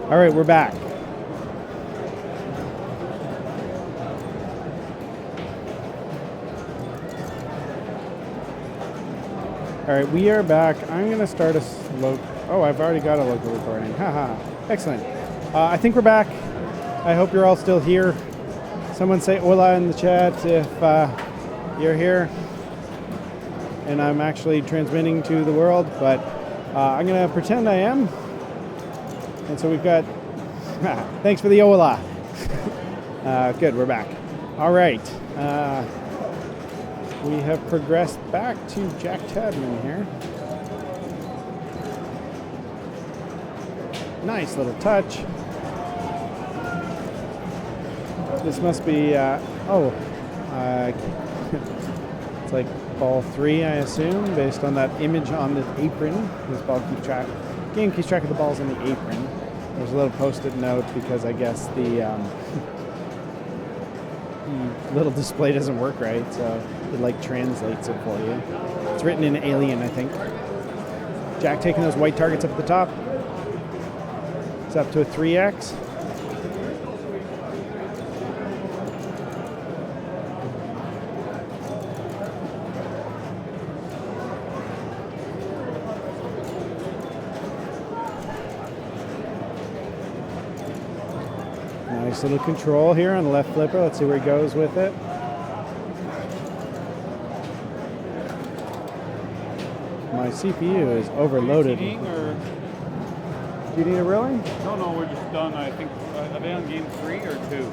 All right, we're back. All right, we are back. I'm going to start a slow... Oh, I've already got a local recording. Haha. Excellent. I think we're back. I hope you're all still here. Someone say hola in the chat if you're here. And I'm actually transmitting to the world, but I'm going to pretend I am. And so we've got... thanks for the hola. Good, we're back. All right. We have progressed back to Jack Tadman here. Nice little touch. This must be, it's like ball 3, I assume, based on that image on the apron. This game keeps track of the balls on the apron. There's a little post-it note because I guess the little display doesn't work right, so it like translates it for you. It's written in Alien, I think. Jack taking those white targets up at the top. It's up to a 3x. Nice little control here on the left flipper. Let's see where he goes with it. My CPU is overloaded. Do you need a rolling? No, we're just done. I think, are they on game 3 or 2?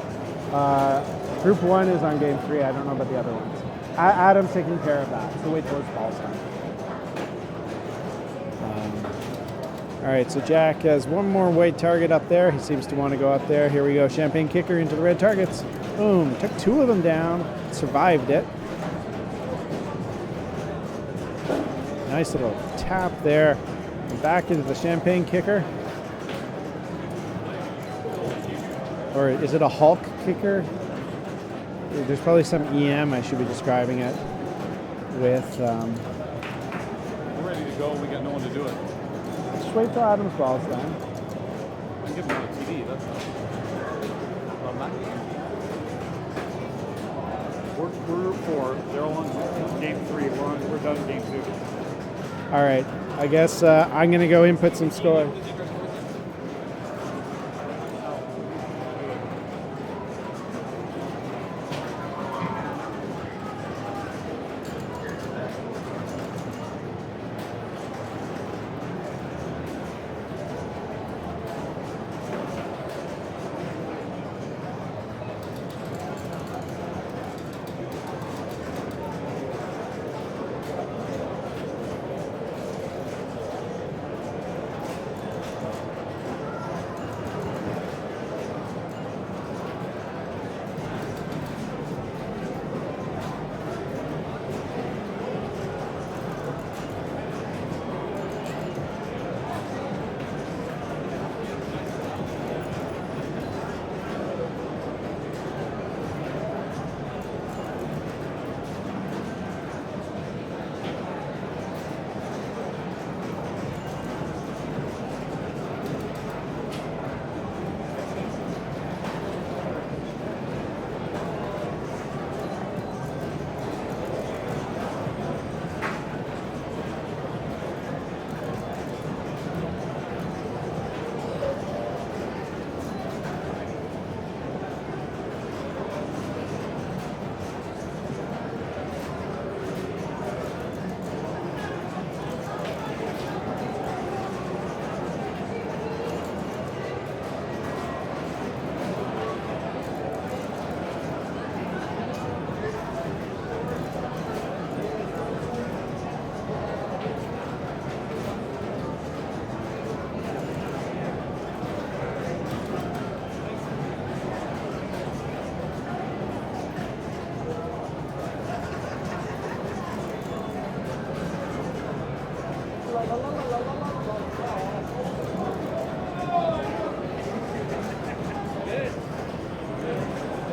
Group 1 is on game 3. I don't know about the other ones. Adam's taking care of that, so wait till it's ball time. All right, so Jack has one more white target up there. He seems to want to go up there. Here we go, champagne kicker into the red targets. Boom, took 2 of them down, survived it. Nice little tap there. And back into the champagne kicker. Or is it a Hulk kicker? There's probably some EM I should be describing it with. We're ready to go. We got no one to do it. Just wait till Adam's ball's done. I can give them a TD. That's not. We're 4. They're on game 3. We're done game 2. All right. I guess I'm going to go input some score.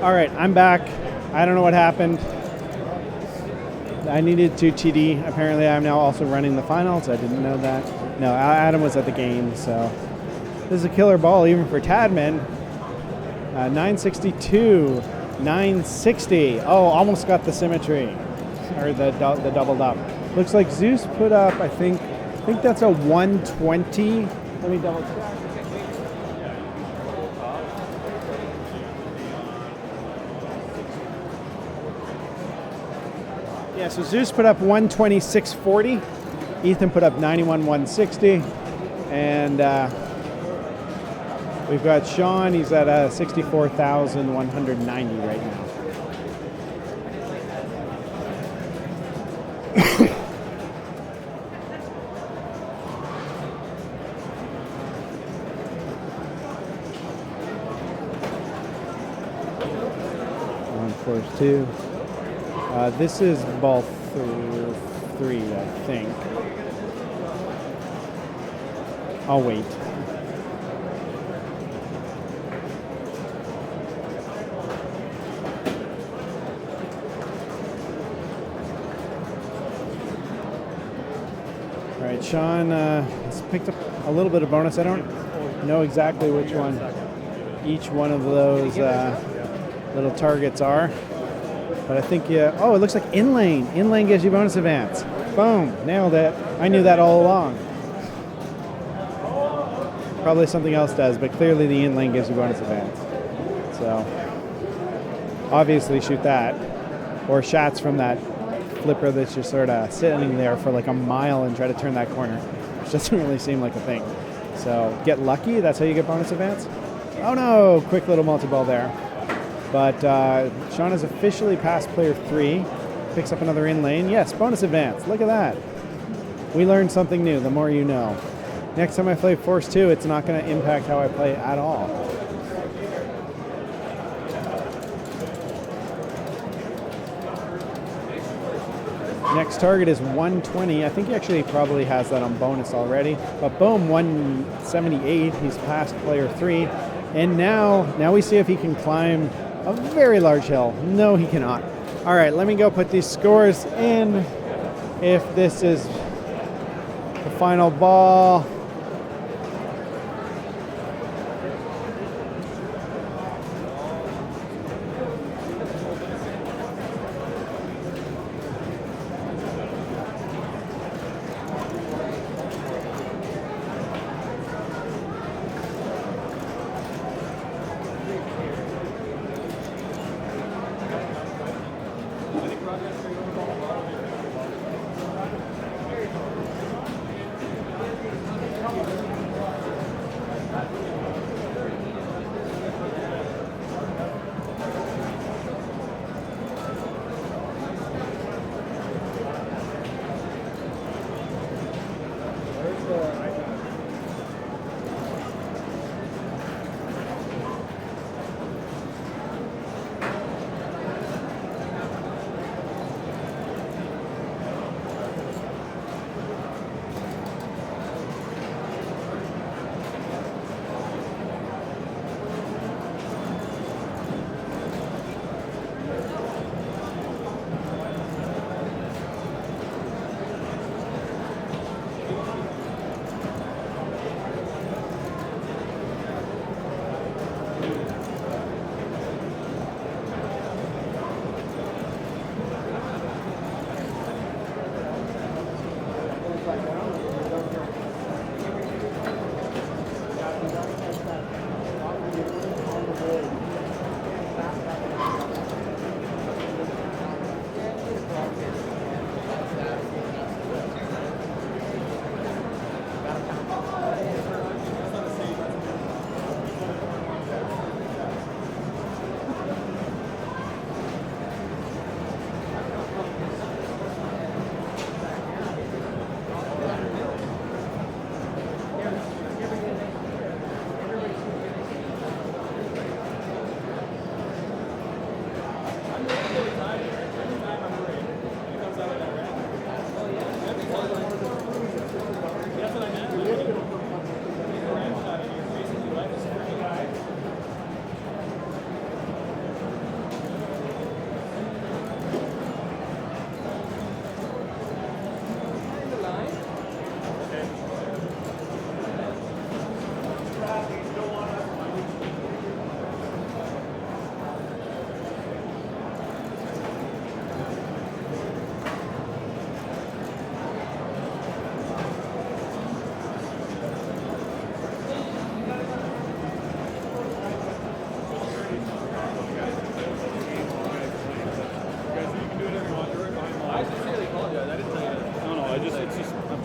All right, I'm back. I don't know what happened. I needed to TD. Apparently, I'm now also running the finals. I didn't know that. No, Adam was at the game, so This is a killer ball even for Tadman. 962, 960. Oh, almost got the symmetry, or the doubled up. Looks like Zeus put up, I think that's a 120. Let me double check. Yeah, so Zeus put up 126.40. Ethan put up 91.160. And we've got Sean, he's at 64,190 right now. Course 2. This is ball 3, I think. I'll wait. All right, Sean has picked up a little bit of bonus. I don't know exactly which one each one of those little targets are, but I think oh, it looks like in-lane. In-lane gives you bonus advance. Boom, nailed it. I knew that all along. Probably something else does, but clearly the in-lane gives you bonus advance. So obviously shoot that, or shots from that flipper that's just sort of sitting there for like a mile and try to turn that corner, which doesn't really seem like a thing. So get lucky, that's how you get bonus advance. Oh no, quick little multi-ball there. But Sean has officially passed player 3, picks up another in lane. Yes, bonus advance. Look at that. We learned something new, the more you know. Next time I play Force 2, it's not going to impact how I play at all. Next target is 120. I think he actually probably has that on bonus already. But boom, 178. He's passed player 3. And now we see if he can climb a very large hill. No, he cannot. All right, let me go put these scores in. If this is the final ball.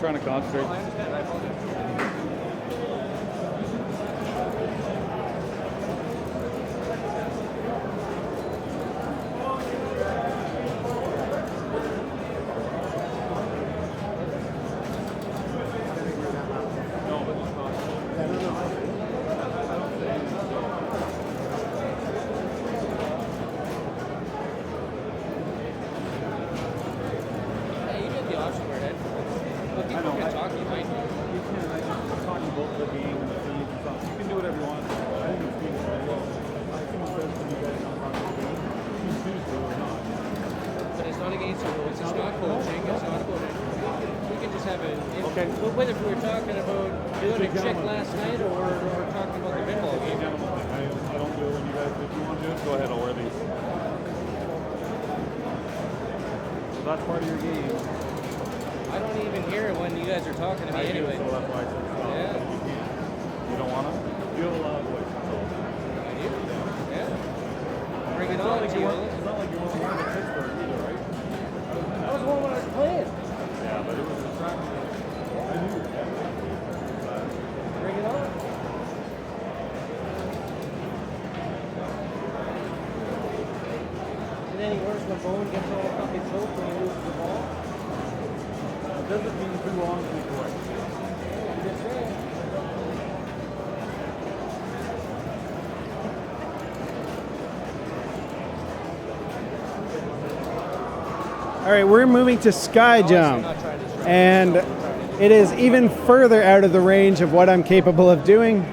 trying to concentrate. Whether we were talking about doing a check last night or talking about the pinball game. I don't do it when you guys, if you want to do it, go ahead, I'll wear these. So that's part of your game. I don't even hear it when you guys are talking to me anyway. So that's why I said stop. Yeah. You can't. You don't want to? You have a loud voice. So. I do? Yeah. Bring it on, It's not like you weren't wearing a Pittsburgh either, right? That was one when I was playing. Yeah, but it was distracting. I knew. Bring it on. And then he works when Bowen gets all fucking choked when he loses the ball. It doesn't mean too long to be correct. I'm just saying. All right, we're moving to sky jump, and it is even further out of the range of what I'm capable of doing.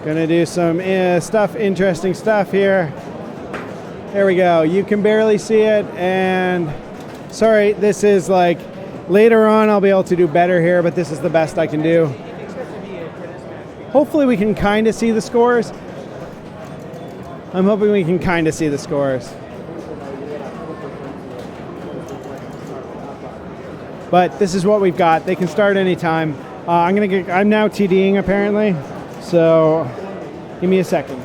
Gonna do some interesting stuff here. There we go. You can barely see it, and sorry, this is like later on I'll be able to do better here, but this is the best I can do. Hopefully we can kind of see the scores. I'm hoping we can kind of see the scores. But this is what we've got. They can start anytime. I'm now TDing apparently, so give me a second.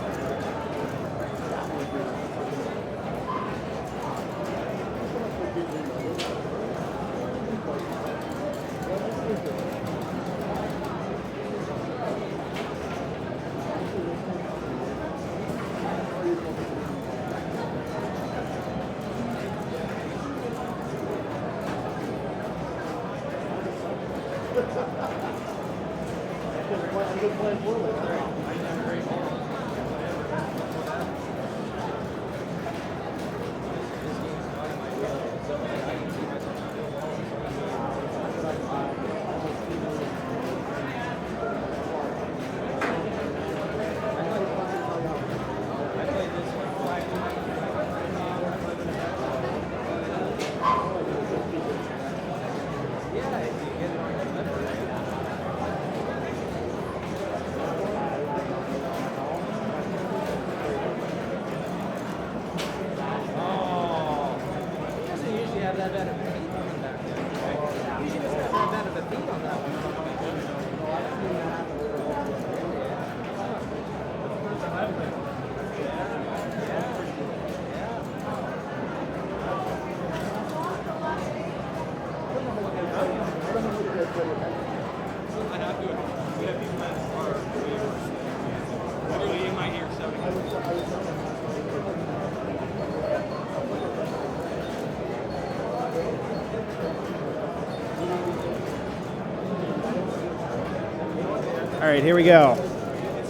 All right, here we go.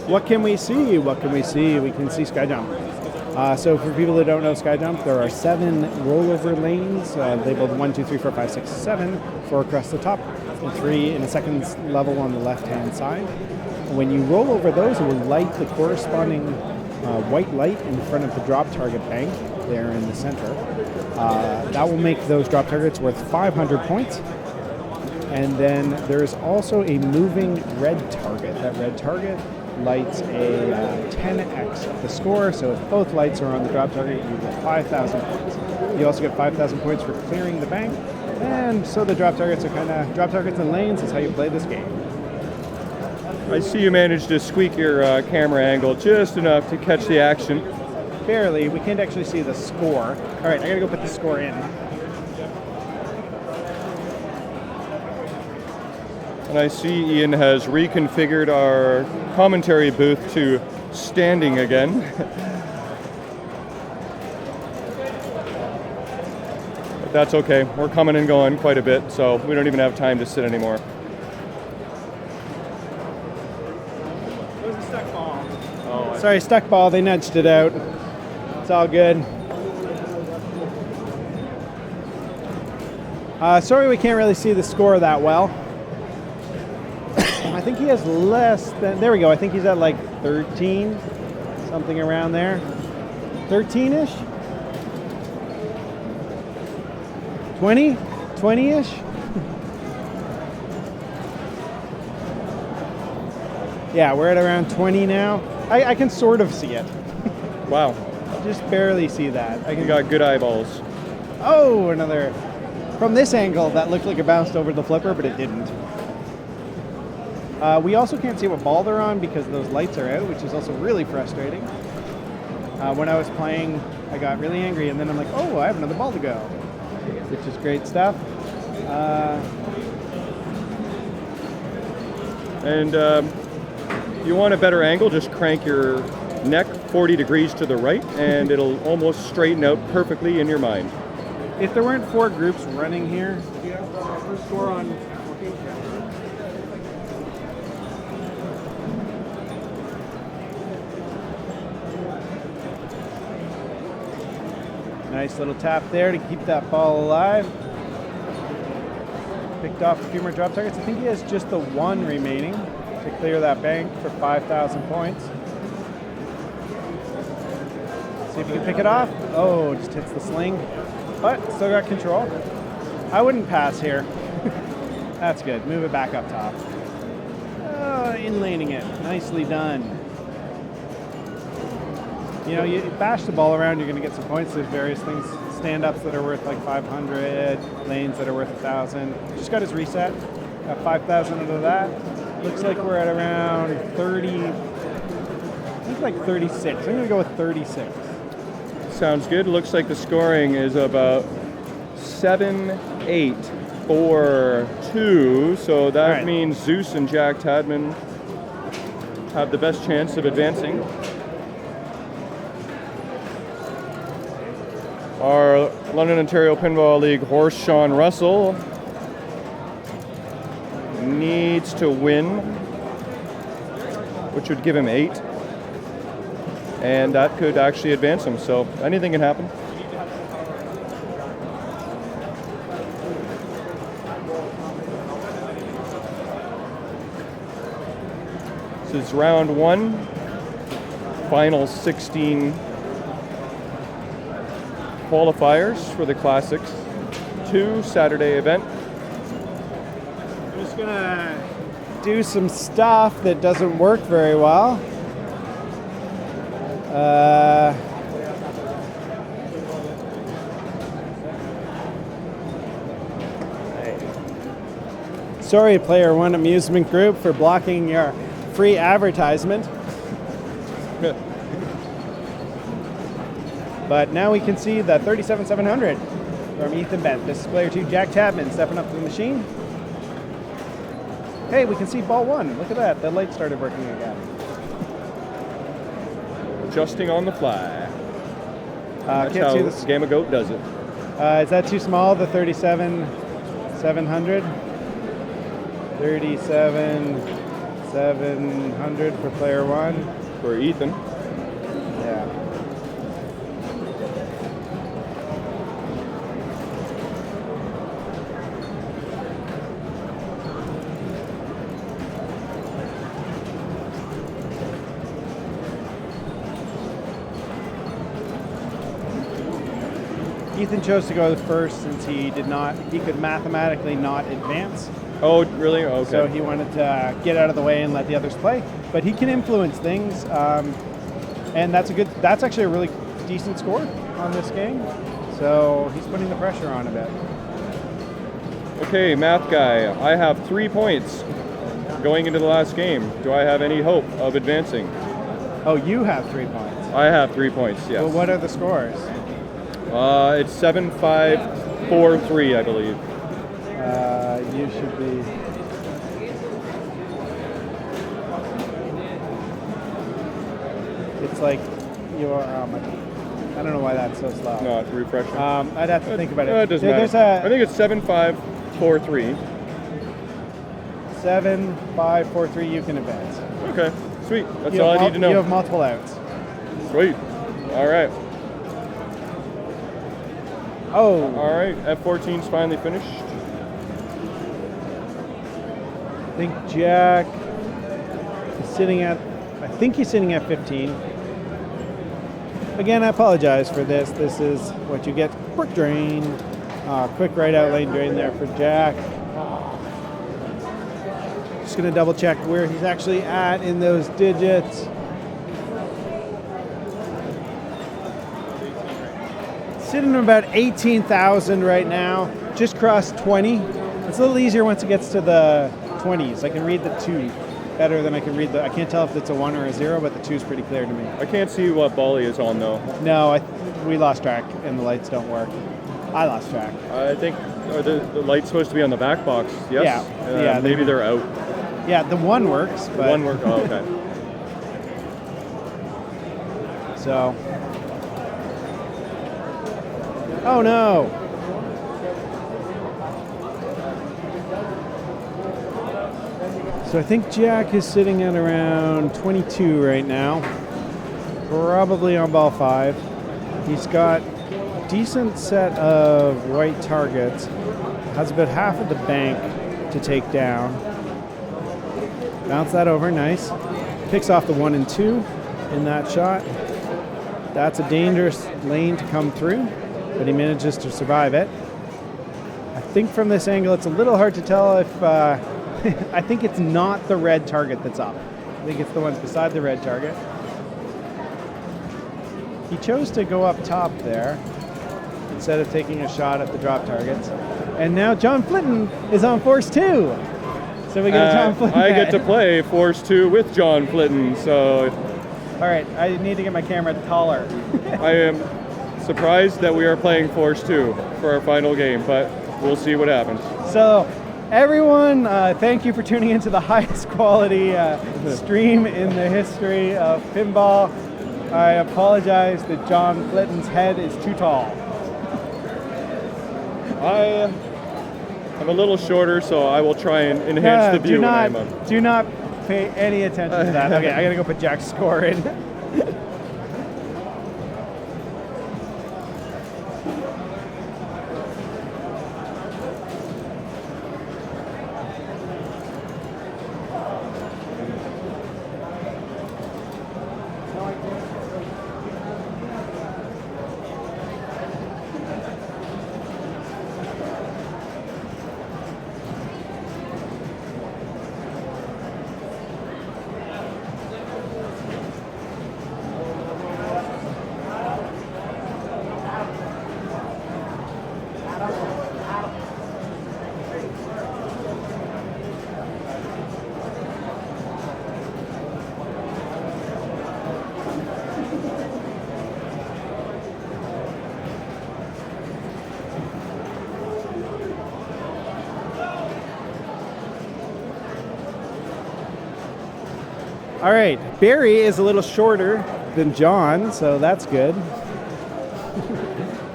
What can we see? What can we see? We can see Skyjump. So for people that don't know Skyjump, there are 7 rollover lanes, labeled 1, 2, 3, 4, 5, 6, 7, 4 across the top, and 3 in the second level on the left-hand side. When you roll over those, it will light the corresponding white light in front of the drop target bank there in the center. That will make those drop targets worth 500 points. And then there's also a moving red target. That red target lights a 10x of the score, so if both lights are on the drop target, you get 5,000 points. You also get 5,000 points for clearing the bank, and so the drop targets are drop targets and lanes is how you play this game. I see you managed to squeak your camera angle just enough to catch the action. Barely. We can't actually see the score. All right, I gotta go put the score in. And I see Ian has reconfigured our commentary booth to standing again. But that's okay. We're coming and going quite a bit, so we don't even have time to sit anymore. It was a stuck ball. Oh, Sorry, stuck ball. They nudged it out. It's all good. Sorry we can't really see the score that well. I think he has less than... There we go. I think he's at like 13. Something around there. 13-ish? 20? 20-ish? Yeah, we're at around 20 now. I can sort of see it. wow. Just barely see that. I can... You got good eyeballs. Oh, another... From this angle, that looked like it bounced over the flipper, but it didn't. We also can't see what ball they're on because those lights are out, which is also really frustrating. When I was playing, I got really angry, and then I'm like, oh, I have another ball to go, which is great stuff. And you want a better angle, just crank your neck 40 degrees to the right, and it'll almost straighten out perfectly in your mind. If there weren't 4 groups running here, Do you have first score on 14? nice little tap there to keep that ball alive. Picked off a few more drop targets. I think he has just the 1 remaining to clear that bank for 5,000 points. See if he can pick it off. Oh, just hits the sling. But still got control. I wouldn't pass here. That's good. Move it back up top. Inlaning it. Nicely done. You know, you bash the ball around, you're going to get some points. There's various things, stand-ups that are worth like 500, lanes that are worth 1,000. Just got his reset. Got 5,000 out of that. Looks like we're at around 30, I think like 36. I'm going to go with 36. Sounds good. Looks like the scoring is about 7-8 for 2. So that Right. means Zeus and Jack Tadman have the best chance of advancing. Our London Ontario Pinball League horse, Sean Russell, needs to win, which would give him 8. And that could actually advance him, so anything can happen. This is round 1, final 16 qualifiers for the Classics 2 Saturday event. I'm just gonna do some stuff that doesn't work very well. Sorry, Player One Amusement Group, for blocking your free advertisement. But now we can see the 37,700 from Ethan Bent. This is Player 2, Jack Tadman, stepping up to the machine. Hey, we can see ball 1. Look at that. The light started working again. Adjusting on the fly. That's Can't how see this. Game of Goat does it. Is that too small, the 37,700? 37,700 for Player 1. For Ethan. Yeah. Ethan chose to go first since he could mathematically not advance. Oh, really? Okay. So he wanted to get out of the way and let the others play. But he can influence things, and that's actually a really decent score on this game. So he's putting the pressure on a bit. Okay, math guy, I have 3 points going into the last game. Do I have any hope of advancing? Oh, you have 3 points. I have 3 points, yes. Well, what are the scores? It's 7-5-4-3, I believe. You should be it's like you're. I don't know why that's so slow. Not refreshing. I'd have to think about it. It doesn't There's matter. I think it's 7-5-4-3. 7-5-4-3. You can advance. Okay, sweet. That's You all have I need to know. You have multiple outs. Sweet. All right. Oh. All right. F14's finally finished. I think Jack is sitting at. I think he's sitting at 15. Again, I apologize for this. This is what you get. Quick drain. Quick right out lane drain there for Jack. Just going to double check where he's actually at in those digits. Sitting at about 18,000 right now. Just crossed 20. It's a little easier once it gets to the 20s. I can read the 2 better than I can read the... I can't tell if it's a 1 or a 0, but the 2 is pretty clear to me. I can't see what ball he is on, though. No, we lost track, and the lights don't work. I lost track. I think are the light's supposed to be on the back box, yes? Yeah, maybe they're out. Yeah, the 1 works, but... One work, oh, okay. So... Oh, no! So I think Jack is sitting at around 22 right now. Probably on ball 5. He's got a decent set of white targets. Has about half of the bank to take down. Bounce that over, nice. Picks off the 1 and 2 in that shot. That's a dangerous lane to come through, but he manages to survive it. I think from this angle it's a little hard to tell if... I think it's not the red target that's up. I think it's the ones beside the red target. He chose to go up top there instead of taking a shot at the drop targets. And now John Flinton is on Force 2. So we got a John Flinton. I get to play Force 2 with John Flinton, so... All right, I need to get my camera taller. I am surprised that we are playing Force 2 for our final game, but we'll see what happens. So, everyone, thank you for tuning into the highest quality stream in the history of pinball. I apologize that John Flinton's head is too tall. I am a little shorter, so I will try and enhance the view when I'm on. Do not pay any attention to that. Okay, I gotta go put Jack's score in. All right, Barry is a little shorter than John, so that's good.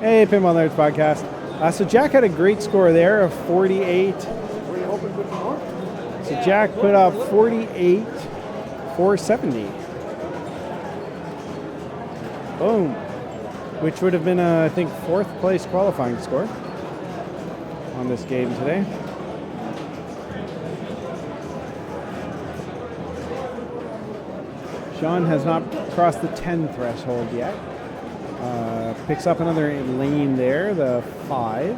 Hey, Pinball Nerds Podcast. So Jack had a great score there of 48. So Jack put up 48, 470. Boom. Which would have been, I think, 4th place qualifying score on this game today. Sean has not crossed the 10 threshold yet. Picks up another lane there, the 5.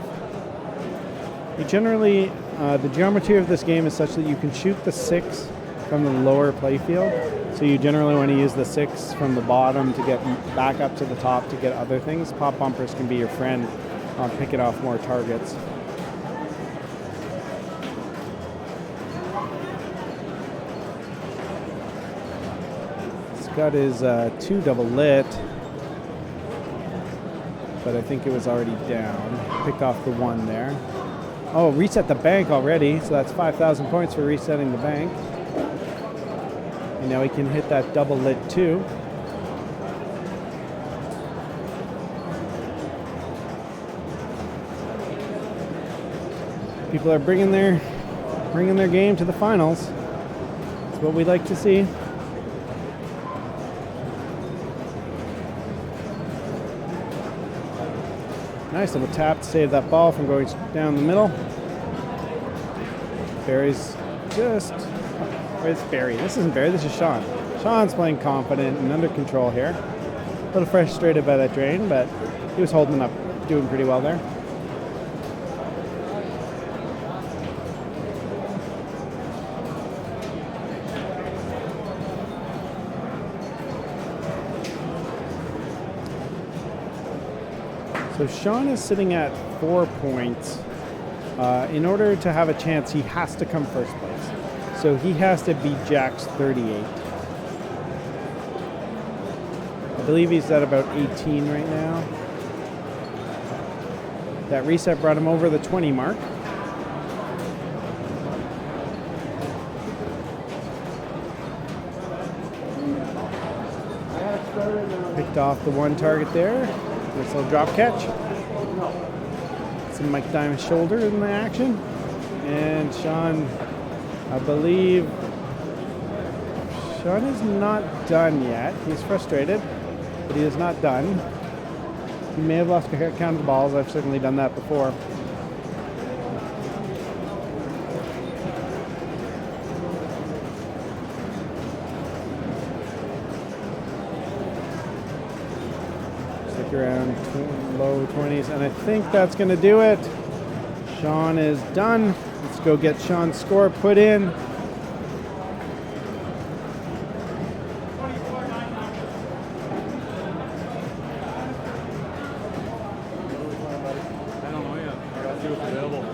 You generally, the geometry of this game is such that you can shoot the 6 from the lower playfield. So you generally want to use the 6 from the bottom to get back up to the top to get other things. Pop bumpers can be your friend on picking off more targets. Got his 2 double lit, but I think it was already down. Picked off the 1 there. Oh, reset the bank already, so that's 5,000 points for resetting the bank. And now he can hit that double lit 2. People are bringing their game to the finals. That's what we like to see. Nice little tap to save that ball from going down the middle. Barry's just... Where's Barry? This isn't Barry, this is Sean. Sean's playing confident and under control here. A little frustrated by that drain, but he was holding up, doing pretty well there. So Sean is sitting at 4 points. In order to have a chance, he has to come first place. So he has to beat Jack's 38. I believe he's at about 18 right now. That reset brought him over the 20 mark. Picked off the one target there. Nice little drop catch. Some Mike Diamond's shoulder in the action. And Sean, I believe, Sean is not done yet. He's frustrated, but he is not done. He may have lost count of the balls. I've certainly done that before. Around low 20s, and I think that's going to do it. Sean is done. Let's go get Sean's score put in. I don't know yet. I got to see what's available.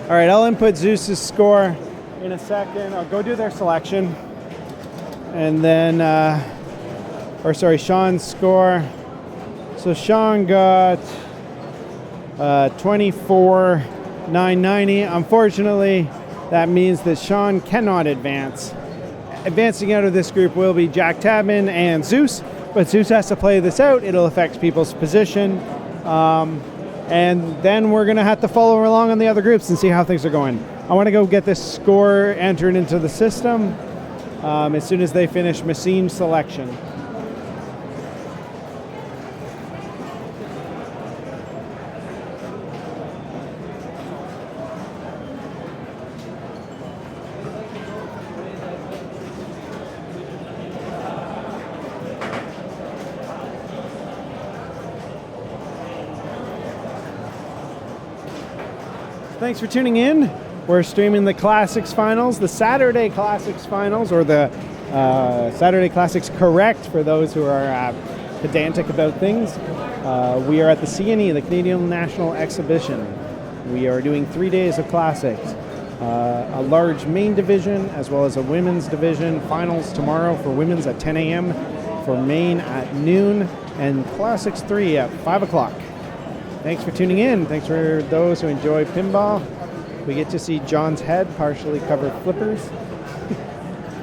All right, I'll input Zeus's score in a second. I'll go do their selection. And then, Sean's score. So Sean got 24,990. Unfortunately, that means that Sean cannot advance. Advancing out of this group will be Jack Tabman and Zeus, but Zeus has to play this out. It'll affect people's position. And then we're going to have to follow along on the other groups and see how things are going. I want to go get this score entered into the system as soon as they finish machine selection. Thanks for tuning in. We're streaming the Classics Finals, the Saturday Classics Finals, or the Saturday Classics Correct for those who are pedantic about things. We are at the CNE, the Canadian National Exhibition. We are doing 3 days of Classics. A large main division as well as a women's division. Finals tomorrow for women's at 10 a.m., for main at noon, and Classics 3 at 5 o'clock. Thanks for tuning in. Thanks for those who enjoy pinball. We get to see John's head partially cover flippers.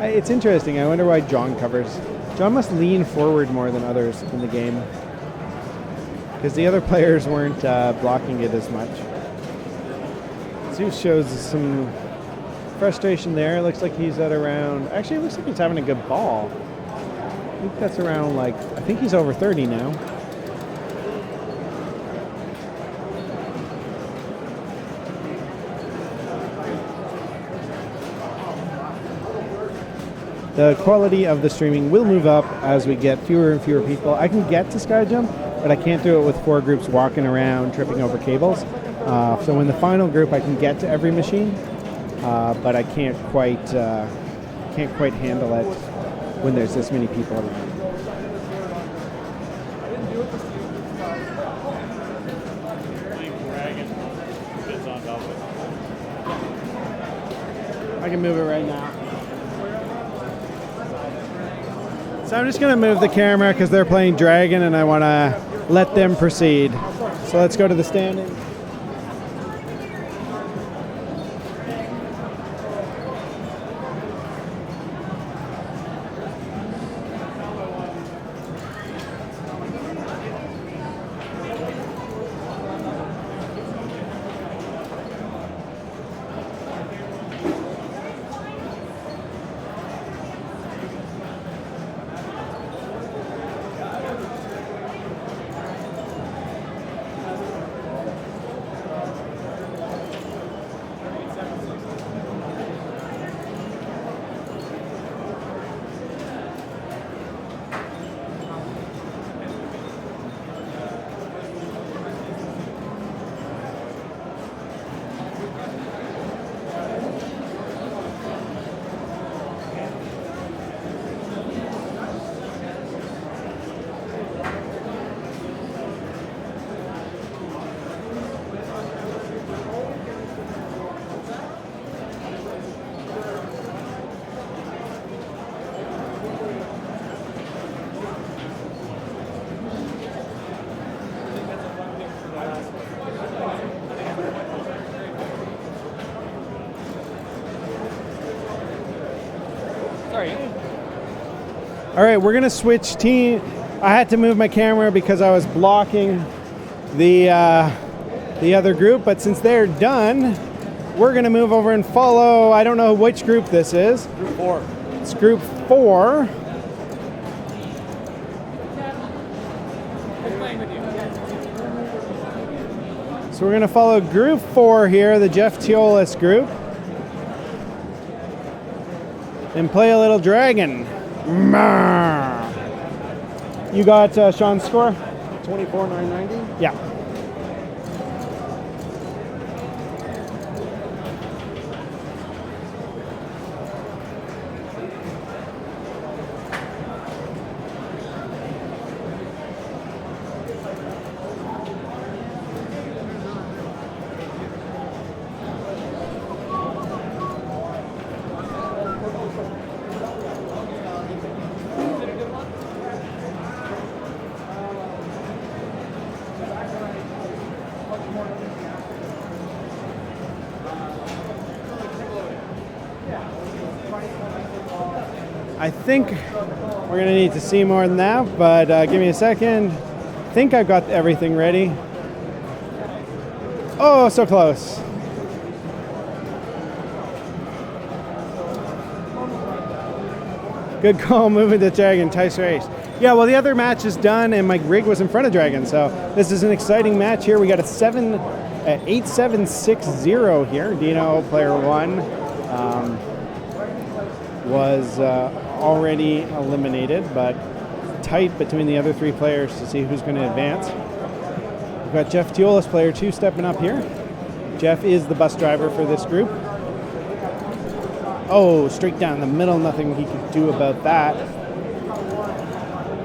It's interesting. I wonder why John covers. John must lean forward more than others in the game, because the other players weren't blocking it as much. Zeus shows some frustration there. Looks like he's at around... Actually, it looks like he's having a good ball. I think that's around, I think he's over 30 now. The quality of the streaming will move up as we get fewer and fewer people. I can get to Skyjump, but I can't do it with 4 groups walking around, tripping over cables. So in the final group, I can get to every machine, but I can't quite handle it when there's this many people around. Playing dragon. Fits on top of it. I can move it right now. So I'm just going to move the camera because they're playing dragon and I want to let them proceed. So let's go to the standing. Sorry. All right, we're gonna switch team. I had to move my camera because I was blocking the other group, but since they're done, we're gonna move over and follow. I don't know which group this is. Group 4. It's group 4. So we're gonna follow group 4 here, the Jeff Teolis group, and play a little dragon. You got Sean's score? 24,990. Yeah. I think we're gonna need to see more than that, but give me a second. I think I've got everything ready. Oh, so close. Good call, moving the dragon, Tice race. Yeah, well, the other match is done, and my rig was in front of dragon, so this is an exciting match here. We got a 8-7-6-0 here. Dino, player 1, was already eliminated, but tight between the other 3 players to see who's going to advance. We've got Jeff Teolis, player 2, stepping up here. Jeff is the bus driver for this group. Oh, straight down the middle, nothing he could do about that.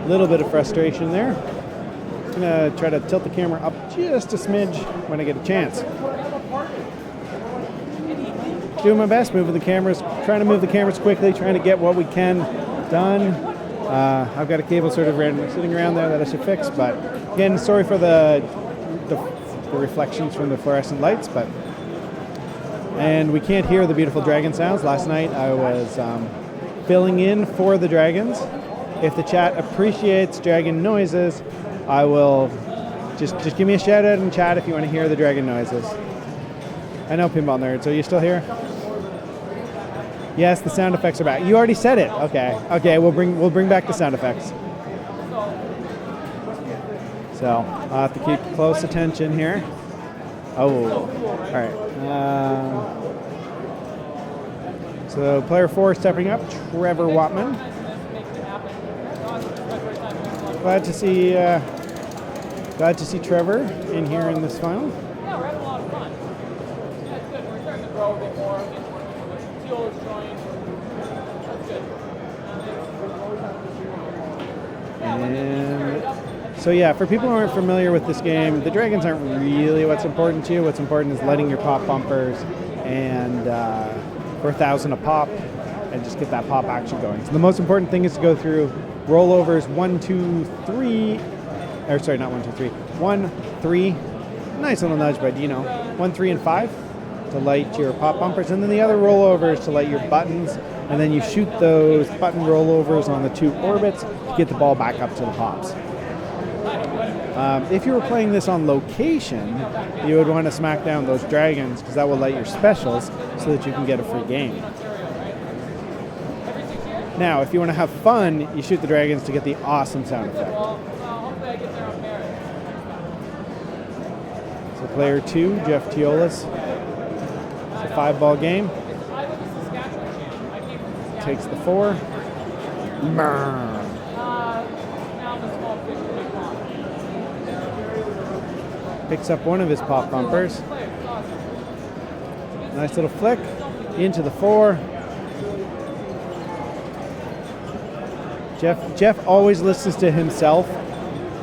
Little bit of frustration there. I'm gonna try to tilt the camera up just a smidge when I get a chance. Doing my best, moving the cameras, trying to move the cameras quickly, trying to get what we can done. I've got a cable sort of sitting around there that I should fix, but again, sorry for the reflections from the fluorescent lights, and we can't hear the beautiful dragon sounds. Last night I was filling in for the dragons. If the chat appreciates dragon noises, I will just give me a shout out in chat if you want to hear the dragon noises. I know, Pinball Nerd, so you still here? Yes, the sound effects are back. You already said it. Okay, we'll bring back the sound effects. So I'll have to keep close attention here. Oh, all right. So player 4 stepping up, Trevor Watman. Glad to see Trevor in here in this final. Yeah, we're having a lot of fun. That's good. We're starting to grow a bit more. Fuel is growing. That's good. And so yeah, for people who aren't familiar with this game, the dragons aren't really what's important to you. What's important is letting your pop bumpers and for 1,000 a pop, and just get that pop action going. So the most important thing is to go through rollovers 1, 2, 3, or sorry, not 1, 2, 3, 1, 3. Nice little nudge, but 1, 3, and 5 to light your pop bumpers, and then the other rollovers to light your buttons, and then you shoot those button rollovers on the 2 orbits to get the ball back up to the pops. If you were playing this on location, you would want to smack down those dragons because that will light your specials so that you can get a free game. Now, if you want to have fun, you shoot the dragons to get the awesome sound effect. So player 2, Jeff Teolis. It's a 5-ball game. Takes the 4. Picks up one of his pop bumpers. Nice little flick into the 4. Jeff always listens to himself.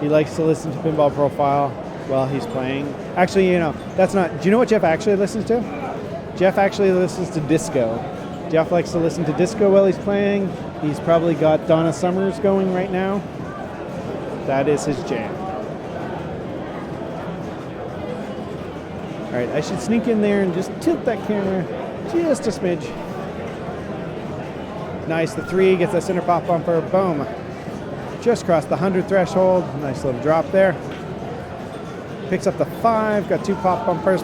He likes to listen to Pinball Profile while he's playing. Actually, that's not. Do you know what Jeff actually listens to? Jeff actually listens to disco. Jeff likes to listen to disco while he's playing. He's probably got Donna Summers going right now. That is his jam. All right, I should sneak in there and just tilt that camera just a smidge. Nice, the 3 gets that center pop bumper, boom. Just crossed the 100 threshold, nice little drop there. Picks up the 5, got 2 pop bumpers.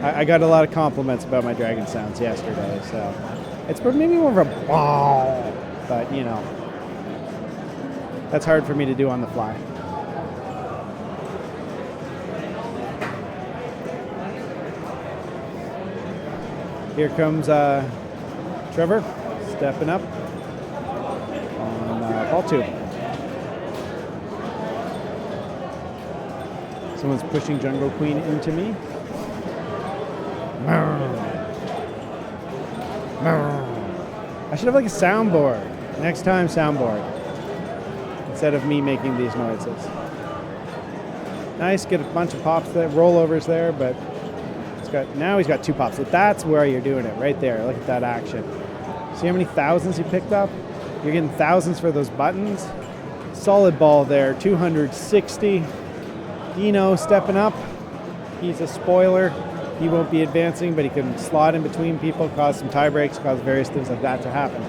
I got a lot of compliments about my dragon sounds yesterday, so it's maybe more of a ball, but that's hard for me to do on the fly. Here comes Trevor stepping up on ball 2. Someone's pushing Jungle Queen into me. I should have like a soundboard. Next time, soundboard. Instead of me making these noises. Nice, get a bunch of pops there, rollovers there, but now he's got 2 pops. So that's where you're doing it, right there. Look at that action. See how many thousands he picked up? You're getting thousands for those buttons. Solid ball there, 260. Dino stepping up. He's a spoiler. He won't be advancing, but he can slot in between people, cause some tie breaks, cause various things like that to happen.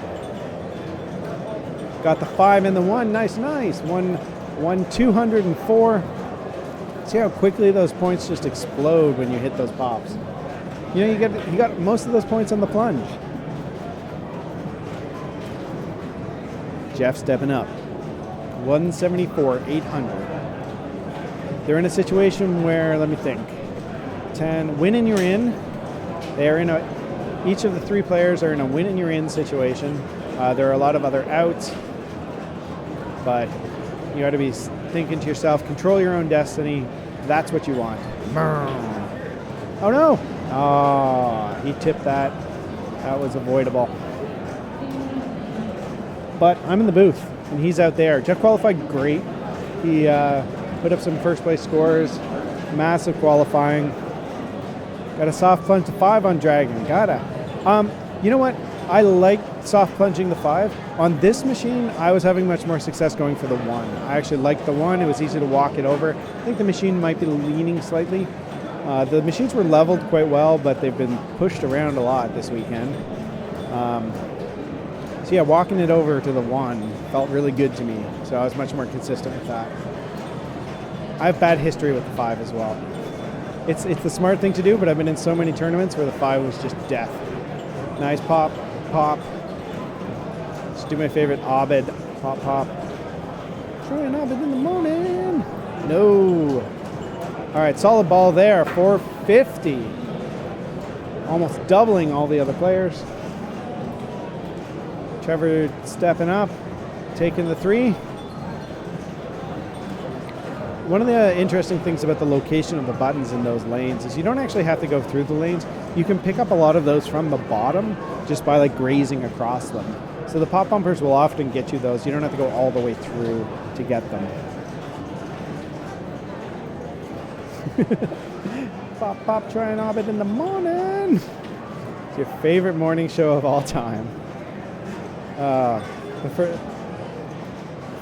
Got the 5 and the 1. Nice. 204. See how quickly those points just explode when you hit those pops. You got most of those points on the plunge. Jeff stepping up. 174, 800. They're in a situation where, let me think. 10, win and you're in. They're in each of the 3 players are in a win and you're in situation. There are a lot of other outs, but you got to be thinking to yourself, control your own destiny. That's what you want. Oh no! Oh, he tipped that. That was avoidable. But I'm in the booth, and he's out there. Jeff qualified great. He put up some first place scores. Massive qualifying. Got a soft plunge to 5 on Dragon. Gotta. You know what? I like soft plunging the 5. On this machine, I was having much more success going for the 1. I actually liked the 1. It was easy to walk it over. I think the machine might be leaning slightly. The machines were leveled quite well, but they've been pushed around a lot this weekend. So yeah, walking it over to the 1 felt really good to me. So I was much more consistent with that. I have bad history with the 5 as well. It's the smart thing to do, but I've been in so many tournaments where the 5 was just death. Nice pop. Let's do my favorite Abed. Pop. Try an Abed in the morning. No. All right, solid ball there. 450. Almost doubling all the other players. Trevor stepping up, taking the 3. One of the interesting things about the location of the buttons in those lanes is you don't actually have to go through the lanes. You can pick up a lot of those from the bottom just by like grazing across them. So the pop bumpers will often get you those. You don't have to go all the way through to get them. Pop, pop, try and orbit in the morning. It's your favorite morning show of all time. The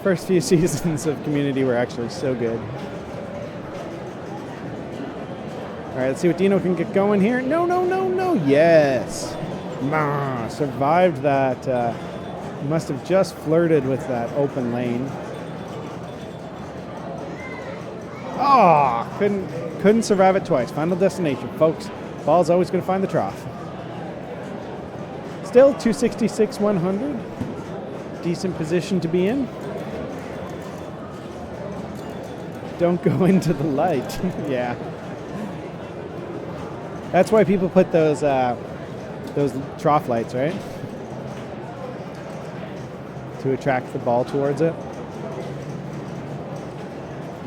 first few seasons of Community were actually so good. All right, let's see what Dino can get going here. No, no, no, no. Yes. Survived that. Must have just flirted with that open lane. Oh, couldn't survive it twice. Final destination, folks. Ball's always going to find the trough. Still 266, 100. Decent position to be in. Don't go into the light. Yeah. That's why people put those trough lights, right? To attract the ball towards it.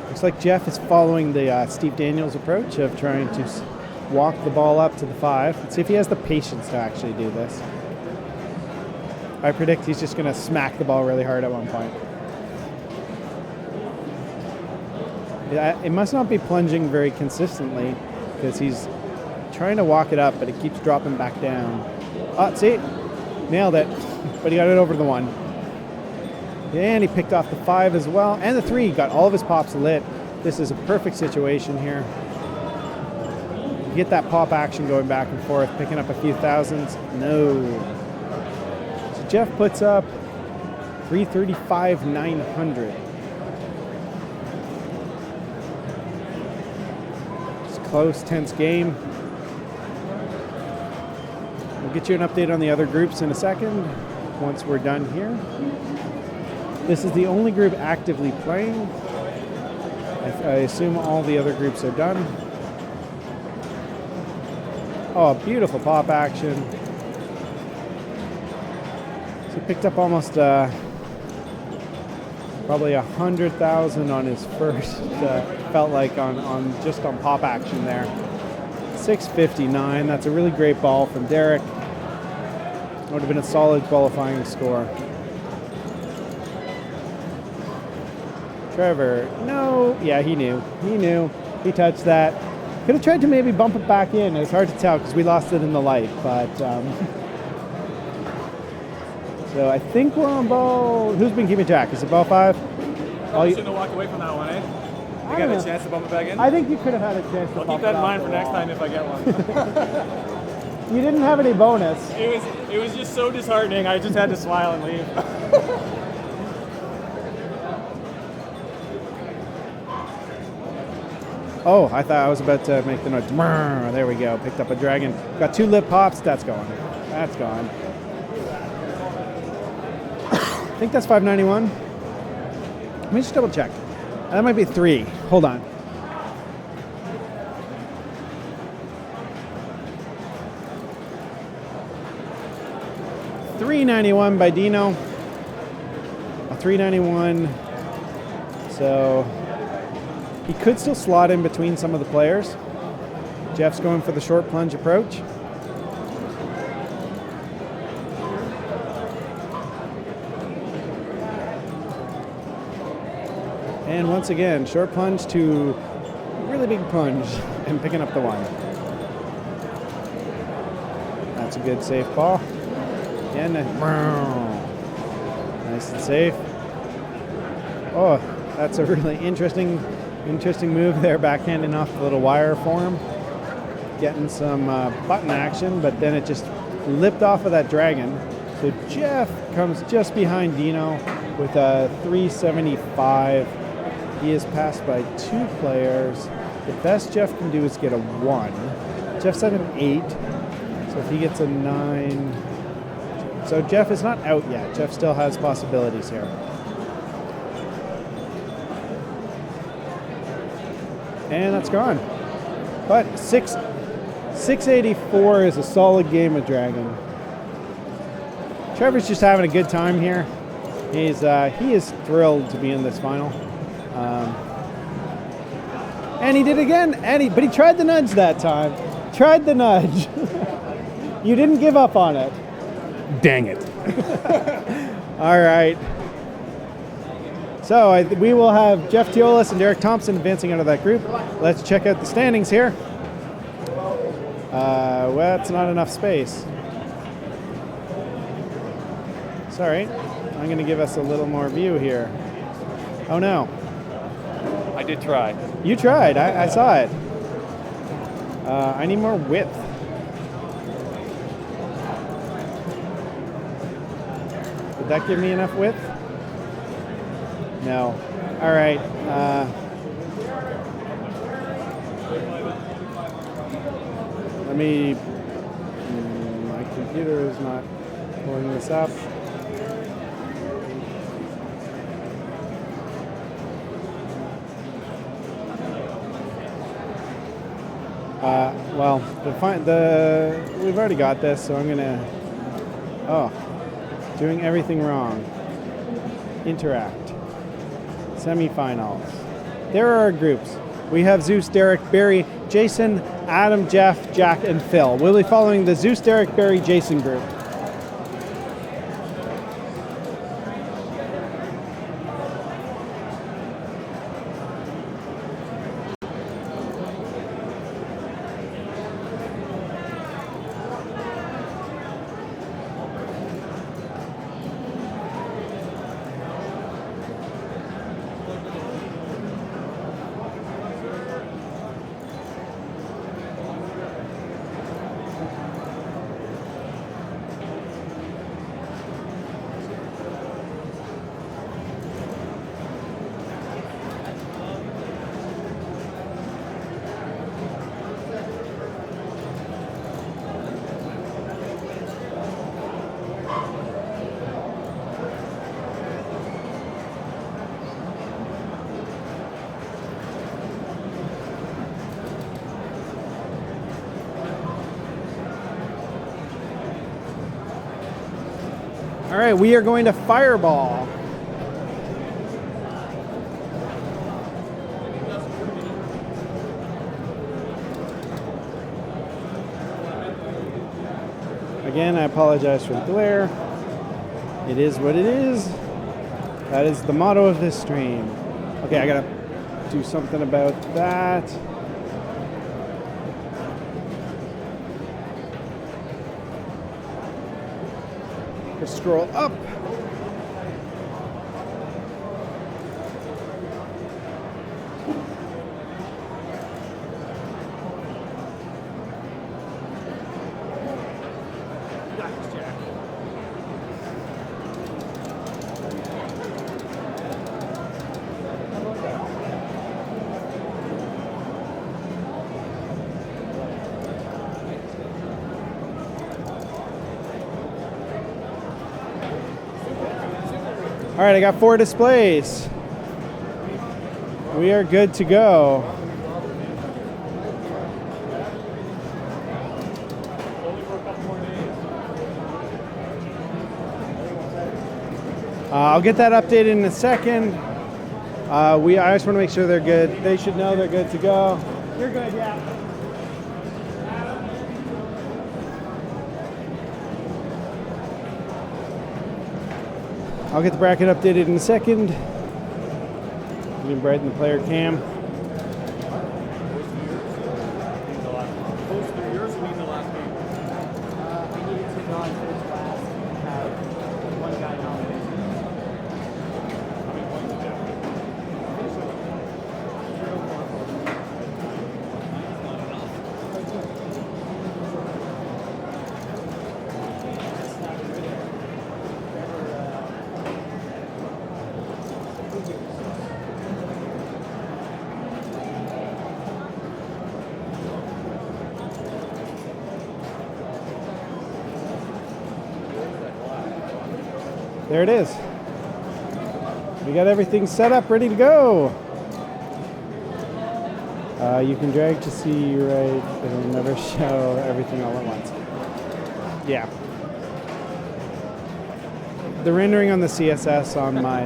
Looks like Jeff is following the Steve Daniels approach of trying to walk the ball up to the 5. Let's see if he has the patience to actually do this. I predict he's just going to smack the ball really hard at one point. Yeah, it must not be plunging very consistently because he's trying to walk it up, but it keeps dropping back down. Oh, see? Nailed it. But he got it over to the 1. And he picked off the 5 as well. And the 3. Got all of his pops lit. This is a perfect situation here. You get that pop action going back and forth, picking up a few thousands. No. So Jeff puts up 335, 900. It's a close, tense game. We'll get you an update on the other groups in a second once we're done here. This is the only group actively playing. I assume all the other groups are done. Oh, beautiful pop action. So he picked up almost probably 100,000 on his first, felt like on just on pop action there. 659, that's a really great ball from Derek. Would have been a solid qualifying score. Trevor, no. Yeah, he knew. He knew. He touched that. Could have tried to maybe bump it back in. It's hard to tell because we lost it in the light. But so I think we're on ball. Who's been keeping track? Is it ball 5? Probably shouldn't have walked away from that one, eh? You got a chance to bump it back in? I think you could have had a chance to I'll bump keep that it in mind off for the next wall. time if I get one. You didn't have any bonus. It was just so disheartening. I just had to smile and leave. Oh, I thought I was about to make the noise. There we go. Picked up a dragon. Got 2 lip pops. That's gone. That's gone. I think that's 591. Let me just double check. That might be 3. Hold on. $391 by Dino. A $391. So he could still slot in between some of the players. Jeff's going for the short plunge approach. And once again, short plunge to really big plunge and picking up the 1. That's a good safe ball. Again, nice and safe. Oh, that's a really interesting move there, backhanding off the little wire for him. Getting some button action, but then it just lipped off of that dragon. So Jeff comes just behind Dino with a 375. He is passed by 2 players. The best Jeff can do is get a 1. Jeff's at an 8. So if he gets a 9... So Jeff is not out yet. Jeff still has possibilities here. And that's gone. But 684 is a solid game of Dragon. Trevor's just having a good time here. He is thrilled to be in this final. And he did again, but he tried the nudge that time. Tried the nudge. You didn't give up on it. Dang it. All right. So we will have Jeff Teolis and Derek Thompson advancing out of that group. Let's check out the standings here. Well, that's not enough space. Sorry. I'm going to give us a little more view here. Oh, no. I did try. You tried. I saw it. I need more width. Did that give me enough width? No. All right. Let me. My computer is not pulling this up. Well, we've already got this, so I'm gonna. Oh, doing everything wrong. Interact. Semifinals. There are our groups. We have Zeus, Derek, Barry, Jason, Adam, Jeff, Jack, and Phil. We'll be following the Zeus, Derek, Barry, Jason group. All right, we are going to Fireball. Again, I apologize for the glare. It is what it is. That is the motto of this stream. Okay, I gotta do something about that. Scroll up. All right, I got 4 displays. We are good to go. I'll get that updated in a second. I just want to make sure they're good. They should know they're good to go. You're good, yeah. I'll get the bracket updated in a second. You can brighten the player cam. There it is. We got everything set up, ready to go. You can drag to see right. It'll never show everything all at once. Yeah. The rendering on the CSS on my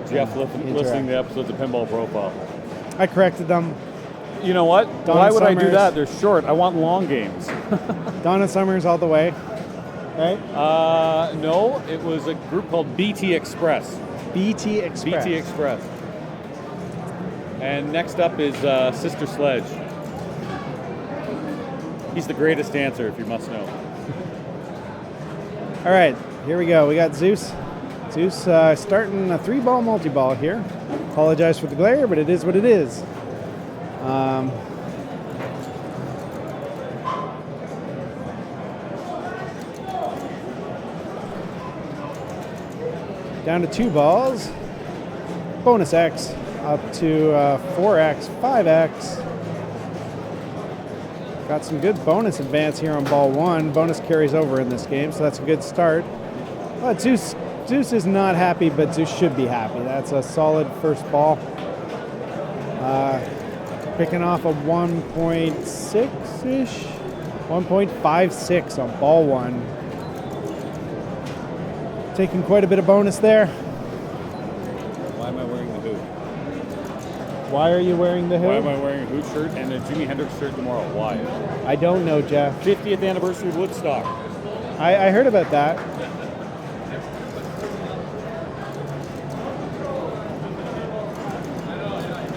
Jeff listening to episodes of Pinball Profile. I corrected them. You know what? Donna Why would I do Summers. that? They're short. I want long games. Donna Summers all the way. Right? No, it was a group called BT Express. BT Express. BT Express. And next up is Sister Sledge. He's the greatest dancer, if you must know. All right, here we go. We got Zeus. Zeus starting a 3-ball multi-ball here. Apologize for the glare, but it is what it is. Down to 2 balls. Bonus X up to 4X, 5X. Got some good bonus advance here on ball 1. Bonus carries over in this game, so that's a good start. But Zeus is not happy, but Zeus should be happy. That's a solid first ball. Picking off a 1.6-ish, 1.56 on ball 1. Taking quite a bit of bonus there. Why am I wearing the hood? Why are you wearing the Why hood? am I wearing a hood shirt and a Jimi Hendrix shirt tomorrow? Why? I don't know, Jeff. 50th anniversary of Woodstock. I heard about that.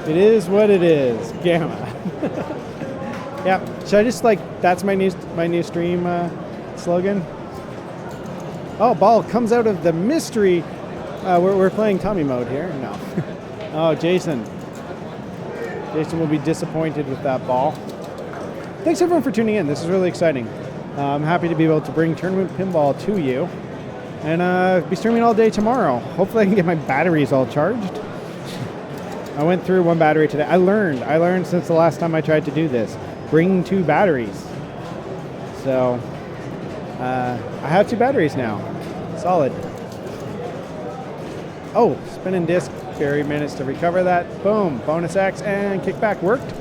It is what it is. Gamma. Yeah. Should I just that's my new stream slogan? Oh, ball comes out of the mystery. We're playing Tommy mode here. No. Oh, Jason. Jason will be disappointed with that ball. Thanks everyone for tuning in. This is really exciting. I'm happy to be able to bring tournament pinball to you, and be streaming all day tomorrow. Hopefully I can get my batteries all charged. I went through 1 battery today. I learned since the last time I tried to do this. Bring 2 batteries. So I have 2 batteries now. Solid. Oh, spinning disc. Barry managed to recover that. Boom. Bonus X and kickback worked.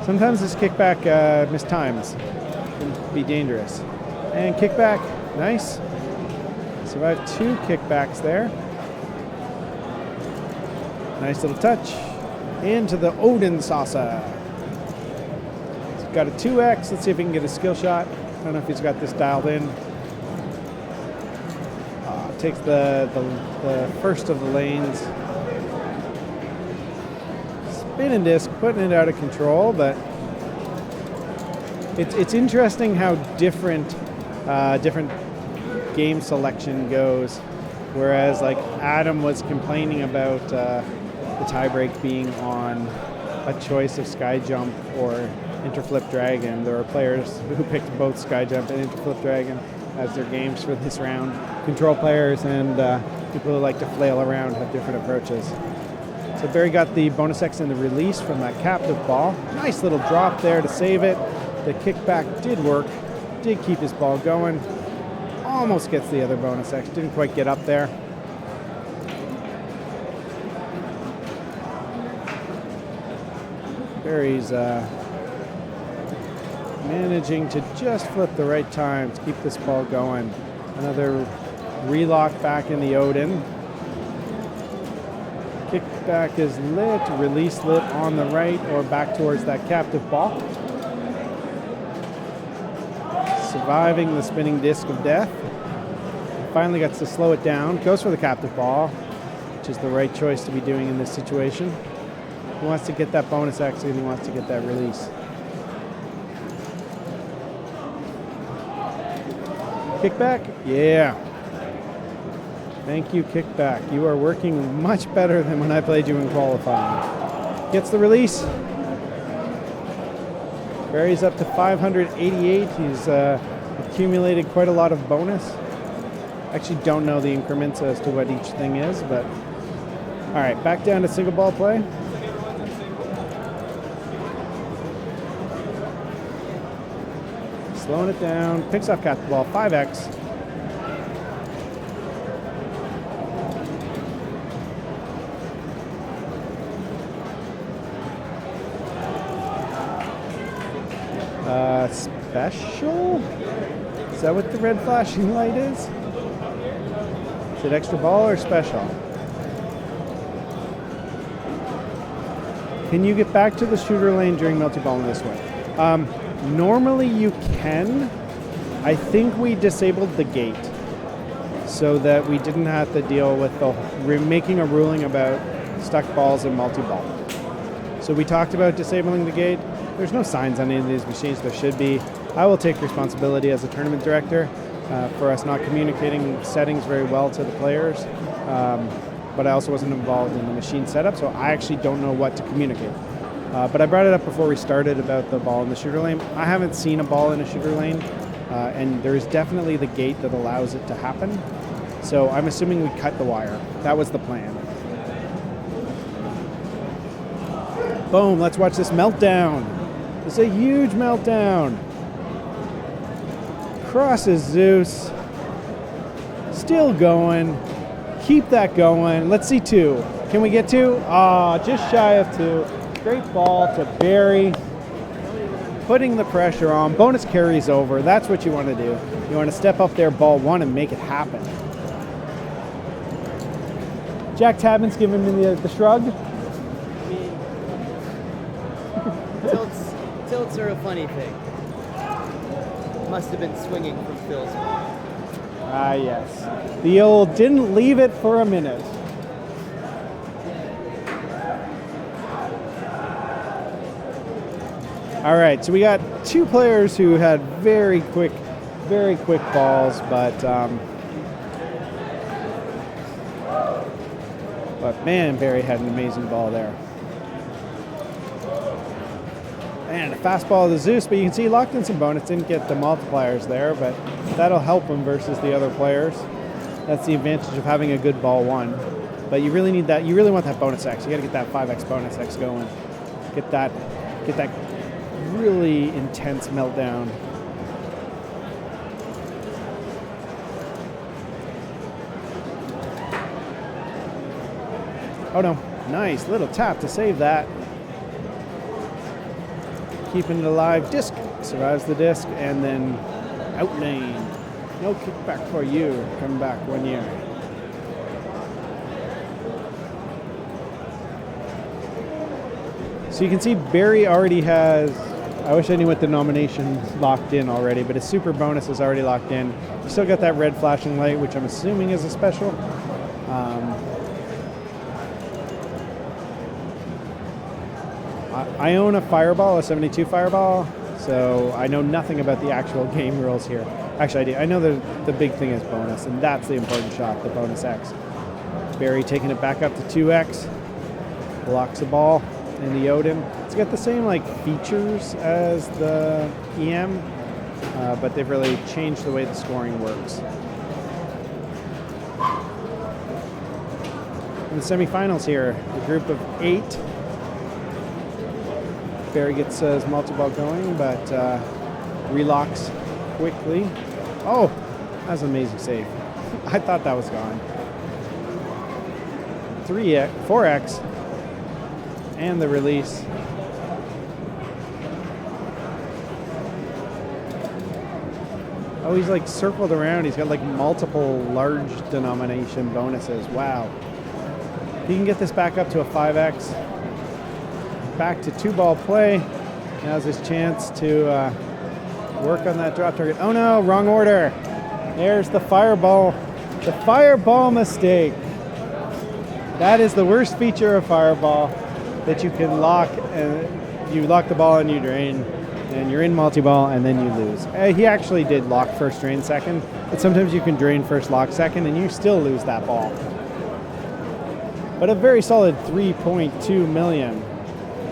Sometimes this kickback mistimes. Can be dangerous. And kickback. Nice. Survived 2 kickbacks there. Nice little touch. Into the Odin Salsa. He's got a 2X. Let's see if we can get a skill shot. I don't know if he's got this dialed in. Takes the first of the lanes. Spinning disc, putting it out of control, but it's interesting how different game selection goes. Whereas Adam was complaining about the tiebreak being on a choice of Sky Jump or Interflip Dragon. There are players who picked both Sky Jump and Interflip Dragon as their games for this round. Control players and people who like to flail around have different approaches. So Barry got the bonus X in the release from that captive ball. Nice little drop there to save it. The kickback did work, did keep his ball going. Almost gets the other bonus X, didn't quite get up there. Barry's managing to just flip the right time to keep this ball going. Another relock back in the Odin. Kickback is lit, release lit on the right or back towards that captive ball. Surviving the spinning disc of death. Finally gets to slow it down, goes for the captive ball, which is the right choice to be doing in this situation. He wants to get that bonus X and he wants to get that release. Kickback? Yeah. Thank you, kickback. You are working much better than when I played you in qualifying. Gets the release. Barry's up to 588. He's accumulated quite a lot of bonus. Actually don't know the increments as to what each thing is, but all right, back down to single ball play. Slowing it down, picks off captive ball, 5X. Special? Is that what the red flashing light is? Is it extra ball or special? Can you get back to the shooter lane during multi-ball in this way? Normally you can. I think we disabled the gate so that we didn't have to deal with making a ruling about stuck balls and multi-ball. So we talked about disabling the gate. There's no signs on any of these machines. There should be. I will take responsibility as a tournament director for us not communicating settings very well to the players. But I also wasn't involved in the machine setup, so I actually don't know what to communicate. But I brought it up before we started about the ball in the shooter lane. I haven't seen a ball in a shooter lane, and there is definitely the gate that allows it to happen. So I'm assuming we cut the wire. That was the plan. Boom, let's watch this meltdown. It's a huge meltdown. Crosses Zeus. Still going. Keep that going. Let's see 2. Can we get 2? Just shy of 2. Great ball to Barry. Putting the pressure on. Bonus carries over. That's what you want to do. You want to step up there, ball 1, and make it happen. Jack Tabin's giving me the shrug. I mean, tilts are a funny thing. Must have been swinging from Phil's ball. Ah, yes. The old didn't leave it for a minute. All right, so we got 2 players who had very quick balls, but man, Barry had an amazing ball there. And a fastball to Zeus, but you can see he locked in some bonus, didn't get the multipliers there, but that'll help him versus the other players. That's the advantage of having a good ball 1. But you really need that, you really want that bonus X. You gotta get that 5X bonus X going. Get that really intense meltdown. Oh no, nice little tap to save that. Keeping it alive. Disc survives the disc, and then out lane. No kickback for you. Come back 1 year. So you can see Barry already has, I wish I knew what the nomination's locked in already, but his super bonus is already locked in. You still got that red flashing light, which I'm assuming is a special. I own a Fireball, a 72 Fireball, so I know nothing about the actual game rules here. Actually, I do. I know the big thing is bonus, and that's the important shot, the bonus X. Barry taking it back up to 2X, blocks the ball in the Odin. It's got the same features as the EM, but they've really changed the way the scoring works. In the semifinals here, a group of 8. Barry gets his multi-ball going, but relocks quickly. Oh, that's an amazing save. I thought that was gone. 3X, 4X, and the release. Oh, he's circled around. He's got multiple large denomination bonuses. Wow. He can get this back up to a 5X. Back to 2-ball play. Now's his chance to work on that drop target. Oh no, wrong order. There's the Fireball. The Fireball mistake. That is the worst feature of Fireball, that you can lock, and you lock the ball and you drain, and you're in multi-ball and then you lose. He actually did lock first, drain second, but sometimes you can drain first, lock second, and you still lose that ball. But a very solid 3.2 million.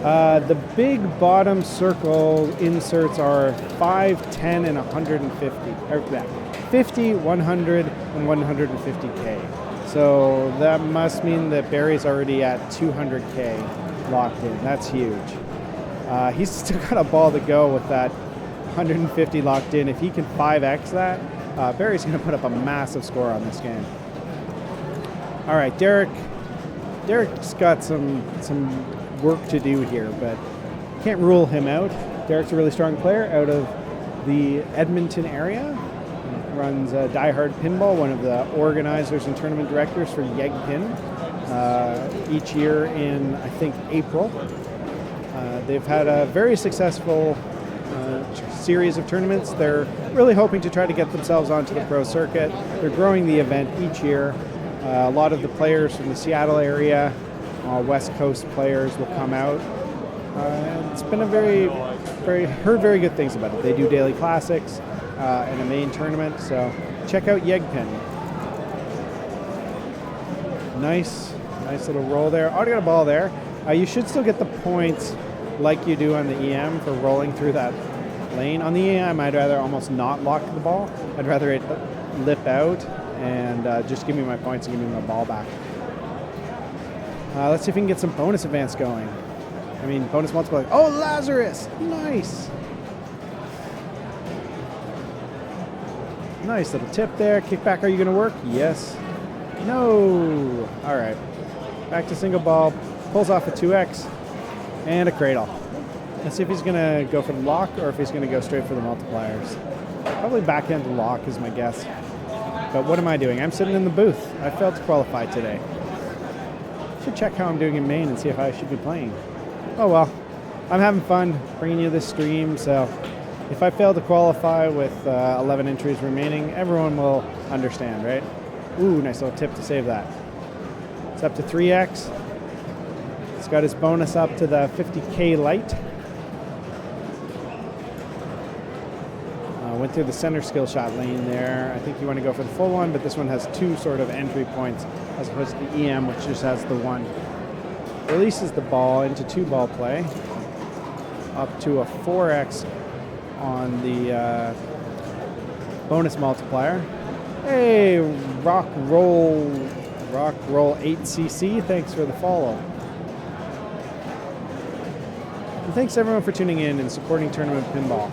The big bottom circle inserts are 5, 10, and 150. 50, 100, and 150K. So that must mean that Barry's already at 200K locked in. That's huge. He's still got a ball to go with that 150 locked in. If he can 5X that, Barry's going to put up a massive score on this game. All right, Derek's got some work to do here, but can't rule him out. Derek's a really strong player out of the Edmonton area. Runs Die Hard Pinball, one of the organizers and tournament directors for Yeg Pin, each year in, I think, April. They've had a very successful series of tournaments. They're really hoping to try to get themselves onto the pro circuit. They're growing the event each year. A lot of the players from the Seattle area, West Coast players will come out. It's been heard very good things about it. They do daily classics and a main tournament, so check out Yegpin. Nice little roll there. Already got a ball there. You should still get the points like you do on the EM for rolling through that lane. On the EM, I'd rather almost not lock the ball. I'd rather it lip out and just give me my points and give me my ball back. Let's see if we can get some bonus advance going. I mean, bonus multiplier. Oh, Lazarus! Nice! Nice little tip there. Kickback, are you going to work? Yes. No! All right. Back to single ball. Pulls off a 2x and a cradle. Let's see if he's going to go for the lock or if he's going to go straight for the multipliers. Probably backhand lock is my guess. But what am I doing? I'm sitting in the booth. I failed to qualify today. Should check how I'm doing in main and see if I should be playing. Oh well, I'm having fun bringing you this stream, so if I fail to qualify with 11 entries remaining, everyone will understand, right? Ooh, nice little tip to save that. It's up to 3x. It's got his bonus up to the 50k light. Went through the center skill shot lane there. I think you want to go for the full one, but this one has two sort of entry points as opposed to the EM, which just has the one. Releases the ball into 2-ball play. Up to a 4x on the bonus multiplier. Hey, rock roll 8cc, thanks for the follow. And thanks everyone for tuning in and supporting Tournament Pinball.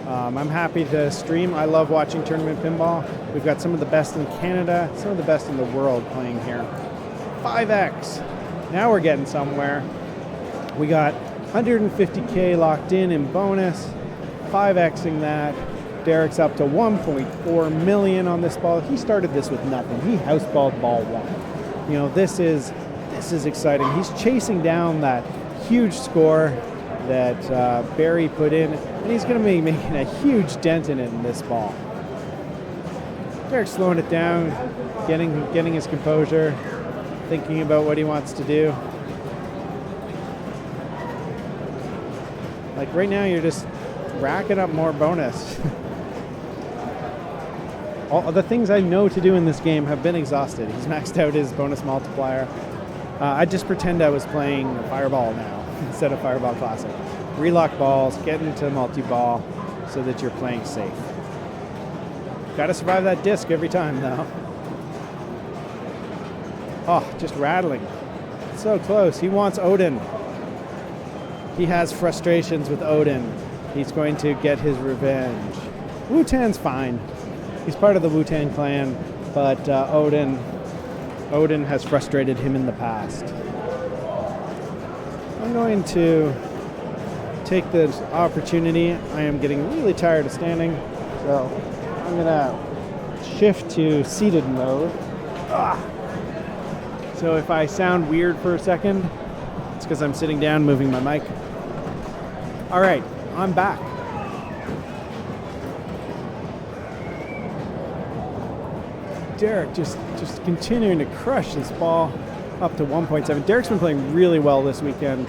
I'm happy to stream. I love watching Tournament Pinball. We've got some of the best in Canada, some of the best in the world playing here. 5x. Now we're getting somewhere. We got 150k locked in bonus. 5xing that. Derek's up to 1.4 million on this ball. He started this with nothing. He houseballed ball one. You know, this is exciting. He's chasing down that huge score that Barry put in, and he's going to be making a huge dent in it in this ball. Derek's slowing it down, getting his composure, thinking about what he wants to do. Like right now, you're just racking up more bonus. All the things I know to do in this game have been exhausted. He's maxed out his bonus multiplier. I just pretend I was playing Fireball now instead of Fireball Classic. Relock balls, get into multi-ball so that you're playing safe. Got to survive that disc every time though. Oh, just rattling. So close. He wants Odin. He has frustrations with Odin. He's going to get his revenge. Wu-Tan's fine. He's part of the Wu-Tan clan, but Odin has frustrated him in the past. I'm going to take this opportunity. I am getting really tired of standing, so I'm going to shift to seated mode. So if I sound weird for a second, it's because I'm sitting down moving my mic. All right, I'm back. Derek just continuing to crush this ball up to 1.7. Derek's been playing really well this weekend.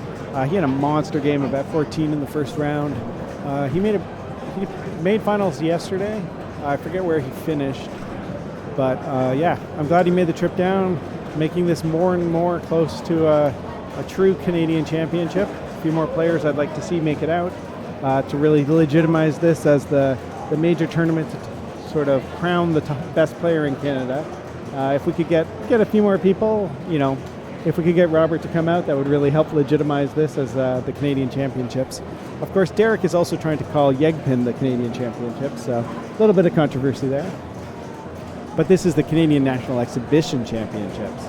He had a monster game of F14 in the first round. He made finals yesterday. I forget where he finished, but yeah, I'm glad he made the trip down, making this more and more close to a true Canadian championship. A few more players I'd like to see make it out to really legitimize this as the major tournament to sort of crown the best player in Canada. If we could get a few more people, you know, if we could get Robert to come out, that would really help legitimize this as the Canadian Championships. Of course, Derek is also trying to call Yegpin the Canadian Championship, so a little bit of controversy there. But this is the Canadian National Exhibition Championships.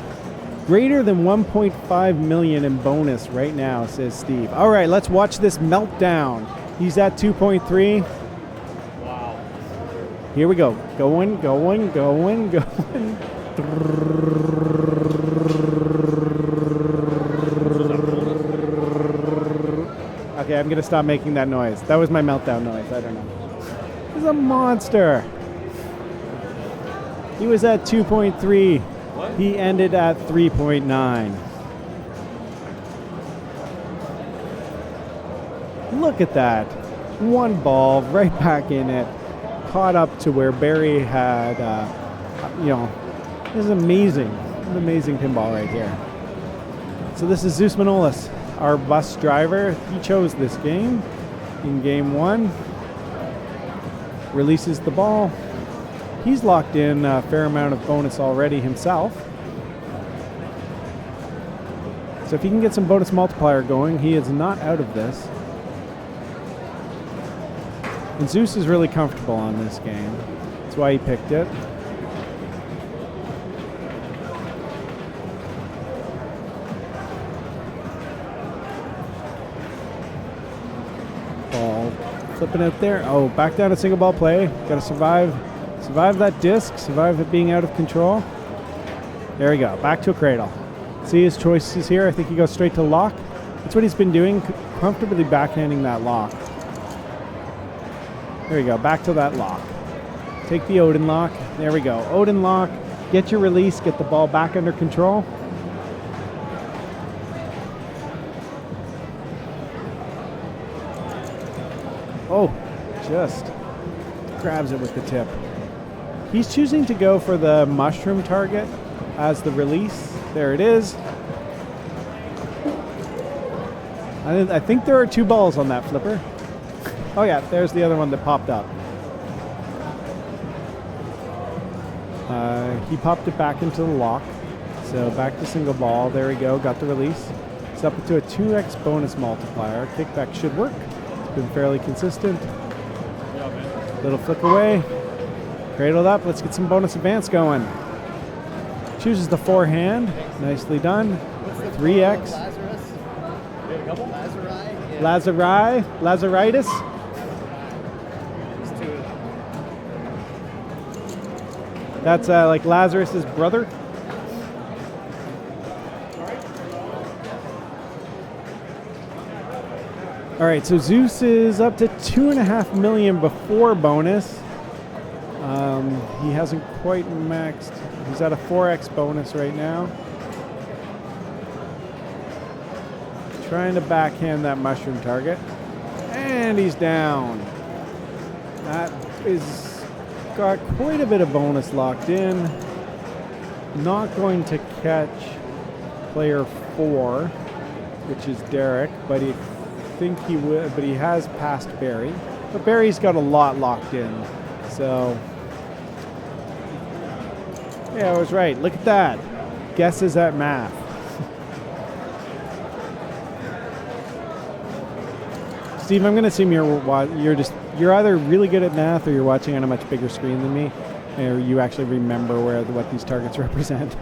Greater than 1.5 million in bonus right now, says Steve. All right, let's watch this meltdown. He's at 2.3. Wow. Here we go. Going. I'm gonna stop making that noise. That was my meltdown noise. I don't know. He's a monster. He was at 2.3. He ended at 3.9. Look at that. One ball right back in it. Caught up to where Barry had, this is amazing. An amazing pinball right here. So this is Zeus Manolis, our bus driver. He chose this game in game 1. Releases the ball. He's locked in a fair amount of bonus already himself. So if he can get some bonus multiplier going, he is not out of this. And Zeus is really comfortable on this game. That's why he picked it. Ball flipping out there. Oh, back down to single ball play. Got to survive that disc, survive it being out of control. There we go. Back to a cradle. See his choices here. I think he goes straight to lock. That's what he's been doing, comfortably backhanding that lock. There we go, back to that lock. Take the Odin lock. There we go. Odin lock, get your release, get the ball back under control. Oh, just grabs it with the tip. He's choosing to go for the mushroom target as the release. There it is. I think there are 2 balls on that flipper. Oh yeah, there's the other one that popped up. He popped it back into the lock. So back to single ball. There we go, got the release. It's up to a 2x bonus multiplier. Kickback should work. It's been fairly consistent. Little flick away. Cradled up, let's get some bonus advance going. Chooses the forehand. Nicely done. 3x. Lazaritis. That's like Lazarus's brother. All right, so Zeus is up to 2.5 million before bonus. He hasn't quite maxed. He's at a 4x bonus right now. Trying to backhand that mushroom target. And he's down. That is got quite a bit of bonus locked in. Not going to catch player 4, which is Derek, but he think he would, but he has passed Barry. But Barry's got a lot locked in. So yeah, I was right. Look at that. Guesses at math. Steve, I'm going to assume you're either really good at math or you're watching on a much bigger screen than me, or you actually remember what these targets represent.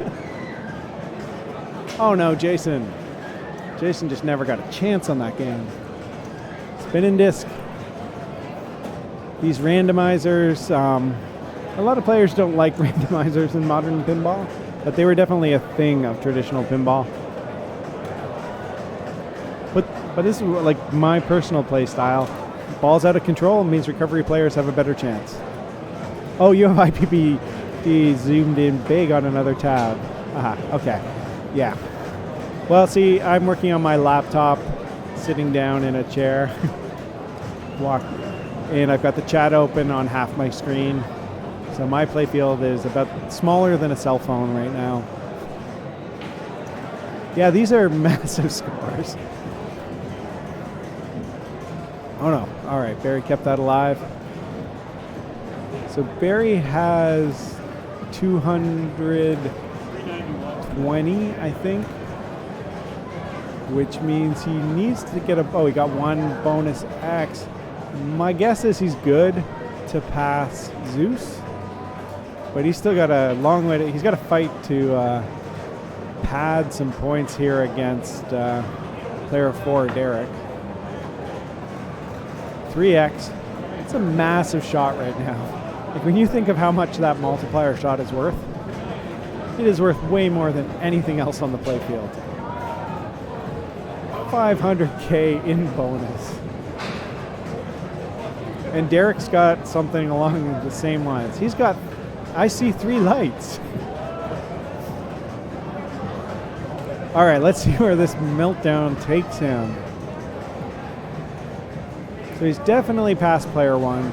Oh no, Jason. Jason just never got a chance on that game. Spinning disc. These randomizers, a lot of players don't like randomizers in modern pinball, but they were definitely a thing of traditional pinball. But this is like my personal play style. Ball's out of control means recovery players have a better chance. Oh, you have IPPD zoomed in big on another tab. Aha, okay. Yeah. Well, see, I'm working on my laptop, sitting down in a chair. And I've got the chat open on half my screen. So my playfield is about smaller than a cell phone right now. Yeah, these are massive scores. Oh no, all right, Barry kept that alive. So Barry has 220, I think, which means he needs to get he got 1 bonus X. My guess is he's good to pass Zeus, but he's still got a long way he's got to fight to pad some points here against player 4, Derek. 3x. It's a massive shot right now. Like when you think of how much that multiplier shot is worth, it is worth way more than anything else on the playfield. 500K in bonus. And Derek's got something along the same lines. He's got, I see 3 lights. All right, let's see where this meltdown takes him. So he's definitely past player 1.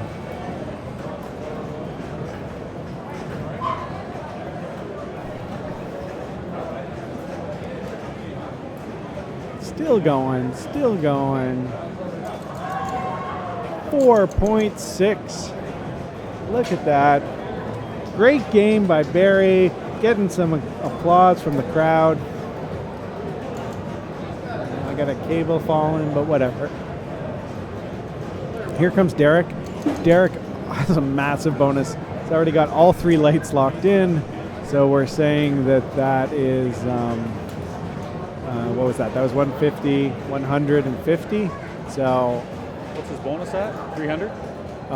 Still going, still going. 4.6. Look at that. Great game by Barry. Getting some applause from the crowd. I got a cable falling, but whatever. Here comes Derek. Derek has a massive bonus. He's already got all 3 lights locked in. So we're saying that that is, what was that? That was 150, 150. So What's his bonus at? 300?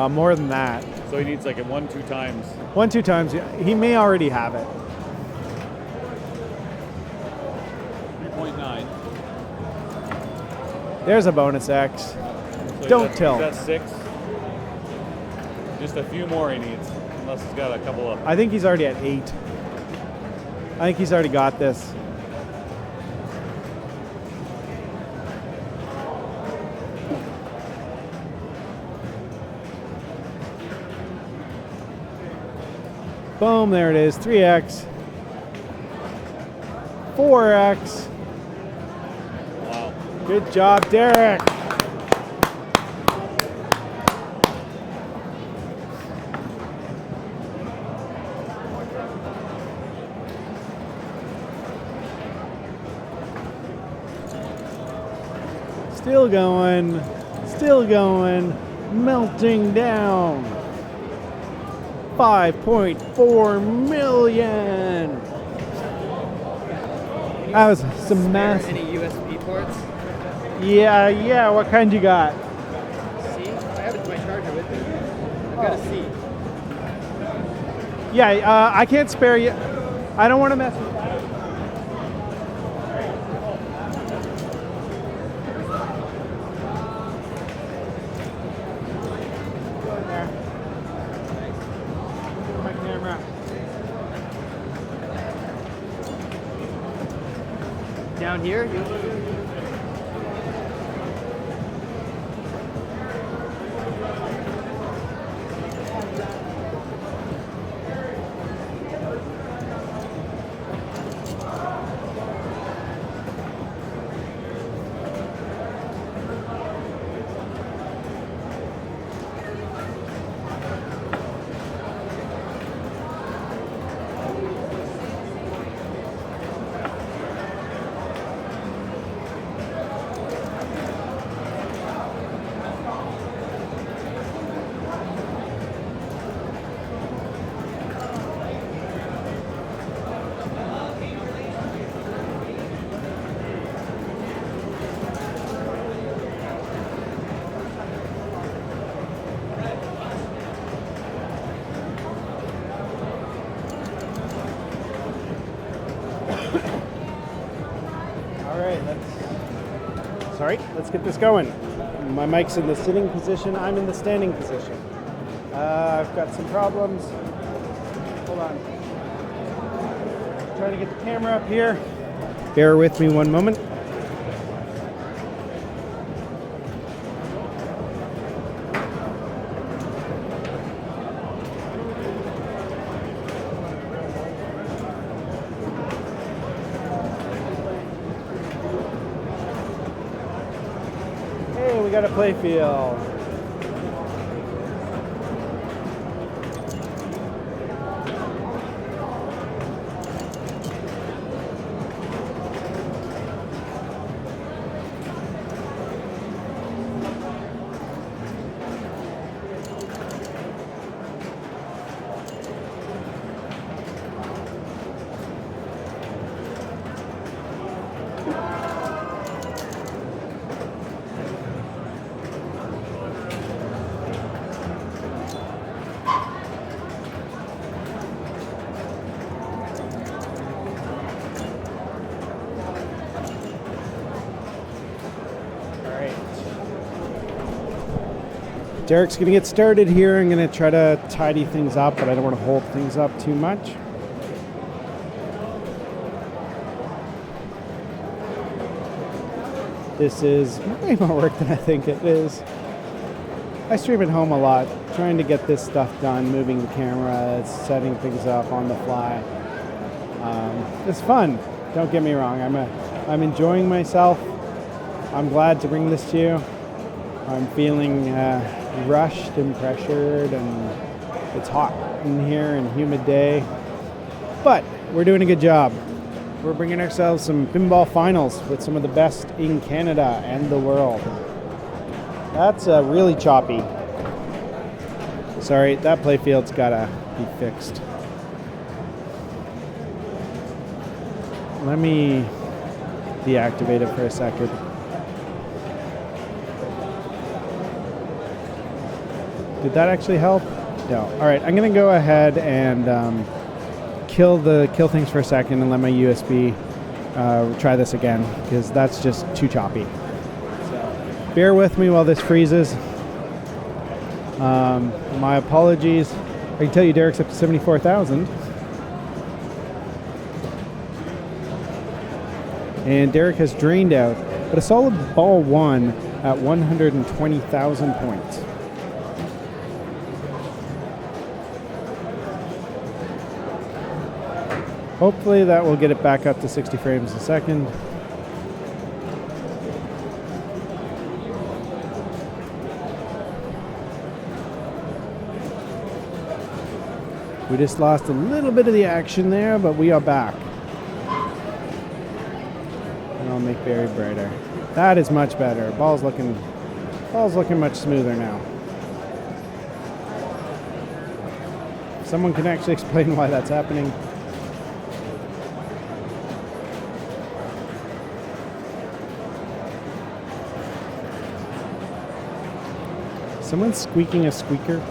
more than that. So he needs like a 1-2 times. 1-2 times. He may already have it. 3.9. There's a bonus X. So Don't tilt. He's at 6. Just a few more he needs, unless he's got a couple of. I think he's already at 8. I think he's already got this. Boom, there it is. 3X. 4X. Wow. Good job, Derek. Still going, melting down. 5.4 million. That was some massive. Any USB ports? Yeah. What kind you got? C? I have my charger with me. I've got a C. Yeah, I can't spare you. I don't want to mess with that. My camera. Down here? Let's get this going. My mic's in the sitting position. I'm in the standing position. I've got some problems. Hold on. Trying to get the camera up here. Bear with me one moment. We got a play field. Derek's going to get started here. I'm going to try to tidy things up, but I don't want to hold things up too much. This is way more work than I think it is. I stream at home a lot, trying to get this stuff done, moving the camera, setting things up on the fly. It's fun, don't get me wrong. I'm enjoying myself. I'm glad to bring this to you. I'm feeling rushed and pressured, and it's hot in here and humid day. But we're doing a good job. We're bringing ourselves some pinball finals with some of the best in Canada and the world. That's really choppy. Sorry, that playfield's gotta be fixed. Let me deactivate it for a second. Did that actually help? No. All right, I'm gonna go ahead and kill things for a second and let my USB try this again, because that's just too choppy. So bear with me while this freezes. My apologies. I can tell you Derek's up to 74,000. And Derek has drained out, but a solid ball one at 120,000 points. Hopefully that will get it back up to 60 frames a second. We just lost a little bit of the action there, but we are back. And I'll make very brighter. That is much better. Ball's looking much smoother now. Someone can actually explain why that's happening. Someone's squeaking a squeaker.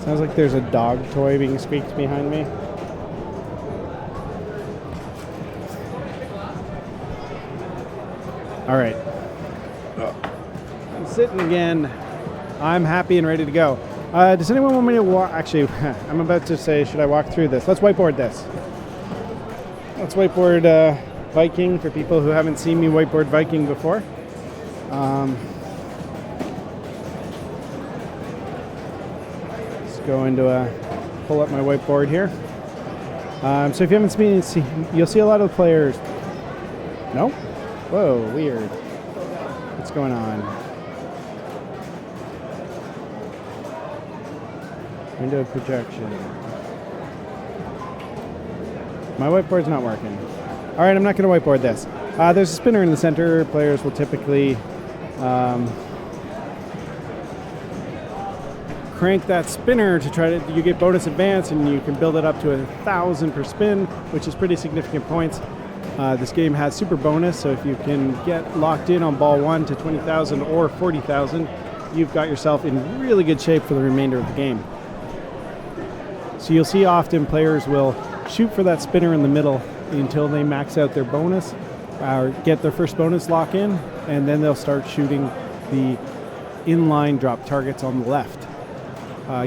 Sounds like there's a dog toy being squeaked behind me. All right. I'm sitting again. I'm happy and ready to go. Does anyone want me to walk? Actually, I'm about to say, should I walk through this? Let's whiteboard this. Let's whiteboard Viking for people who haven't seen me whiteboard Viking before. Go into pull up my whiteboard here. So if you haven't seen, you'll see a lot of the players. No? Whoa, weird. What's going on? Window projection. My whiteboard's not working. All right, I'm not going to whiteboard this. There's a spinner in the center. Players will typically crank that spinner to try to, you get bonus advance, and you can build it up to 1,000 per spin, which is pretty significant points. This game has super bonus, so if you can get locked in on ball one to 20,000 or 40,000, you've got yourself in really good shape for the remainder of the game. So you'll see often players will shoot for that spinner in the middle until they max out their bonus, or get their first bonus lock in, and then they'll start shooting the inline drop targets on the left.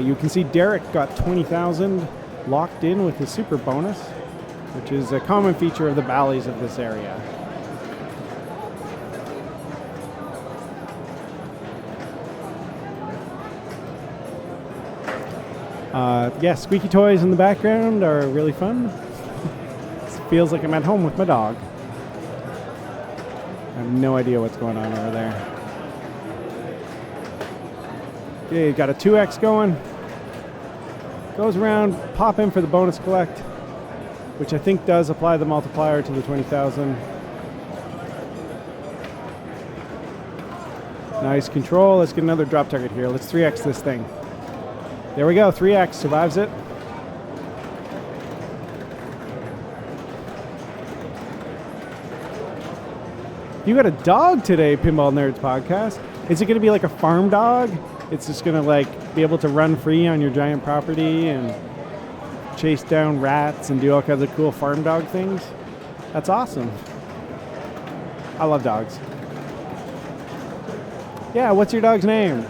You can see Derek got 20,000 locked in with his super bonus, which is a common feature of the valleys of this area. Yeah, squeaky toys in the background are really fun. It feels like I'm at home with my dog. I have no idea what's going on over there. Okay, got a 2x going. Goes around, pop in for the bonus collect, which I think does apply the multiplier to the 20,000. Nice control. Let's get another drop target here. Let's 3x this thing. There we go, 3x, survives it. You got a dog today, Pinball Nerds Podcast. Is it going to be like a farm dog? It's just going to like be able to run free on your giant property and chase down rats and do all kinds of cool farm dog things? That's awesome. I love dogs. Yeah, what's your dog's name?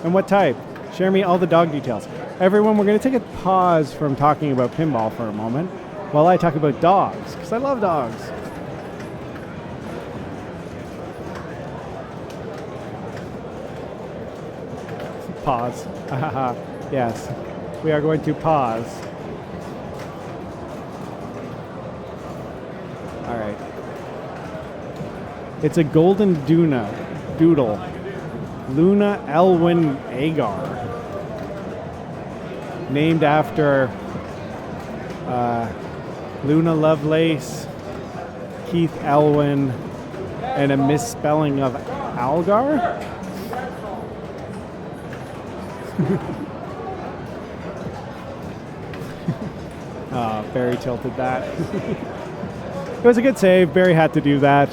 And what type? Share me all the dog details. Everyone, we're going to take a pause from talking about pinball for a moment while I talk about dogs, because I love dogs. Pause. Yes, we are going to pause. All right. It's a golden doodle. Luna Elwyn Agar. Named after Luna Lovelace, Keith Elwyn, and a misspelling of Algar? Barry tilted that. It was a good save. Barry had to do that.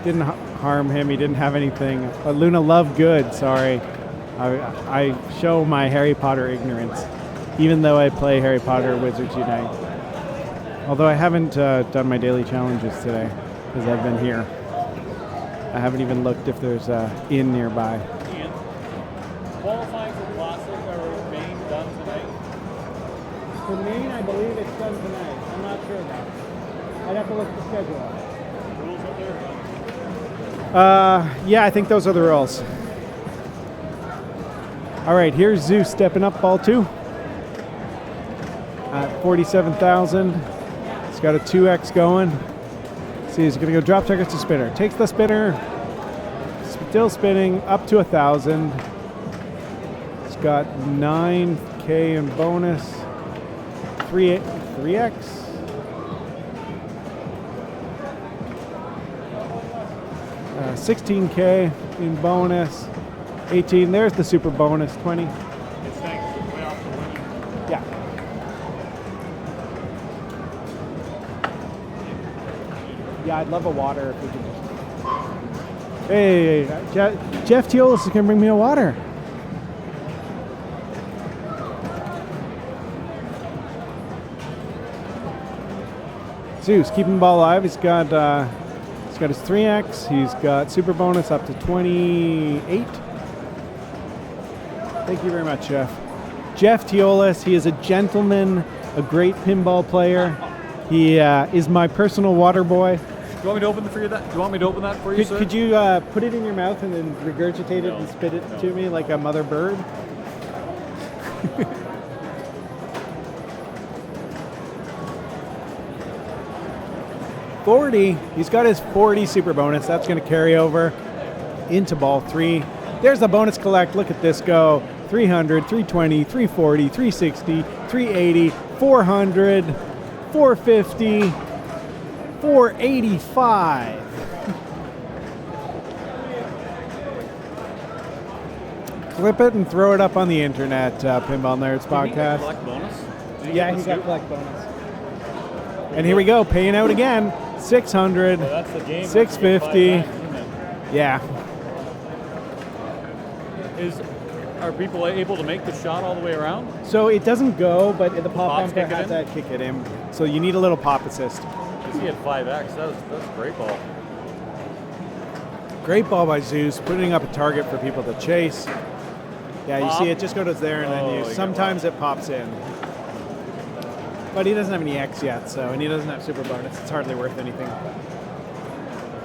Didn't harm him. He didn't have anything. But Luna Lovegood, sorry. I show my Harry Potter ignorance, even though I play Harry Potter Wizards Unite. Although I haven't done my daily challenges today, because I've been here. I haven't even looked if there's an inn nearby. Ian, qualifying for Classic or main done tonight? For Maine, I believe it's done tonight. I'm not sure though. I'd have to look at the schedule. Rules up there? Yeah, I think those are the rules. All right, here's Zeus stepping up ball 2 at 47,000. He's got a 2x going. See, he's going to go drop targets to spinner. Takes the spinner. Still spinning up to 1,000. He's got 9K in bonus. 3x. Uh, 16K in bonus. 18. There's the super bonus. 20. It's thanks to way off the winning. Yeah. Yeah, I'd love a water if we could just. Hey, Jeff Teolis is going to bring me a water. Zeus, keeping the ball alive. He's got his 3x. He's got super bonus up to 28. Thank you very much, Jeff. Jeff Teolis, he is a gentleman, a great pinball player. He is my personal water boy. Do you want me to open that for you? Do you want me to open that for you, sir? Could you put it in your mouth and then regurgitate it and spit it to me like a mother bird? He's got his 40 super bonus. That's going to carry over into ball 3. There's the bonus collect. Look at this go. 300, 320, 340, 360, 380, 400, 450, 485. Clip it and throw it up on the internet, Pinball Nerds Podcast. Collect bonus? Yeah, he got collect bonus. And here we go, paying out again. 600, That's the game. 650. Yeah. Are people able to make the shot all the way around? So it doesn't go, but the pop Pops bumper kick it has in? that kick it in. So you need a little pop assist. He had 5x. That's a great ball. Great ball by Zeus, putting up a target for people to chase. Yeah, you Pop. see it just goes there, and Oh, then you get sometimes it pops in. But he doesn't have any X yet, so, and he doesn't have super bonus. It's hardly worth anything.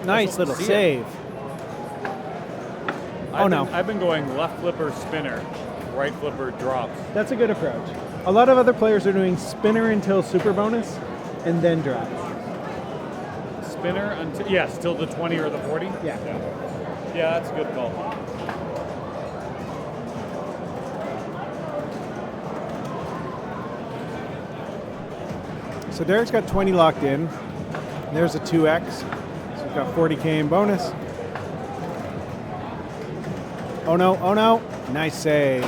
Nice little see it. save. I've been going left flipper spinner, right flipper drops. That's a good approach. A lot of other players are doing spinner until super bonus, and then drop. Spinner until till the 20 or the 40. Yeah. Yeah, that's a good call. So Derek's got 20 locked in. There's a 2x. So we've got 40K in bonus. Oh no, oh no. Nice save.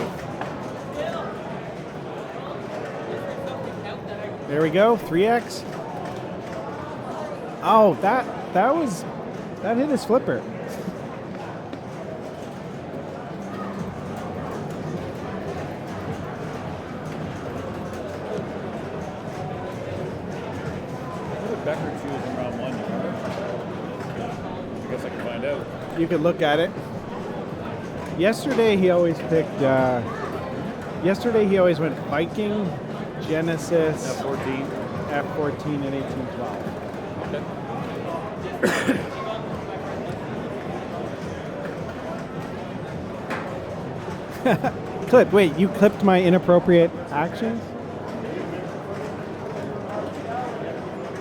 There we go, 3x. Oh, that hit his flipper. What did Becker choose in round 1? I guess I can find out. You could look at it. Yesterday he always picked. Yesterday he always went Viking, Genesis, F14. F14, and 1812. Clip. Wait, you clipped my inappropriate actions?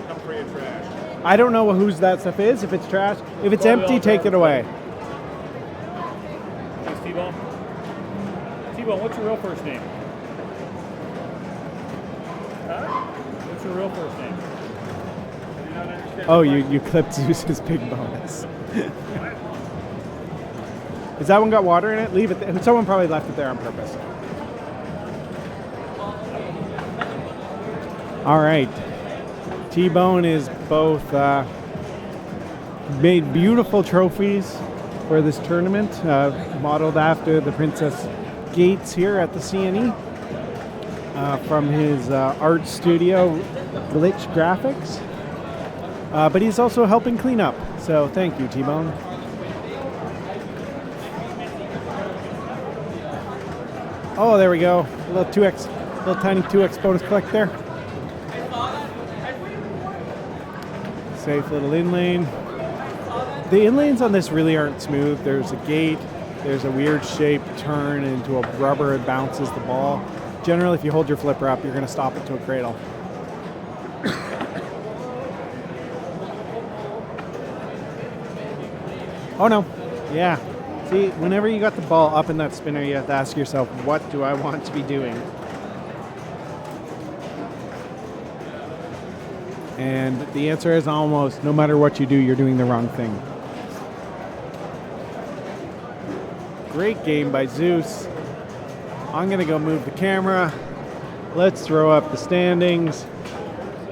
Come free of trash. I don't know whose that stuff is. If it's trash, if it's Well, we empty, all take grab it away. Thanks, T-Bone. T-Bone, what's your real first name? Huh? What's your real first name? I do not understand. Oh, you clipped Zeus's big bonus. Is that one got water in it? Leave it. Someone probably left it there on purpose. All right. T-Bone is both made beautiful trophies for this tournament, modeled after the Princess Gates here at the CNE from his art studio, Glitch Graphics. But he's also helping clean up. So thank you, T-Bone. Oh, there we go. A little 2x, little tiny 2x bonus collect there. Safe little in lane. The in lanes on this really aren't smooth. There's a gate, there's a weird shaped turn into a rubber, it bounces the ball. Generally, if you hold your flipper up, you're going to stop it to a cradle. Oh no, yeah. See, whenever you got the ball up in that spinner, you have to ask yourself, what do I want to be doing? And the answer is almost, no matter what you do, you're doing the wrong thing. Great game by Zeus. I'm going to go move the camera. Let's throw up the standings.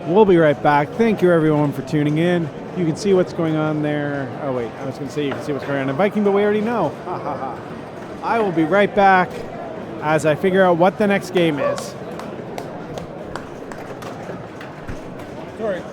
We'll be right back. Thank you, everyone, for tuning in. You can see what's going on there. Oh, wait, I was going to say you can see what's going on in Viking, but we already know. Ha, ha, ha. I will be right back as I figure out what the next game is. Sorry.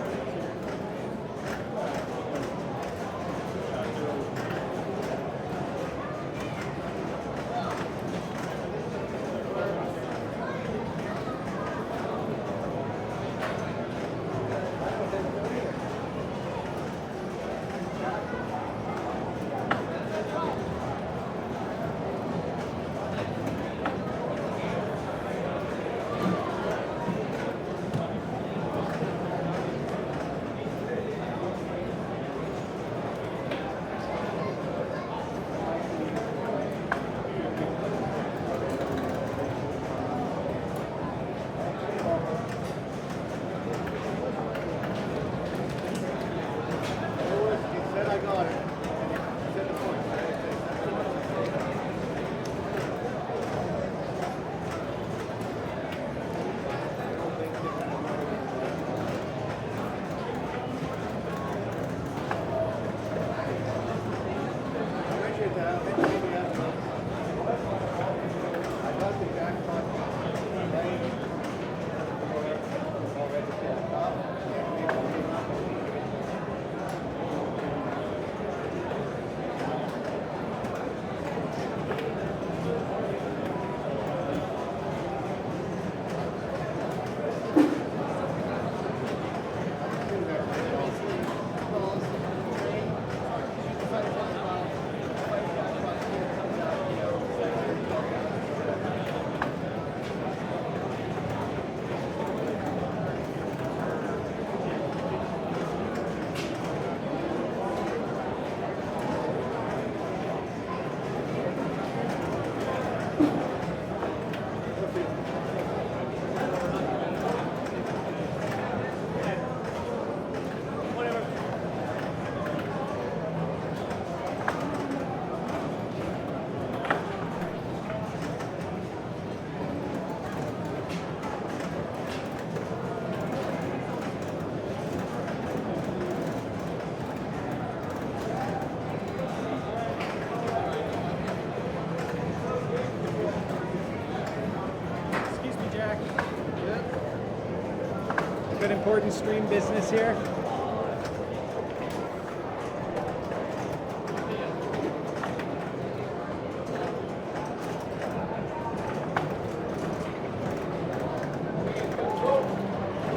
Good important stream business here.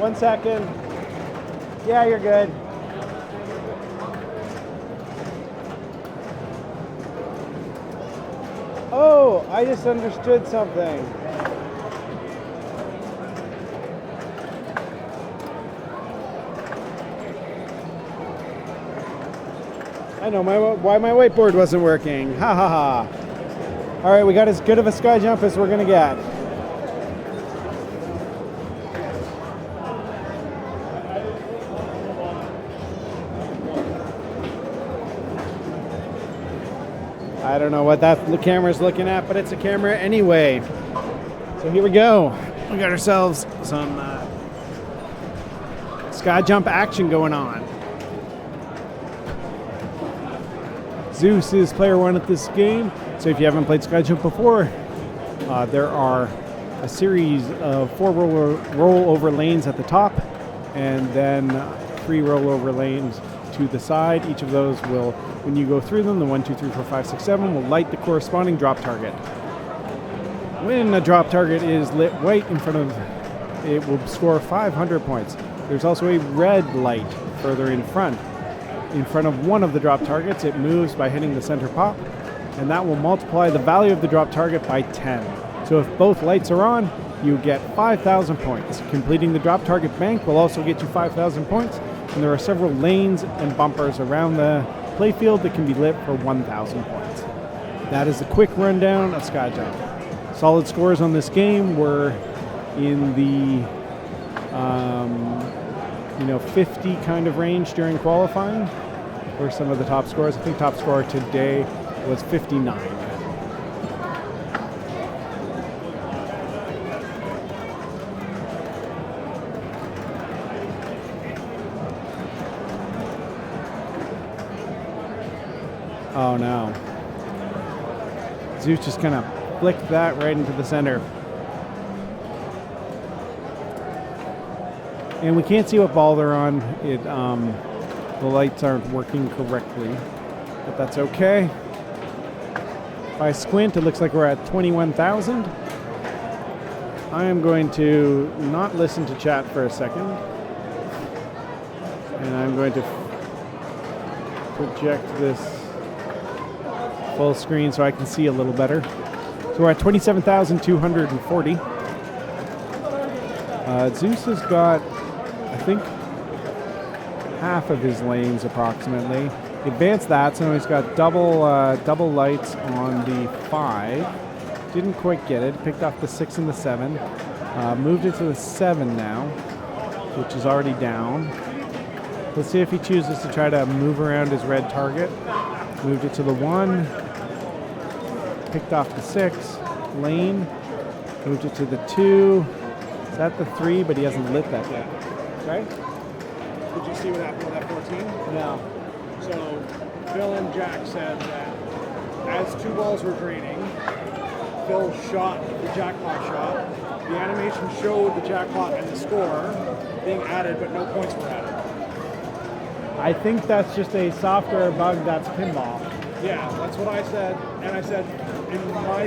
1 second. Yeah, you're good. Oh, I just understood something. I know why my whiteboard wasn't working. Ha ha ha. All right, we got as good of a sky jump as we're gonna get. I don't know what the camera's looking at, but it's a camera anyway. So here we go. We got ourselves some sky jump action going on. Zeus is player one at this game. So if you haven't played sky jump before, there are a series of 4 rollover lanes at the top, and then 3 rollover lanes to the side. Each of those will, when you go through them, the 1, 2, 3, 4, 5, 6, 7 will light the corresponding drop target. When a drop target is lit white in front of, it will score 500 points. There's also a red light further in front. In front of one of the drop targets, it moves by hitting the center pop, and that will multiply the value of the drop target by 10. So if both lights are on, you get 5,000 points. Completing the drop target bank will also get you 5,000 points, and there are several lanes and bumpers around the playfield that can be lit for 1,000 points. That is a quick rundown of sky jump. Solid scores on this game were in the 50 kind of range during qualifying. Were some of the top scores. I think top score today was 59. Oh no. Zeus just kind of flicked that right into the center. And we can't see what ball they're on. The lights aren't working correctly, but that's okay. If I squint, it looks like we're at 21,000. I am going to not listen to chat for a second. And I'm going to project this full screen so I can see a little better. So we're at 27,240. Zeus has got, I think, half of his lanes approximately. He advanced that, so he's got double lights on the 5. Didn't quite get it. Picked off the 6 and the 7. Moved it to the 7 now, which is already down. Let's see if he chooses to try to move around his red target. Moved it to the 1. Picked off the 6 lane. Moved it to the 2. It's at the 3, but he hasn't lit that yet. Right? Did you see what happened with that 14? No. So Phil and Jack said that as 2 balls were draining, Phil shot the jackpot shot. The animation showed the jackpot and the score being added, but no points were added. I think that's just a software bug that's pinball. Yeah, that's what I said. And I said, in my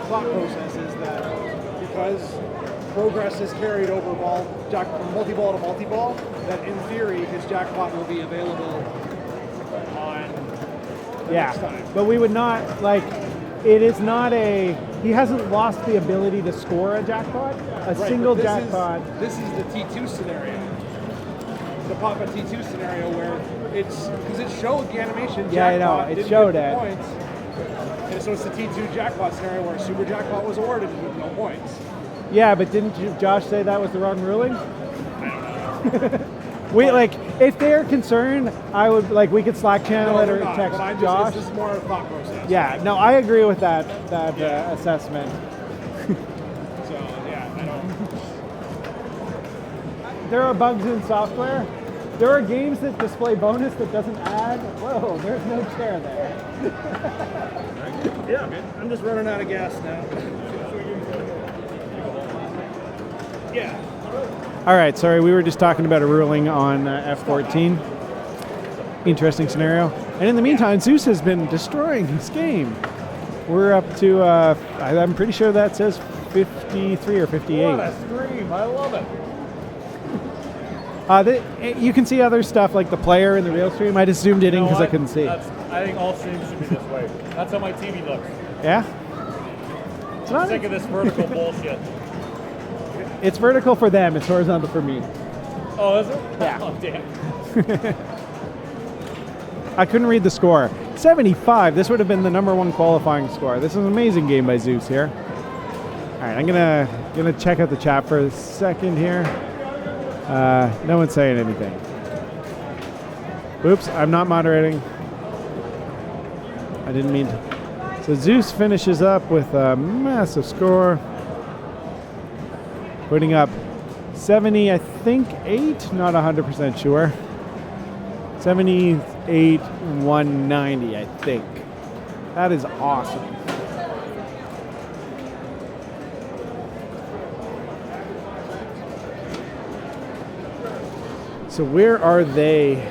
thought process is that because progress is carried over from multi-ball to multi-ball, that in theory his jackpot will be available on the next time. But we would not, it is not he hasn't lost the ability to score a jackpot, single jackpot. This is the T2 scenario. The Papa T2 scenario where because it showed the animation. Yeah, I know, it showed it. Points. And so it's the T2 jackpot scenario where super jackpot was awarded with no points. Yeah, but didn't Josh say that was the wrong ruling? I don't know. If they're concerned, I would we could Slack channel it or text Josh. This is more of a thought process. Yeah, no, I agree with that assessment. So yeah, I don't. There are bugs in software. There are games that display bonus that doesn't add. Whoa, there's no chair there. Yeah, man. I'm just running out of gas now. Yeah. All right, sorry, we were just talking about a ruling on F14. Interesting scenario. And in the meantime, Zeus has been destroying this game. We're up to, I'm pretty sure that says 53 or 58. What a stream. I love it. You can see other stuff like the player in the real stream. I just zoomed it in because I couldn't see. I think all streams should be this way. That's how my TV looks. Yeah? It's I'm sick of this vertical bullshit. It's vertical for them. It's horizontal for me. Oh, is it? Yeah. Oh, damn. I couldn't read the score. 75. This would have been the #1 qualifying score. This is an amazing game by Zeus here. All right, I'm gonna check out the chat for a second here. No one's saying anything. Oops, I'm not moderating. I didn't mean to. So Zeus finishes up with a massive score, putting up 70, I think 8, not 100% sure. 78, 190, I think. That is awesome. So where are they?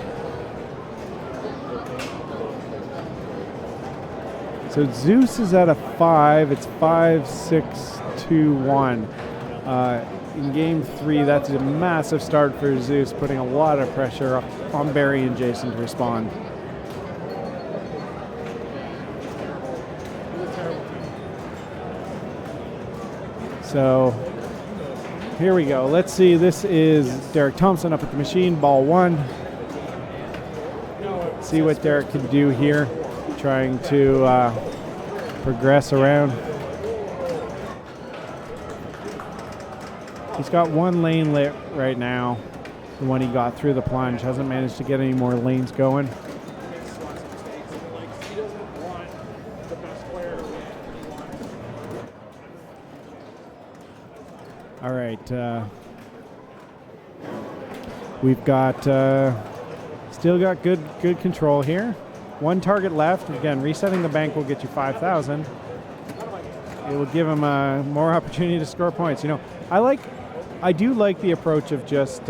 So Zeus is at a 5. It's 5, 6, 2, 1. In game 3, that's a massive start for Zeus, putting a lot of pressure on Barry and Jason to respond. So here we go. Let's see. This is Derek Thompson up at the machine, ball 1. See what Derek can do here, trying to progress around. He's got one lane lit right now. The one he got through the plunge. Hasn't managed to get any more lanes going. All right. We've got still got good control here. One target left. Again, resetting the bank will get you 5,000. It will give him more opportunity to score points. You know, I do like the approach of just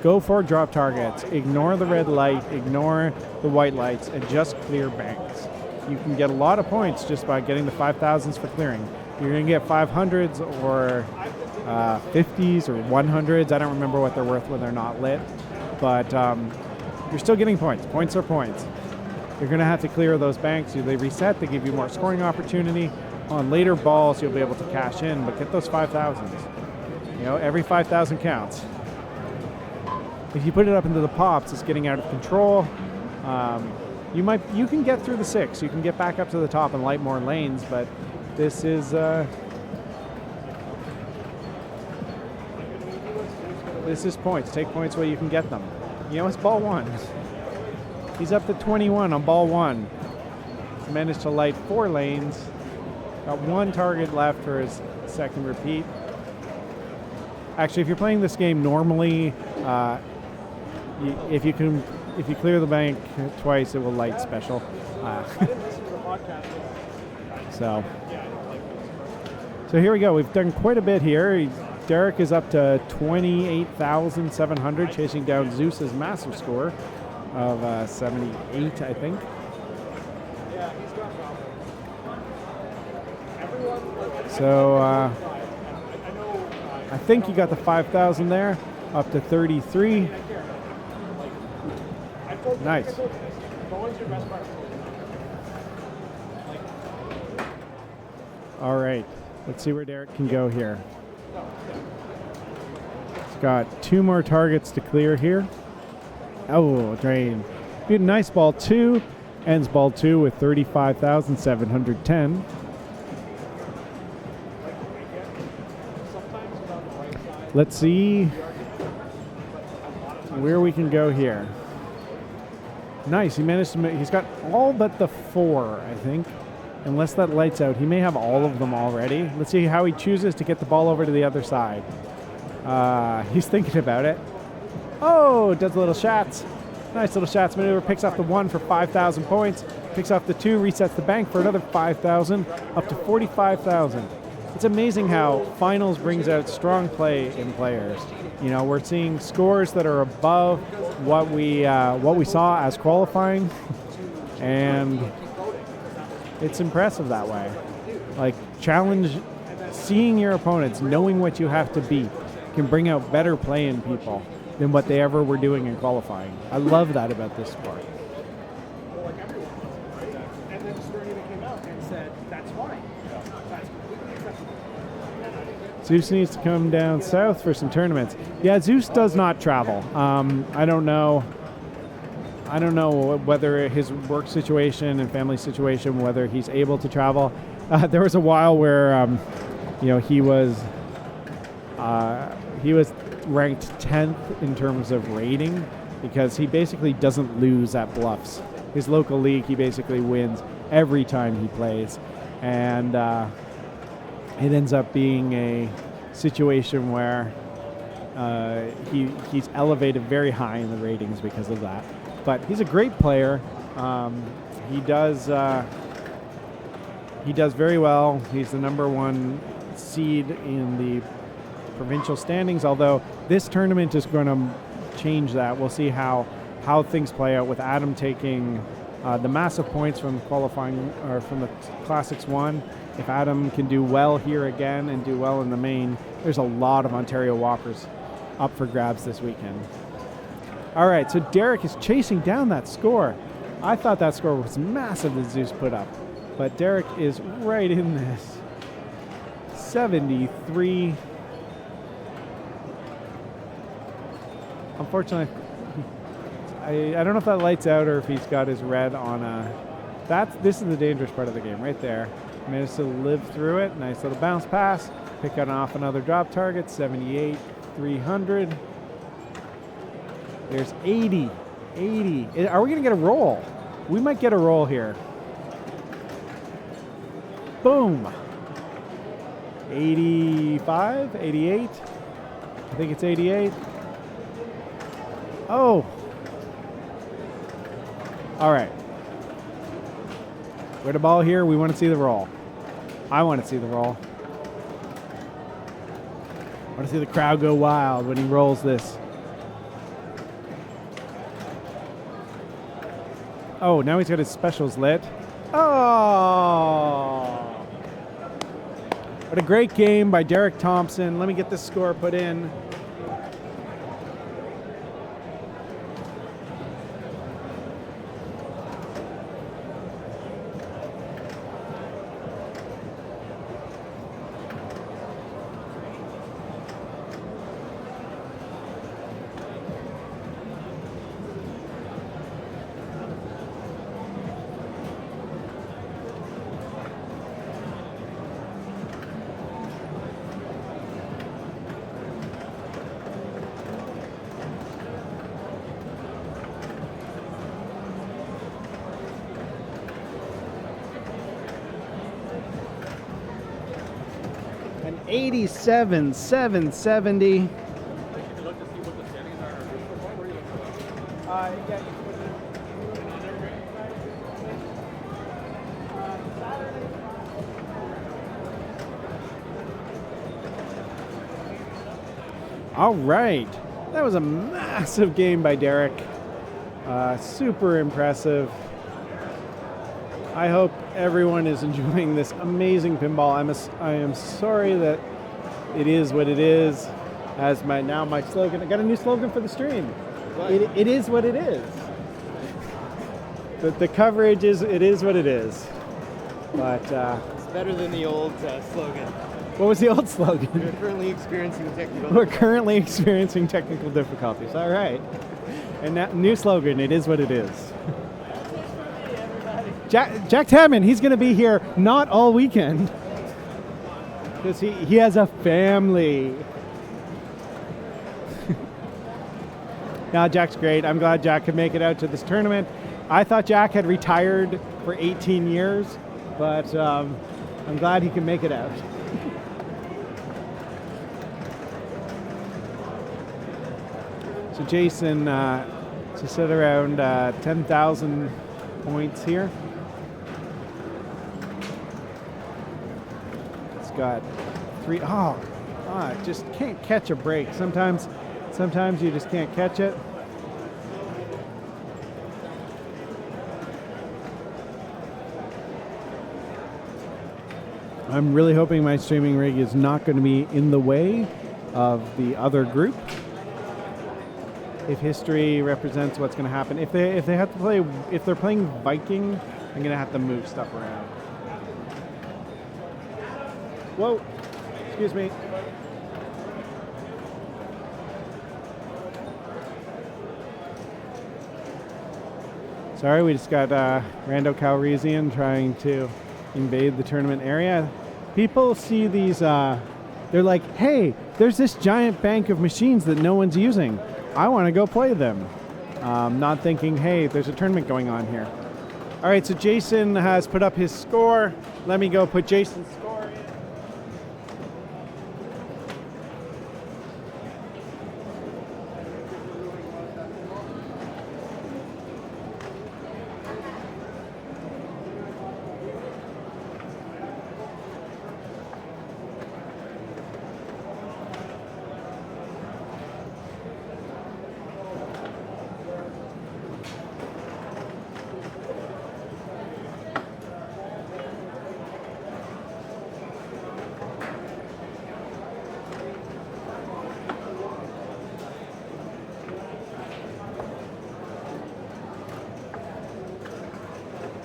go for drop targets, ignore the red light, ignore the white lights, and just clear banks. You can get a lot of points just by getting the 5,000s for clearing. You're going to get 500s or 50s or 100s. I don't remember what they're worth when they're not lit, but you're still getting points. Points are points. You're going to have to clear those banks. They reset. They give you more scoring opportunity. On later balls, you'll be able to cash in, but get those 5,000s. You know, every 5,000 counts. If you put it up into the pops, it's getting out of control. You can get through the 6. You can get back up to the top and light more lanes, but this is points. Take points where you can get them. You know, it's ball 1. He's up to 21 on ball 1. He's managed to light 4 lanes. Got 1 target left for his second repeat. Actually, if you're playing this game normally, if you clear the bank twice, it will light special. So here we go. We've done quite a bit here. Derek is up to 28,700, chasing down Zeus's massive score of 78, I think. So I think you got the 5,000 there, up to 33. Nice. All right, let's see where Derek can go here. He's got 2 more targets to clear here. Oh, drain. Good, nice ball 2. Ends ball 2 with 35,710. Let's see where we can go here. Nice, he managed to he's got all but the 4, I think. Unless that lights out. He may have all of them already. Let's see how he chooses to get the ball over to the other side. He's thinking about it. Oh, does a little shots. Nice little shots maneuver. Picks off the 1 for 5,000 points. Picks off the 2, resets the bank for another 5,000, up to 45,000. It's amazing how finals brings out strong play in players. You know, we're seeing scores that are above what we saw as qualifying, and it's impressive that way. Like, challenge, seeing your opponents, knowing what you have to beat, can bring out better play in people than what they ever were doing in qualifying. I love that about this sport. Well, like everyone does, right? And then Stern even came out and said, that's fine. That's completely acceptable. Zeus needs to come down south for some tournaments. Yeah, Zeus does not travel. I don't know whether his work situation and family situation, whether he's able to travel. There was a while where, he was ranked 10th in terms of rating because he basically doesn't lose at bluffs. His local league, he basically wins every time he plays, and it ends up being a situation where he's elevated very high in the ratings because of that. But he's a great player. He does very well. He's the number one seed in the provincial standings, although this tournament is going to change that. We'll see how things play out with Adam taking the massive points from qualifying or from the Classics 1. If Adam can do well here again and do well in the main, there's a lot of Ontario Whoppers up for grabs this weekend. All right, so Derek is chasing down that score. I thought that score was massive that Zeus put up, but Derek is right in this. 73. Unfortunately, I don't know if that light's out or if he's got his red on a... This is the dangerous part of the game right there. Managed to live through it. Nice little bounce pass. Picking off another drop target. 78, 300. There's 80. 80. Are we going to get a roll? We might get a roll here. Boom. 85, 88. I think it's 88. Oh. All right. We're the ball here. We want to see the roll. I want to see the roll. I want to see the crowd go wild when he rolls this. Oh, now he's got his specials lit. Oh! What a great game by Derek Thompson. Let me get this score put in. An 87, 770. All right. That was a massive game by Derek. Super impressive. I hope everyone is enjoying this amazing pinball. I am sorry that it is what it is. As my slogan. I got a new slogan for the stream. It is what it is. The coverage is it is what it is. But It's better than the old slogan. what was the old slogan? We're currently experiencing technical. We're currently experiencing technical difficulties. All right. And that new slogan, it is what it is. Jack Tamman, he's going to be here not all weekend because he has a family. Now, Jack's great. I'm glad Jack could make it out to this tournament. I thought Jack had retired for 18 years, but I'm glad he can make it out. So Jason, to sit around 10,000 points here. It's got three. Just can't catch a break. Sometimes you just can't catch it. I'm really hoping my streaming rig is not going to be in the way of the other group. If history represents what's going to happen, if they have to play, if they're playing Viking, I'm going to have to move stuff around. Whoa, excuse me. Sorry, we just got Rando Calrissian trying to invade the tournament area. People see these, they're like, hey, there's this giant bank of machines that no one's using. I want to go play them. Not thinking, hey, there's a tournament going on here. All right, so Jason has put up his score. Let me go put Jason's score in.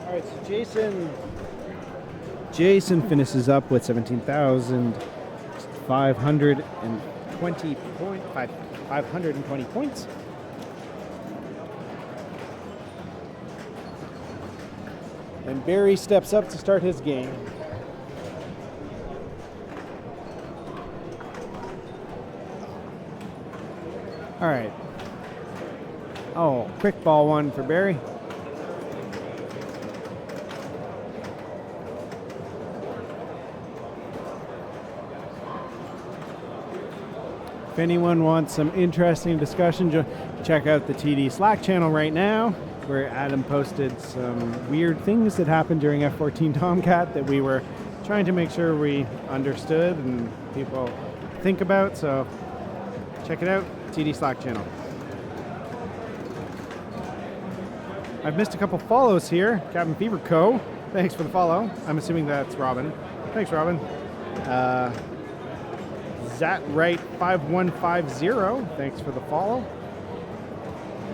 All right, so Jason finishes up with 520 points. And Barry steps up to start his game. All right. Oh, quick ball one for Barry. If anyone wants some interesting discussion, check out the TD Slack channel right now, where Adam posted some weird things that happened during F-14 Tomcat that we were trying to make sure we understood and people think about. So check it out, TD Slack channel. I've missed a couple follows here. Captain Fever Co. Thanks for the follow. I'm assuming that's Robin. Thanks, Robin. ZatRight5150, thanks for the follow.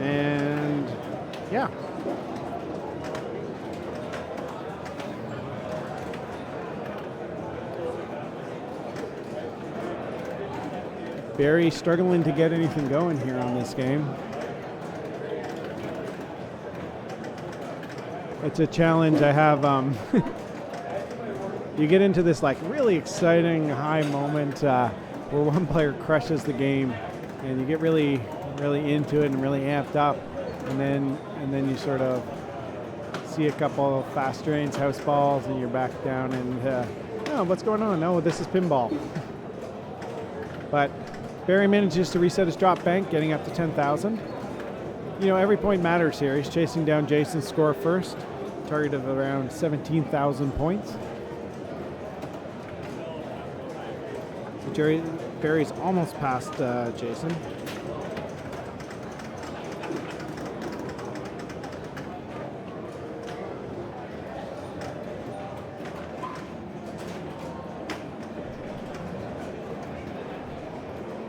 And yeah. Barry struggling to get anything going here on this game. It's a challenge I have. You get into this like really exciting high moment where one player crushes the game, and you get really into it and really amped up, and then you sort of see a couple of fast drains, house balls, and you're back down and oh, what's going on? Oh, this is pinball. But Barry manages to reset his drop bank, getting up to 10,000. You know, every point matters here. He's chasing down Jason's score first, target of around 17,000 points. Barry's almost past Jason.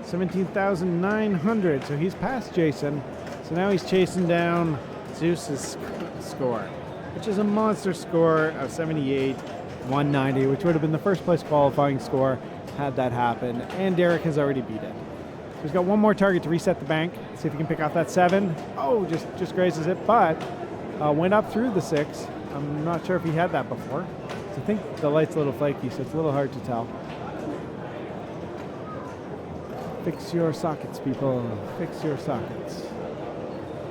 $17,900, so he's past Jason. So now he's chasing down Zeus's score, which is a monster score of 78,190, which would have been the first place qualifying score had that happen, and Derek has already beat it. So he's got one more target to reset the bank. See if he can pick off that 7. Oh, just grazes it, but went up through the 6. I'm not sure if he had that before. So I think the light's a little flaky, so it's a little hard to tell. Fix your sockets, people. Fix your sockets.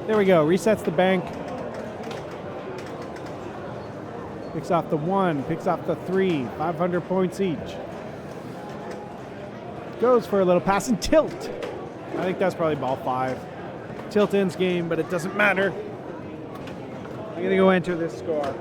There we go. Resets the bank. Picks off the 1. Picks off the 3. 500 points each. Goes for a little pass and tilt. I think that's probably ball 5. Tilt ends game, but it doesn't matter. I'm going to go enter this score.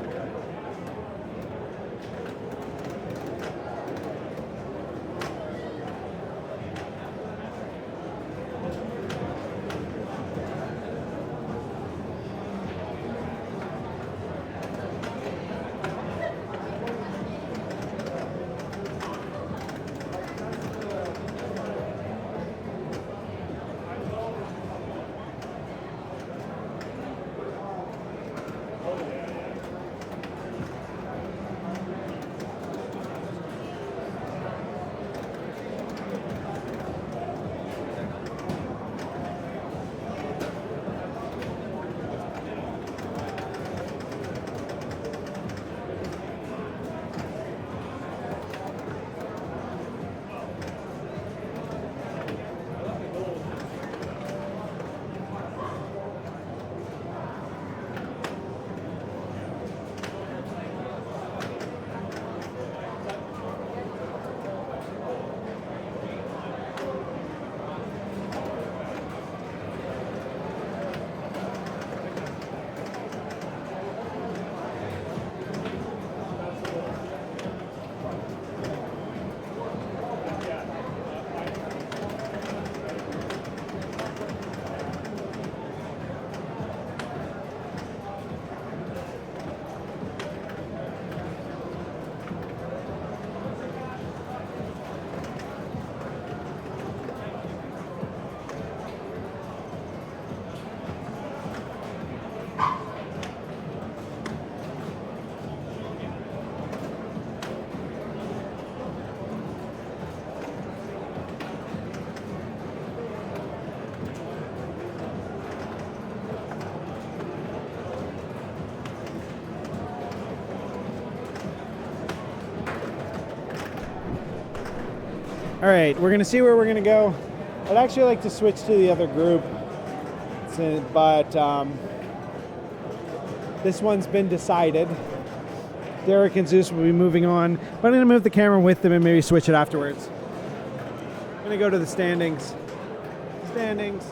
All right, we're gonna see where we're gonna go. I'd actually like to switch to the other group, but this one's been decided. Derek and Zeus will be moving on, but I'm gonna move the camera with them and maybe switch it afterwards. I'm gonna go to the standings. Standings.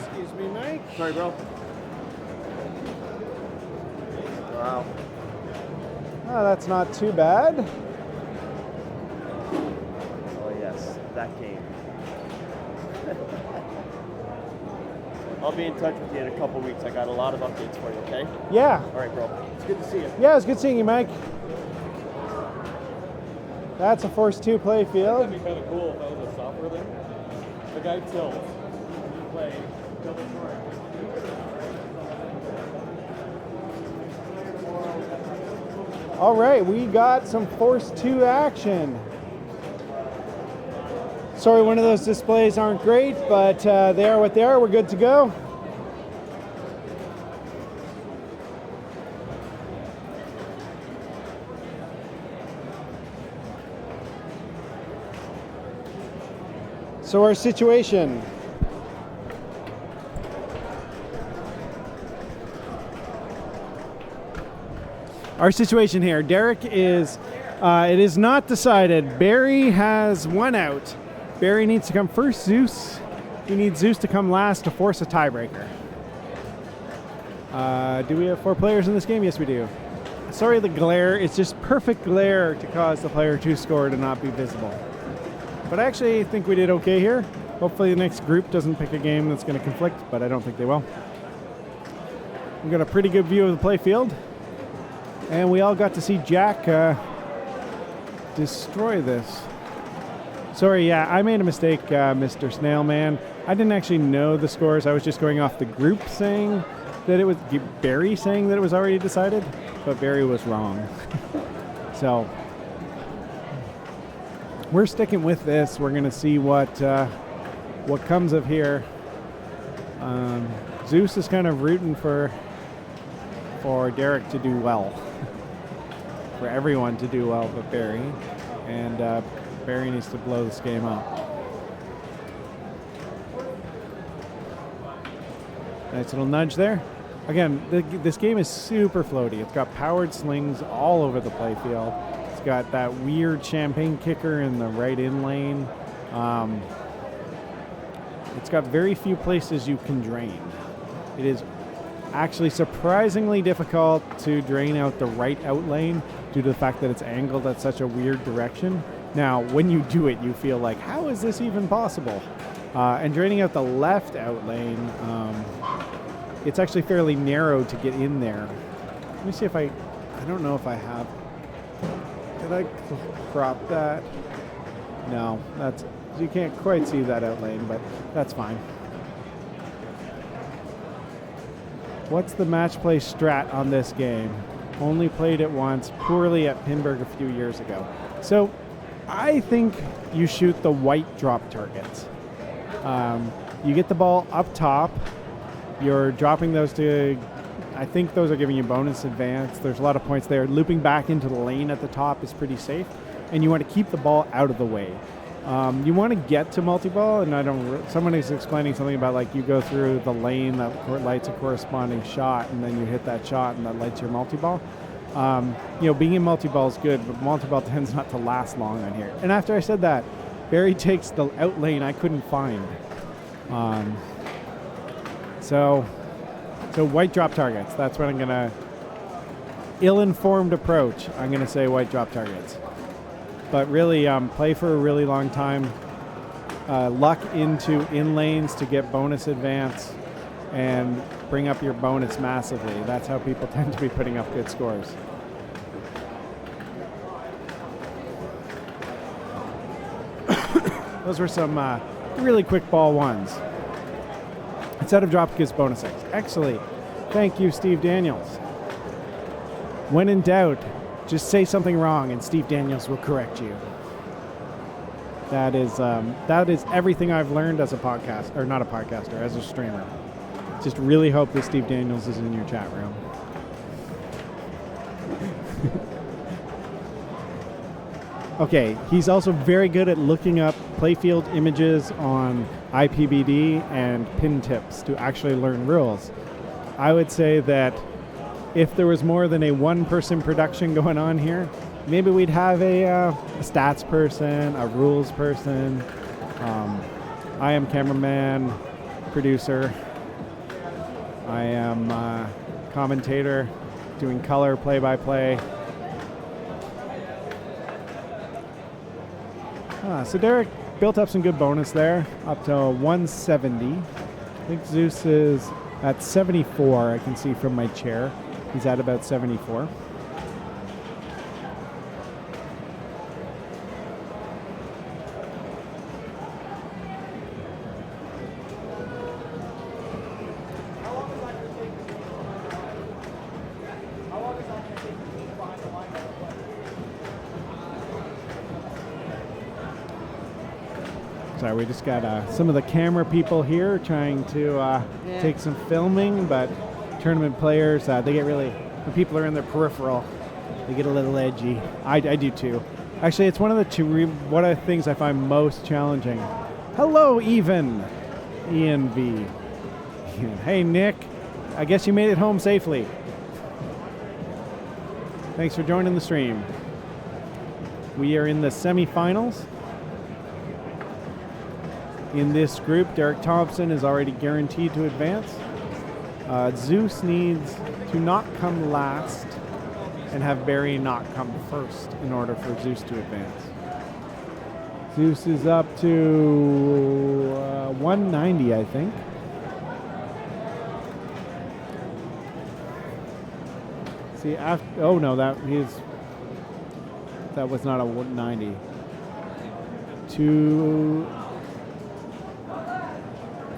Excuse me, Mike. Sorry, bro. Wow. Oh, that's not too bad. Oh yes, that game. I'll be in touch with you in a couple weeks. I got a lot of updates for you, okay? Yeah. All right, bro. It's good to see you. Yeah, it's good seeing you, Mike. That's a Force 2 play field. That'd be kind of cool if that was a software thing. The guy tilts. You play double short. All right, we got some Force 2 action. Sorry, one of those displays aren't great, but they are what they are. We're good to go. So our situation. Our situation here. Derek is, it is not decided. Barry has one out. Barry needs to come first. Zeus, he needs Zeus to come last to force a tiebreaker. Do we have 4 players in this game? Yes, we do. Sorry, the glare. It's just perfect glare to cause the player to score to not be visible. But I actually think we did okay here. Hopefully the next group doesn't pick a game that's going to conflict, but I don't think they will. We've got a pretty good view of the play field. And we all got to see Jack destroy this. Sorry, yeah, I made a mistake, Mr. Snailman. I didn't actually know the scores. I was just going off the group saying that it was Barry saying that it was already decided, but Barry was wrong. So we're sticking with this. We're gonna see what comes of here. Zeus is kind of rooting for for Derek to do well, for everyone to do well but Barry, and Barry needs to blow this game up. Nice little nudge there. Again, this game is super floaty. It's got powered slings all over the playfield. It's got that weird champagne kicker in the right in lane. It's got very few places you can drain. It is actually surprisingly difficult to drain out the right out lane due to the fact that it's angled at such a weird direction. Now, when you do it, you feel like, how is this even possible? And draining out the left out lane, it's actually fairly narrow to get in there. Let me see if I don't know if I have. Did I crop that? No, you can't quite see that out lane, but that's fine. What's the match play strat on this game? Only played it once, poorly at Pinburg a few years ago. So I think you shoot the white drop targets. You get the ball up top. You're dropping those to, I think those are giving you bonus advance. There's a lot of points there. Looping back into the lane at the top is pretty safe. And you want to keep the ball out of the way. You want to get to multi-ball, and someone is explaining something about like you go through the lane that lights a corresponding shot, and then you hit that shot, and that lights your multi-ball. Being in multi-ball is good, but multi-ball tends not to last long on here. And after I said that, Barry takes the out lane I couldn't find. So white drop targets. That's what I'm gonna. Ill-informed approach. I'm gonna say white drop targets. But really, play for a really long time. Luck into in lanes to get bonus advance and bring up your bonus massively. That's how people tend to be putting up good scores. Those were some really quick ball ones. Instead of drop gives bonus X. Excellent. Thank you, Steve Daniels. When in doubt, just say something wrong and Steve Daniels will correct you. That is everything I've learned as a podcast, or not a podcaster, as a streamer. Just really hope that Steve Daniels is in your chat room. Okay, he's also very good at looking up playfield images on IPBD and pin tips to actually learn rules. I would say that if there was more than a one-person production going on here, maybe we'd have a stats person, a rules person. I am cameraman, producer. I am commentator, doing color, play-by-play. So Derek built up some good bonus there, up to 170. I think Zeus is at 74, I can see from my chair. He's at about 74. Sorry, we just got some of the camera people here trying to take some filming, but tournament players, they get really, when people are in their peripheral, they get a little edgy. I do too. Actually, it's one of the things I find most challenging. Hello, Ian V. Hey, Nick. I guess you made it home safely. Thanks for joining the stream. We are in the semifinals. In this group, Derek Thompson is already guaranteed to advance. Zeus needs to not come last and have Barry not come first in order for Zeus to advance. Zeus is up to 190, I think. See, that was not a 190.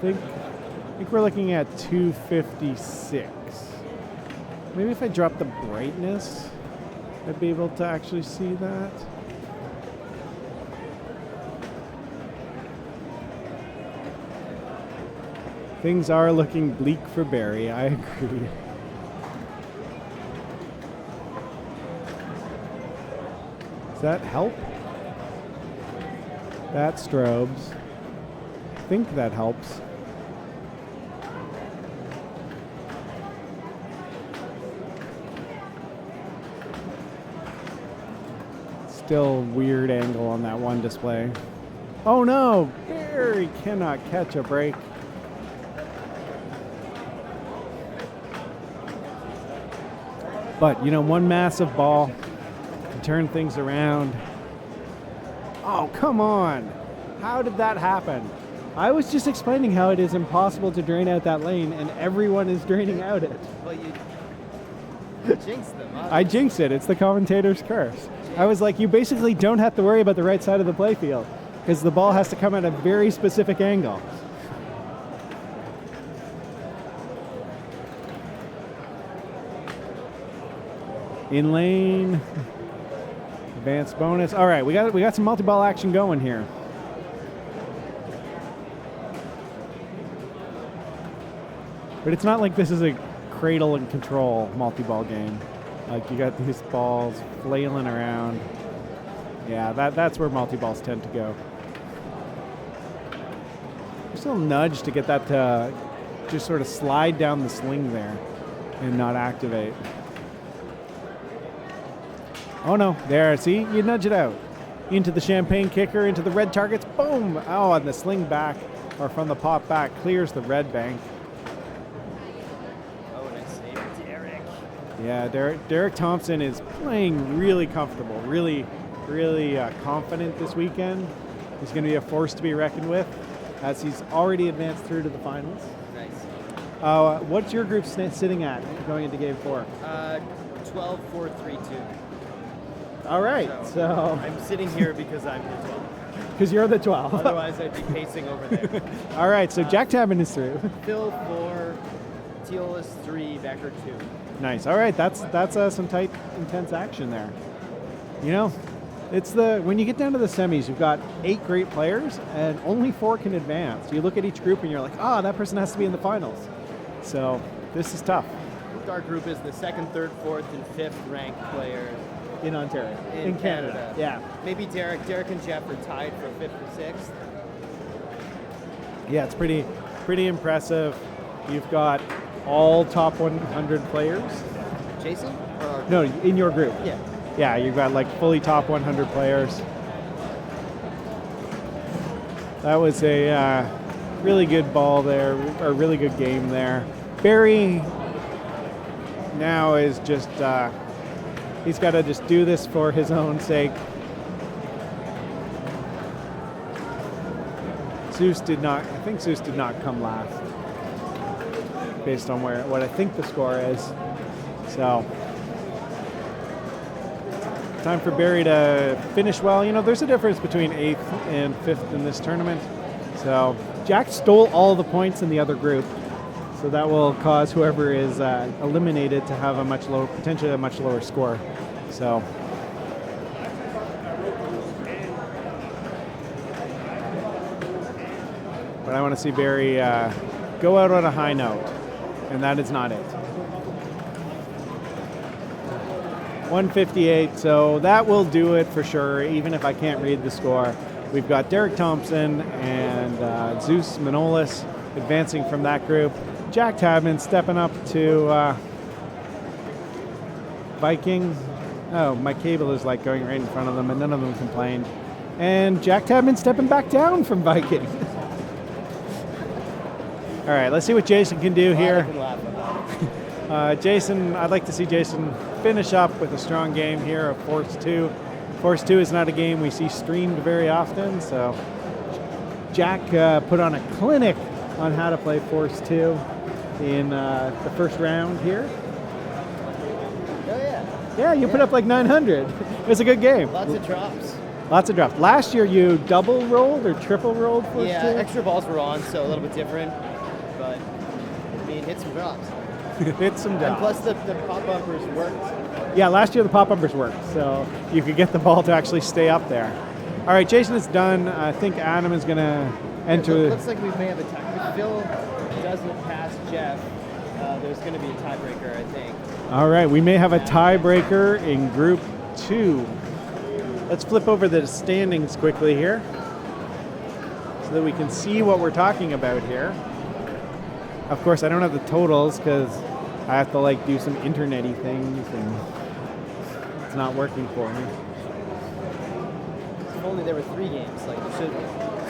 I think we're looking at 256. Maybe if I drop the brightness, I'd be able to actually see that. Things are looking bleak for Barry, I agree. Does that help? That strobes. I think that helps. Still weird angle on that one display. Oh no! Barry cannot catch a break. But, you know, one massive ball can turn things around. Oh, come on! How did that happen? I was just explaining how it is impossible to drain out that lane, and everyone is draining out it. Well, you jinxed them. Huh? I jinxed it. It's the commentator's curse. I was like, you basically don't have to worry about the right side of the playfield because the ball has to come at a very specific angle. In lane, advanced bonus. All right, we got some multi-ball action going here. But it's not like this is a cradle and control multi-ball game. Like, you got these balls flailing around. Yeah, that's where multi-balls tend to go. Just a little nudge to get that to just sort of slide down the sling there and not activate. Oh no, there, see? You nudge it out. Into the champagne kicker, into the red targets, boom! Oh, and the sling back, or from the pop back, clears the red bank. Yeah, Derek Thompson is playing really comfortable, really confident this weekend. He's going to be a force to be reckoned with, as he's already advanced through to the finals. Nice. What's your group sitting at going into game 4? 12, 4, 3, 2. All right, so I'm sitting here because I'm the 12. because you're the 12. Otherwise, I'd be pacing over there. All right, so Jack Tabin is through. Phil 4, Teolis 3, Becker 2. Nice. All right, that's some tight, intense action there. You know, it's when you get down to the semis, you've got 8 great players, and only 4 can advance. You look at each group, and you're like, that person has to be in the finals. So this is tough. Our group is the 2nd, 3rd, 4th, and 5th ranked players In Ontario. in Canada. Yeah. Maybe Derek and Jeff are tied for 5th and 6th. Yeah, it's pretty impressive. You've got all top 100 players. Jason? No, in your group. Yeah. Yeah, you've got like fully top 100 players. That was a really good ball there, or really good game there. Barry now is just, he's got to just do this for his own sake. Zeus did not come last, based on what I think the score is. So, time for Barry to finish well. You know, there's a difference between 8th and 5th in this tournament. So, Jack stole all the points in the other group. So that will cause whoever is eliminated to have potentially a much lower score. So, but I want to see Barry go out on a high note, and that is not it. 158, so that will do it for sure, even if I can't read the score. We've got Derek Thompson and Zeus Manolis advancing from that group. Jack Tabin stepping up to Viking. Oh, my cable is like going right in front of them, and none of them complained. And Jack Tabin stepping back down from Viking. All right, let's see what Jason can do here. Jason, I'd like to see Jason finish up with a strong game here of Force 2. Force 2 is not a game we see streamed very often, so Jack put on a clinic on how to play Force 2 in the first round here. Oh, yeah. Yeah, you put up like 900. It was a good game. Lots of drops. Lots of drops. Last year you double rolled or triple rolled Force 2? Yeah, extra balls were on, so a little bit different. But, I mean, hit some drops. Hit some And drops. plus the pop bumpers worked. Yeah, last year the pop bumpers worked, so you could get the ball to actually stay up there. All right, Jason is done. I think Adam is going to enter. It looks like we may have a tie. If Phil doesn't pass Jeff, there's going to be a tiebreaker, I think. All right, we may have a tiebreaker in Group 2. Let's flip over the standings quickly here so that we can see what we're talking about here. Of course, I don't have the totals because I have to like do some internet-y things and it's not working for me. If only there were 3 games like it should be.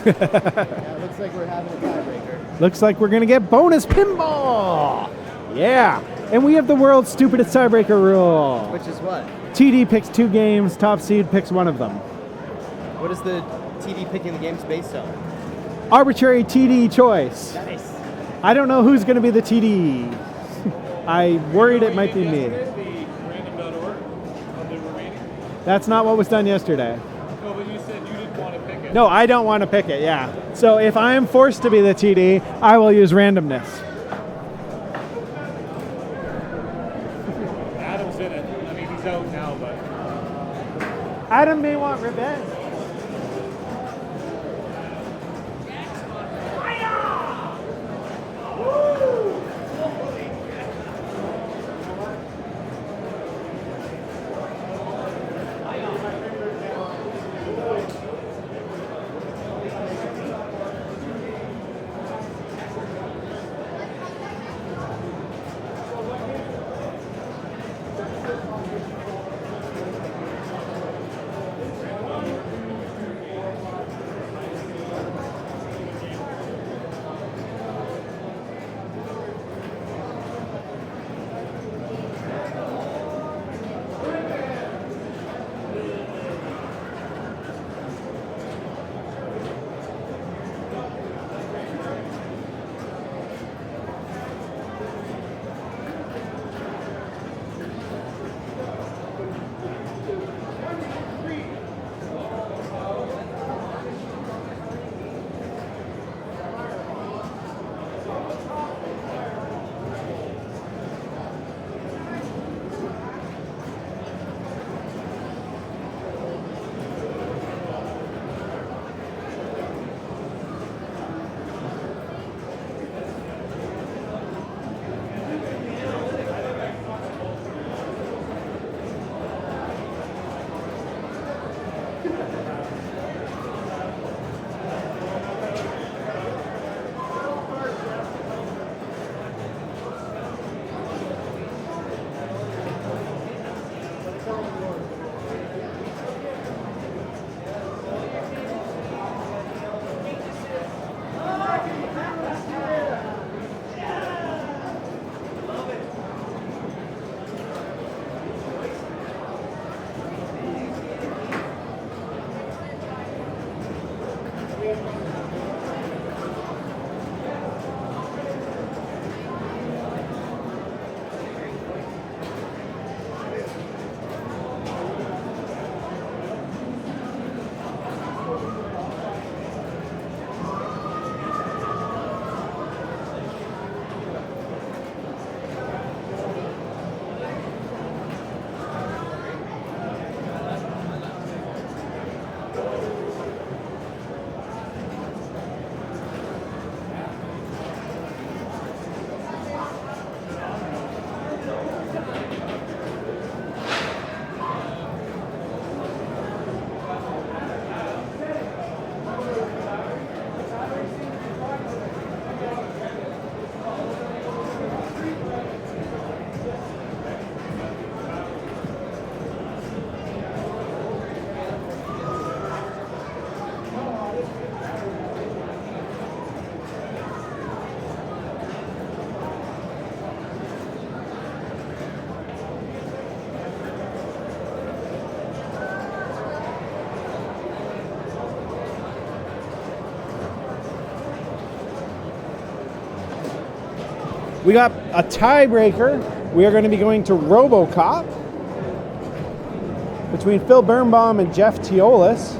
Yeah, it looks like we're having a tiebreaker. Looks like we're going to get bonus pinball. Yeah. And we have the world's stupidest tiebreaker rule. Which is what? TD picks 2 games, top seed picks 1 of them. What is the TD picking the games based on? Arbitrary TD choice. Nice. I don't know who's going to be the TD. I worried it might be me. The random.org of the remaining? That's not what was done yesterday. No, but you said you didn't want to pick it. No, I don't want to pick it, yeah. So if I am forced to be the TD, I will use randomness. Adam's in it. I mean, he's out now, but Adam may want revenge. We got a tiebreaker. We are going to be going to RoboCop between Phil Birnbaum and Jeff Teolis.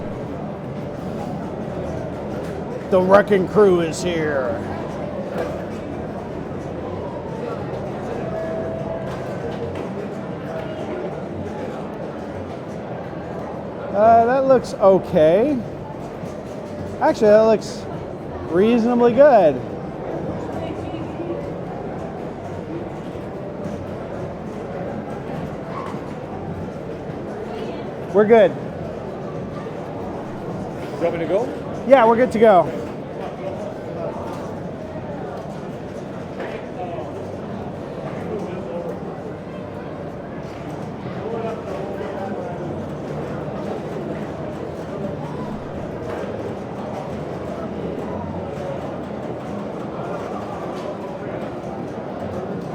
The wrecking crew is here. That looks okay. Actually, that looks reasonably good. We're good. You want me to go? Yeah, we're good to go.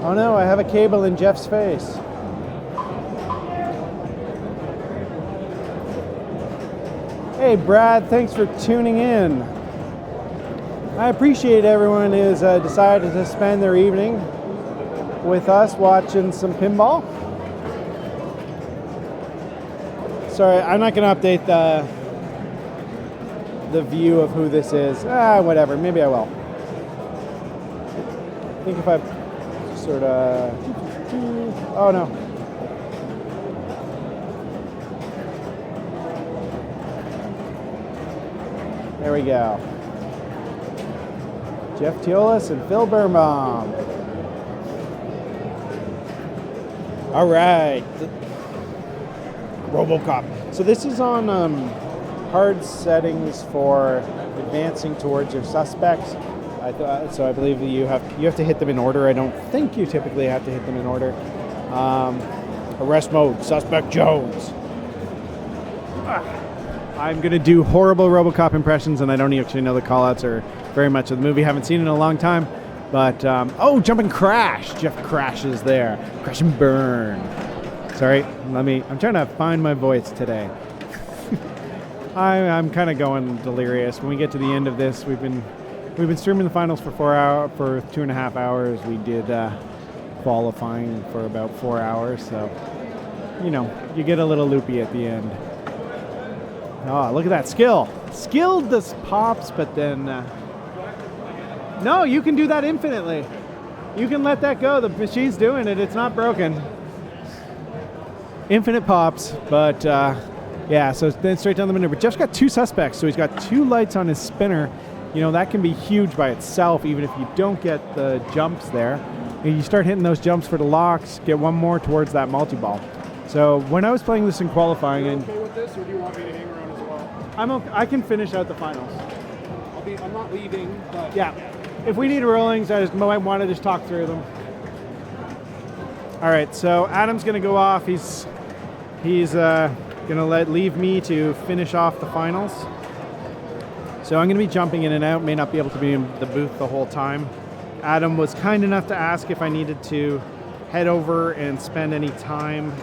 Oh no, I have a cable in Jeff's face. Hey Brad, thanks for tuning in. I appreciate everyone who's decided to spend their evening with us watching some pinball. Sorry, I'm not going to update the view of who this is. Whatever, maybe I will. I think if I sort of... Oh no. There we go. Jeff Teolis and Phil Birnbaum. All right. RoboCop. So this is on hard settings for advancing towards your suspects. So I believe that you have to hit them in order. I don't think you typically have to hit them in order. Arrest mode, suspect Jones. I'm going to do horrible RoboCop impressions, and I don't actually know the callouts or very much of the movie. Haven't seen it in a long time. But, jump and crash. Jeff crashes there. Crash and burn. Sorry, I'm trying to find my voice today. I'm kind of going delirious. When we get to the end of this, we've been streaming the finals for 2.5 hours. We did qualifying for about 4 hours, so you get a little loopy at the end. Oh, look at that skill! Skilled this pops, but then no, you can do that infinitely. You can let that go. The machine's doing it. It's not broken. Infinite pops, but yeah. So then straight down the maneuver. Jeff's got 2 suspects, so he's got 2 lights on his spinner. That can be huge by itself, even if you don't get the jumps there. And you start hitting those jumps for the locks, get one more towards that multi-ball. So when I was playing this in qualifying, Are you okay with this, or do you want me to hang around as well? I'm okay. I can finish out the finals. I'm not leaving, but Yeah. If we need rollings, I might want to just talk through them. All right. So Adam's going to go off. He's going to leave me to finish off the finals. So I'm going to be jumping in and out, may not be able to be in the booth the whole time. Adam was kind enough to ask if I needed to head over and spend any time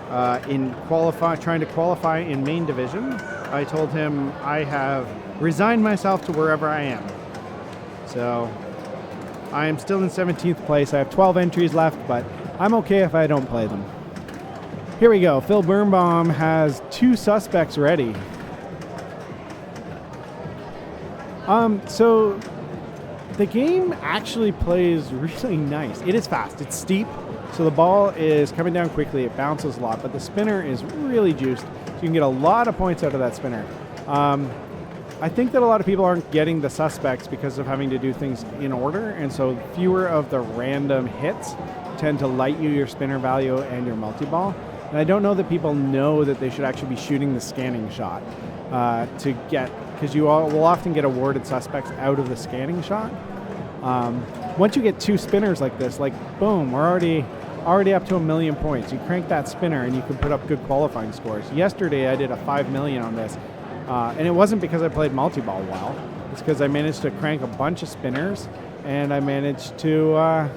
trying to qualify in main division. I told him I have resigned myself to wherever I am. So I am still in 17th place. I have 12 entries left, but I'm okay if I don't play them. Here we go. Phil Birnbaum has 2 suspects ready. So the game actually plays really nice. It is fast. It's steep. So the ball is coming down quickly. It bounces a lot, but the spinner is really juiced. So you can get a lot of points out of that spinner. I think that a lot of people aren't getting the suspects because of having to do things in order, and so fewer of the random hits tend to light you your spinner value and your multi-ball. And I don't know that people know that they should actually be shooting the scanning shot to get, because you will often get awarded suspects out of the scanning shot. Once you get 2 spinners like this, like boom, we're already up to 1 million points. You crank that spinner and you can put up good qualifying scores. Yesterday I did a 5 million on this, and it wasn't because I played multi-ball well. It's because I managed to crank a bunch of spinners and I managed to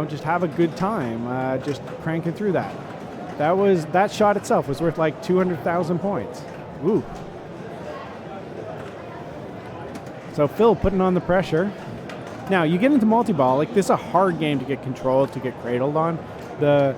just have a good time just cranking through that. That shot itself was worth like 200,000 points. Ooh. So Phil putting on the pressure. Now you get into multi-ball, like this is a hard game to get controlled, to get cradled on. The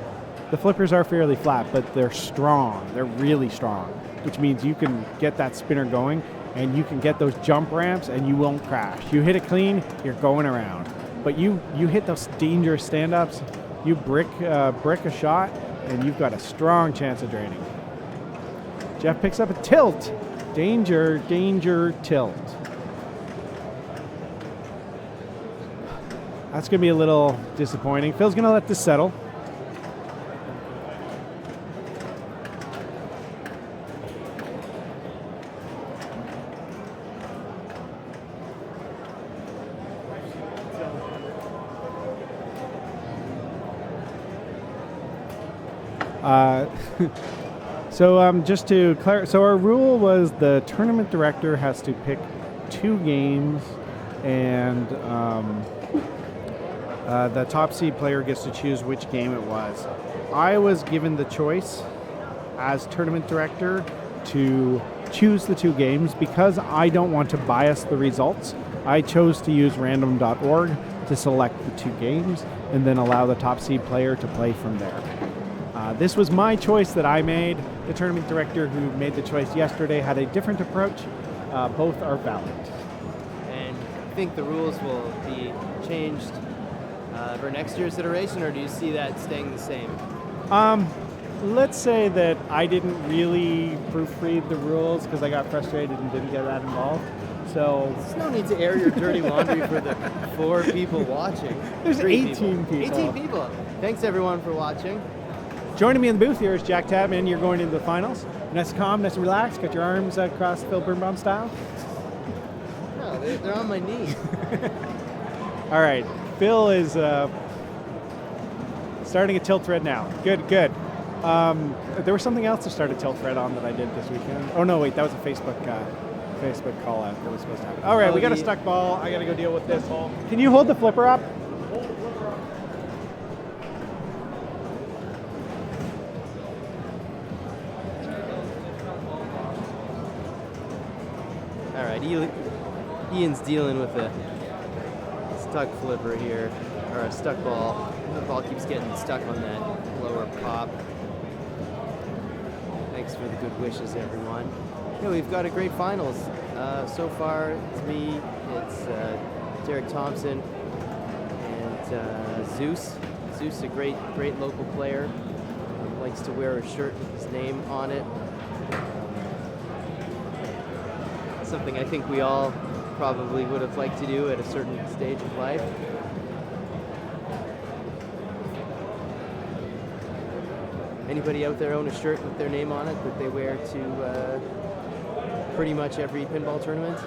flippers are fairly flat, but they're strong. They're really strong, which means you can get that spinner going and you can get those jump ramps and you won't crash. You hit it clean, you're going around. But you hit those dangerous stand-ups, you brick a shot, and you've got a strong chance of draining. Jeff picks up a tilt. Danger, danger, tilt. That's going to be a little disappointing. Phil's going to let this settle. So just to clarify, so our rule was the tournament director has to pick 2 games, and the top seed player gets to choose which game it was. I was given the choice as tournament director to choose the 2 games because I don't want to bias the results. I chose to use random.org to select the 2 games and then allow the top seed player to play from there. This was my choice that I made. The tournament director who made the choice yesterday had a different approach. Both are valid. And I think the rules will be changed for next year's iteration, or do you see that staying the same? Let's say that I didn't really proofread the rules because I got frustrated and didn't get that involved. So There's no need to air your dirty laundry for the 4 people watching. There's 3 18 people. 18 people. Thanks everyone for watching. joining me in the booth here is Jack Tabman. You're going into the finals. Nice and calm, nice and relaxed. Got your arms across Phil Birnbaum style. No, they're on my knee. All right, Phil is starting a tilt thread now. Good. There was something else to start a tilt thread on that I did this weekend. Oh no, wait, that was a Facebook call out that was supposed to happen. All right, we got a stuck ball. I got to go deal with this. Can you hold the flipper up? All right, Ian's dealing with a stuck flipper here, or a stuck ball. The ball keeps getting stuck on that lower pop. Thanks for the good wishes, everyone. Yeah, we've got a great finals. So far, it's me, it's Derek Thompson, and Zeus. Zeus, a great local player. Likes to wear a shirt with his name on it. Something I think we all probably would have liked to do at a certain stage of life. Anybody out there own a shirt with their name on it that they wear to pretty much every pinball tournament?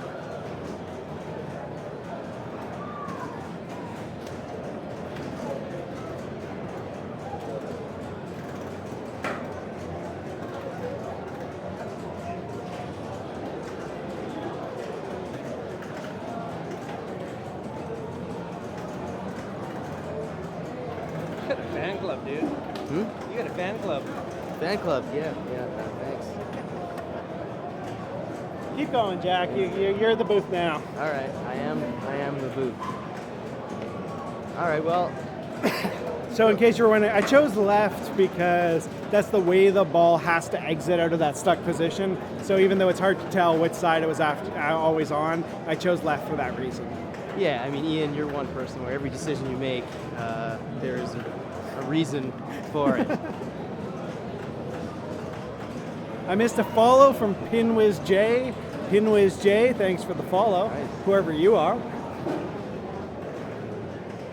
Fan club, dude. You got a fan club. Fan club, yeah, thanks. Keep going, Jack. You're the booth now. All right, I am the booth. All right, well, So in case you were wondering, I chose left because that's the way the ball has to exit out of that stuck position. So even though it's hard to tell which side it was always on, I chose left for that reason. yeah, I mean, Ian, you're one person where every decision you make, there is a reason for it. I missed a follow from Pinwiz J. Pinwiz J, thanks for the follow, Nice. whoever you are.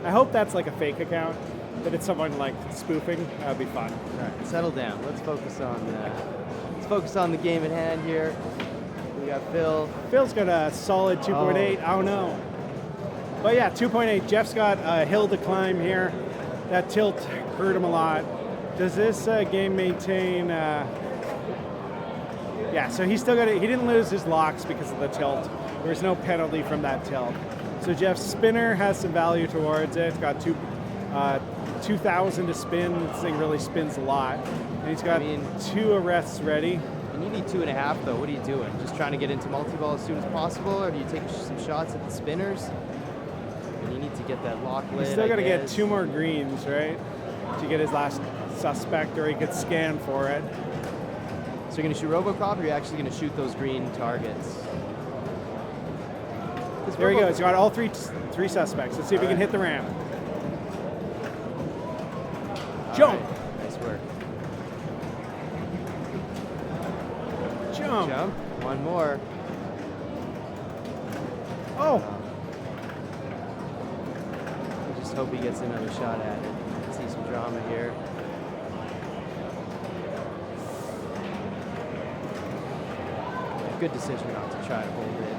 I hope that's like a fake account, that it's someone like spoofing. That would be fun. All right, settle down. Let's focus on the game at hand here. We got Phil. Phil's got a solid 2.8. Oh no. But yeah, 2.8. Jeff's got a hill to climb here. That tilt hurt him a lot. Does this game maintain? Yeah, so he's still got it. He didn't lose his locks because of the tilt. There's no penalty from that tilt. So Jeff's spinner has some value towards it. It's got 2,000 to spin. This thing really spins a lot. And he's got 2 arrests ready. And you need 2.5 though. What are you doing? Just trying to get into multi-ball as soon as possible, or do you take some shots at the spinners? And you need to get that lock lit. He's still got to get guess. 2 more greens, right? To get his last suspect, or he could scan for it. So you're going to shoot Robocop, or are you actually going to shoot those green targets? There he goes. He's got all three suspects. Let's see if he can hit the ramp. Jump. Right. Nice work. Jump. Jump. One more. Oh. I just hope he gets another shot at it. See some drama here. Good decision not to try to hold it. I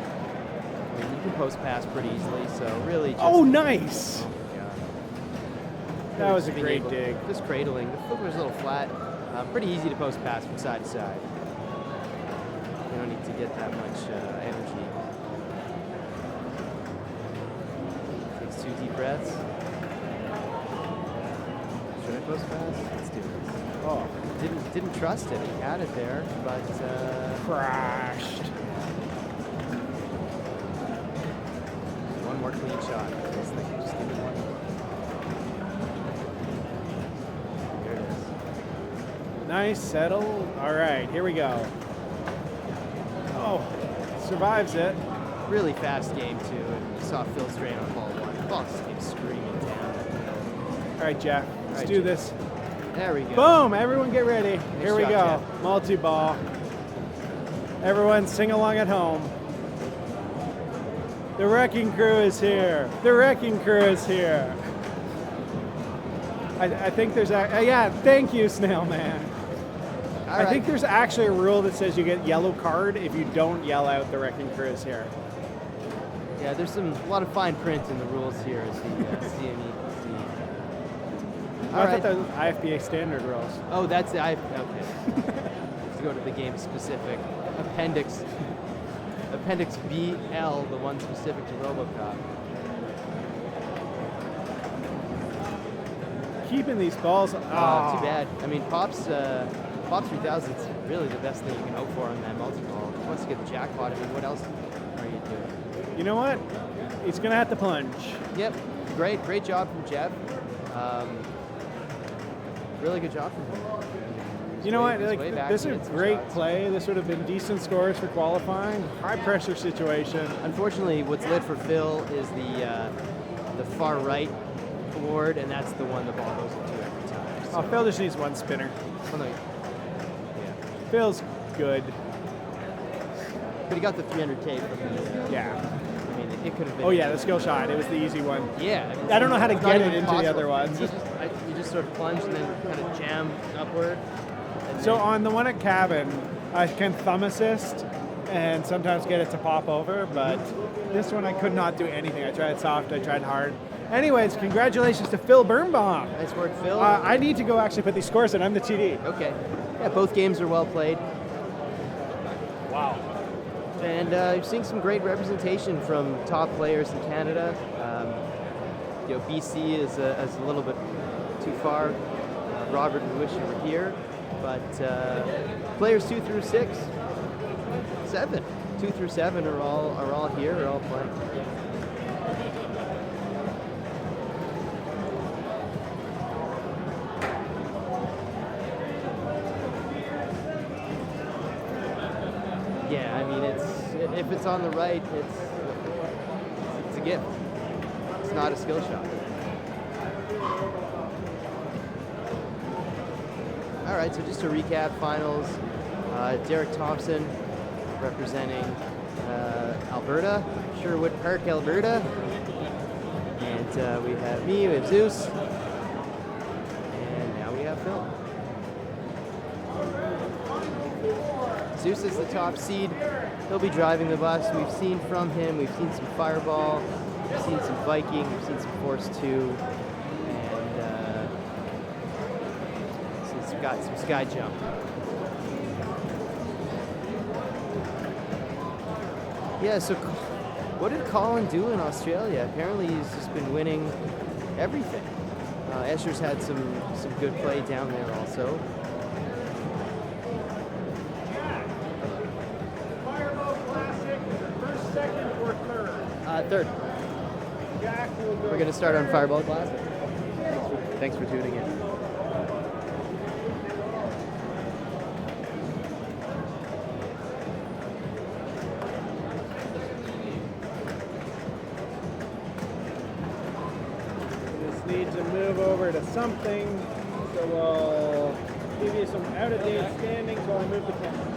mean, you can post pass pretty easily, so really just... Oh, nice. Oh my God. That was a Just being great able- dig. Just cradling. The flipper's a little flat. Pretty easy to post pass from side to side. You don't need to get that much energy. Takes 2 deep breaths. Should I post pass? Let's do this. Oh, Didn't trust it. He had it there, but crashed. one more clean shot. Just give me one more. There it is. Nice, settle. All right, here we go. Oh, survives it. Really fast game too. And you saw Phil strain on ball 1. The ball just came screaming down. All right, Jeff, let's right, do Jeff. this. There we go. Boom, everyone get ready. Here we job, go. Multi-ball. Everyone sing along at home. The wrecking crew is here. The wrecking crew is here. I think there's yeah, thank you, Snail Man. I think there's actually a rule that says you get yellow card if you don't yell out the wrecking crew is here. Yeah, there's a lot of fine print in the rules here as the CNEPC. I thought that was IFBA standard rules. Oh, that's the okay. Let's go to the game specific appendix BL, the one specific to RoboCop. Keeping these balls. Too bad. I mean, Pops 3000 is really the best thing you can hope for on that multi-ball. He wants to get the jackpot. I mean, what else are you doing? You know what? He's gonna have to plunge. Yep. Great job from Jeff. Really good job from him. You know what? He's Like, way back this to is a get some great shots. play. This would have been decent scores for qualifying. High pressure situation. Unfortunately, what's lit for Phil is the far right board, and that's the one the ball goes into every time. Oh, Phil just needs one spinner. Oh, no. Yeah. Phil's good. But he got the 300K from the. Yeah. I mean, it could have been. Oh yeah, the skill shot. It was the easy one. Yeah. mean, I don't know how to it's get not it even into the possible. other ones. You just sort of plunge and then kind of jam upward. And So then- on the one at Cabin, I can thumb assist and sometimes get it to pop over, but this one I could not do anything. I tried soft, I tried hard. Anyways, congratulations to Phil Birnbaum. Nice work, Phil. I need to go actually put these scores in. I'm the TD. Okay. Yeah, both games are well played. Wow. And you're seeing some great representation from top players in Canada. BC is a little bit too far. Robert, we wish you were here. But players 2 through 6, 7, 2 through 7 are all here, are all playing. Yeah, I mean, if it's on the right, it's a gift. It's not a skill shot. All right, so just to recap, finals, Derek Thompson representing Alberta, Sherwood Park, Alberta. And we have me, we have Zeus, and now we have Phil. Zeus is the top seed. He'll be driving the bus. We've seen from him, we've seen some Fireball, we've seen some Viking, we've seen some Force 2, and he's got some Sky Jump. Yeah, so what did Colin do in Australia? Apparently he's just been winning everything. Escher's had some good play down there also. Third. We're going to start on Fireball Classic. Thanks for tuning in. This needs to move over to something, so we'll give you some out-of-date standings while I move the camera.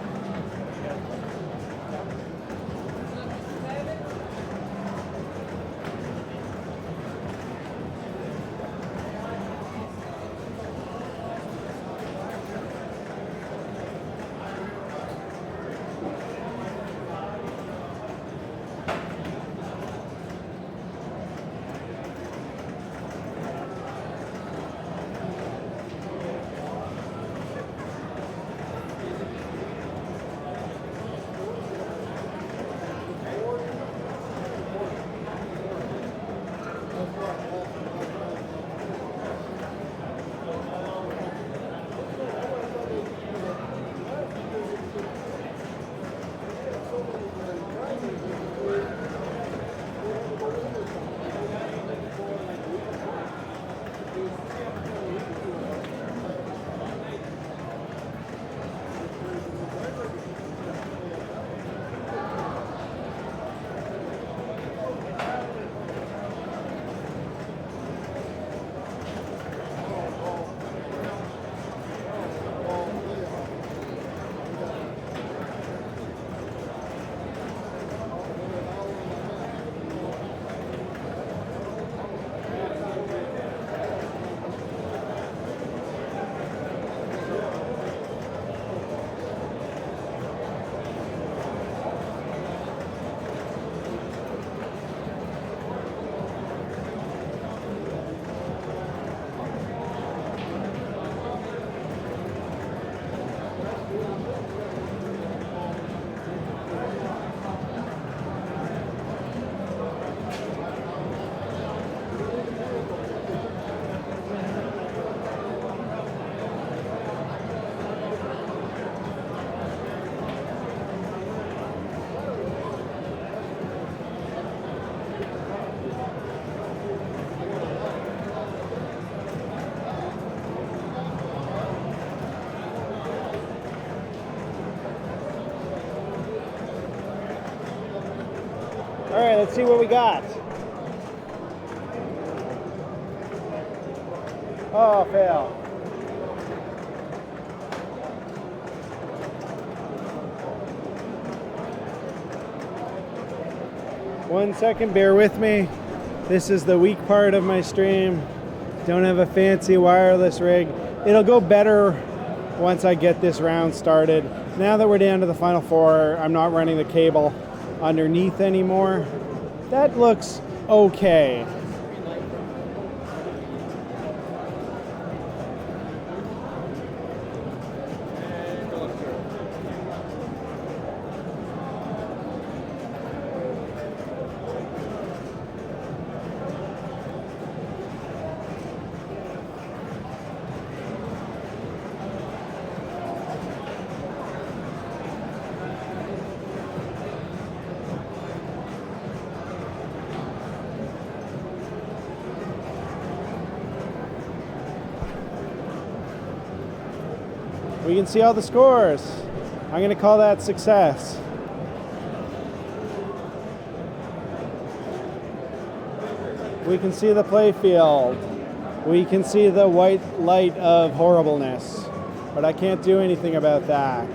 All right, let's see what we got. Oh, fail. One second, bear with me. This is the weak part of my stream. Don't have a fancy wireless rig. It'll go better once I get this round started. Now that we're down to the final four, I'm not running the cable underneath anymore. That looks okay. We can see all the scores. I'm going to call that success. We can see the play field. We can see the white light of horribleness, but I can't do anything about that.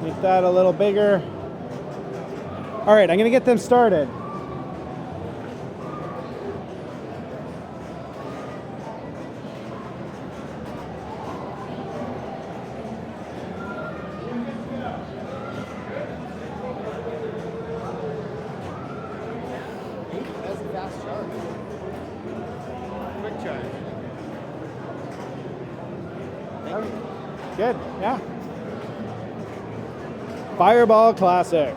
Make that a little bigger. All right, I'm going to get them started. Good, yeah. Fireball Classic.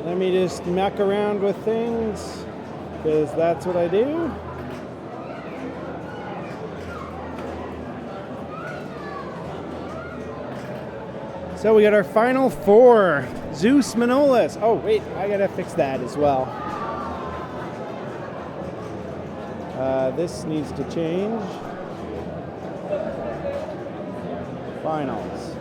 Let me just muck around with things, because that's what I do. So we got our final four. Zeus Manolis. Oh wait, I gotta fix that as well. This needs to change. Finals.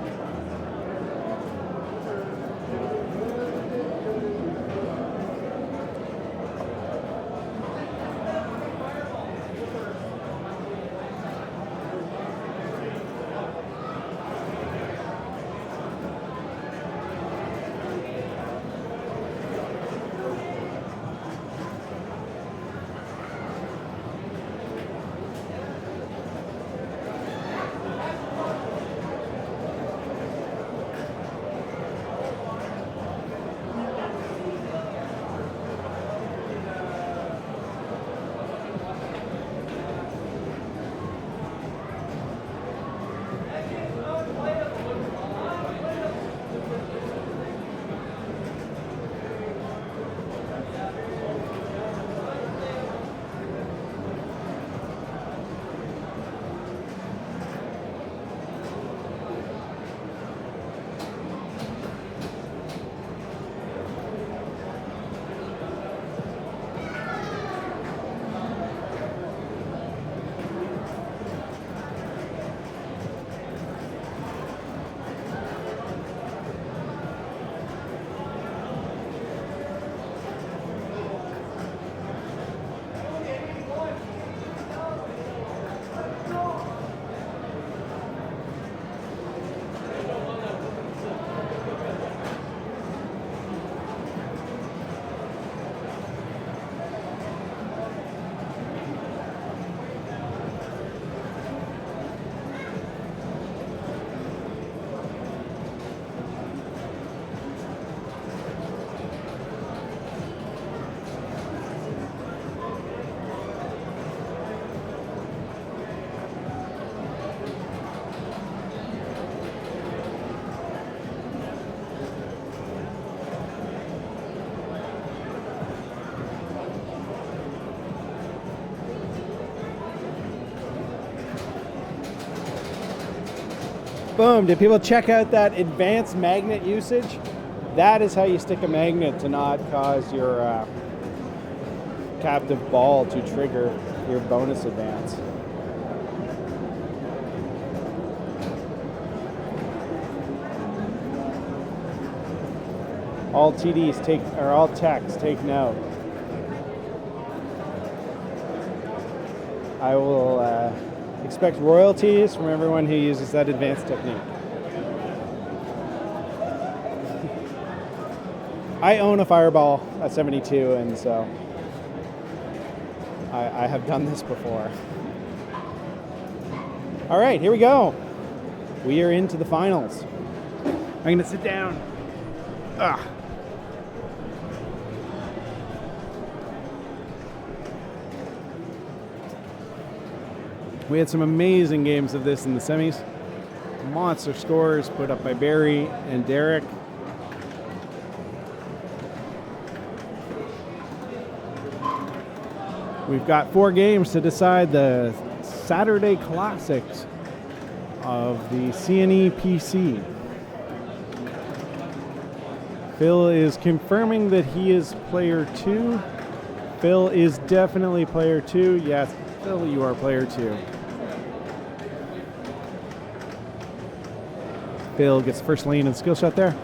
Boom, did people check out that advanced magnet usage? That is how you stick a magnet to not cause your captive ball to trigger your bonus advance. All TDs take, or all techs take note. I will expect royalties from everyone who uses that advanced technique. I own a Fireball at 72, and so I have done this before. All right, here we go. We are into the finals. I'm going to sit down. We had some amazing games of this in the semis. Monster scores put up by Barry and Derek. We've got 4 games to decide the Saturday Classics of the CNEPC. Phil is confirming that he is player 2. Phil is definitely player 2. Yes, Phil, you are player 2. Phil gets first lane and skill shot there.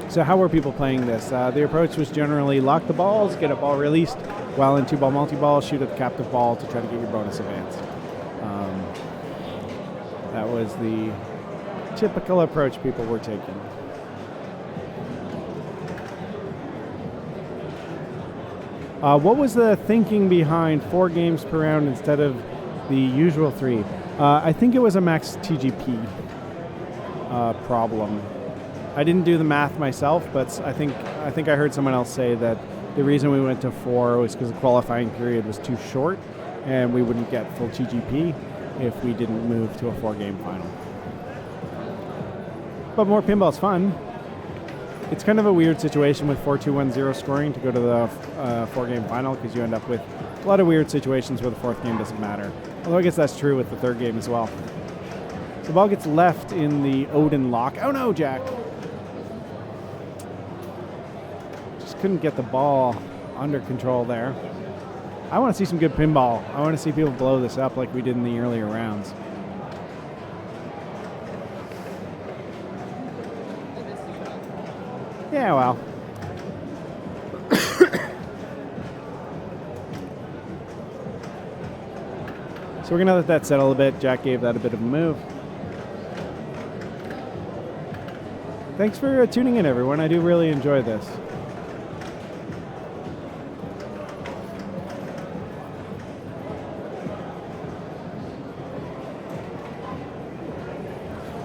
So how were people playing this? The approach was generally lock the balls, get a ball released, while in 2-ball multi-ball, shoot at the captive ball to try to get your bonus advance. That was the typical approach people were taking. What was the thinking behind 4 games per round instead of the usual 3? I think it was a max TGP problem. I didn't do the math myself, but I think I heard someone else say that the reason we went to 4 was because the qualifying period was too short and we wouldn't get full TGP if we didn't move to a 4-game final. But more pinball's fun. It's kind of a weird situation with 4-2-1-0 scoring to go to the 4-game final because you end up with a lot of weird situations where the 4th game doesn't matter. Although I guess that's true with the 3rd game as well. So the ball gets left in the Odin lock. Oh no, Jack! Couldn't get the ball under control there. I want to see some good pinball. I want to see people blow this up like we did in the earlier rounds. Yeah, well. So we're going to let that settle a bit. Jack gave that a bit of a move. Thanks for tuning in, everyone. I do really enjoy this.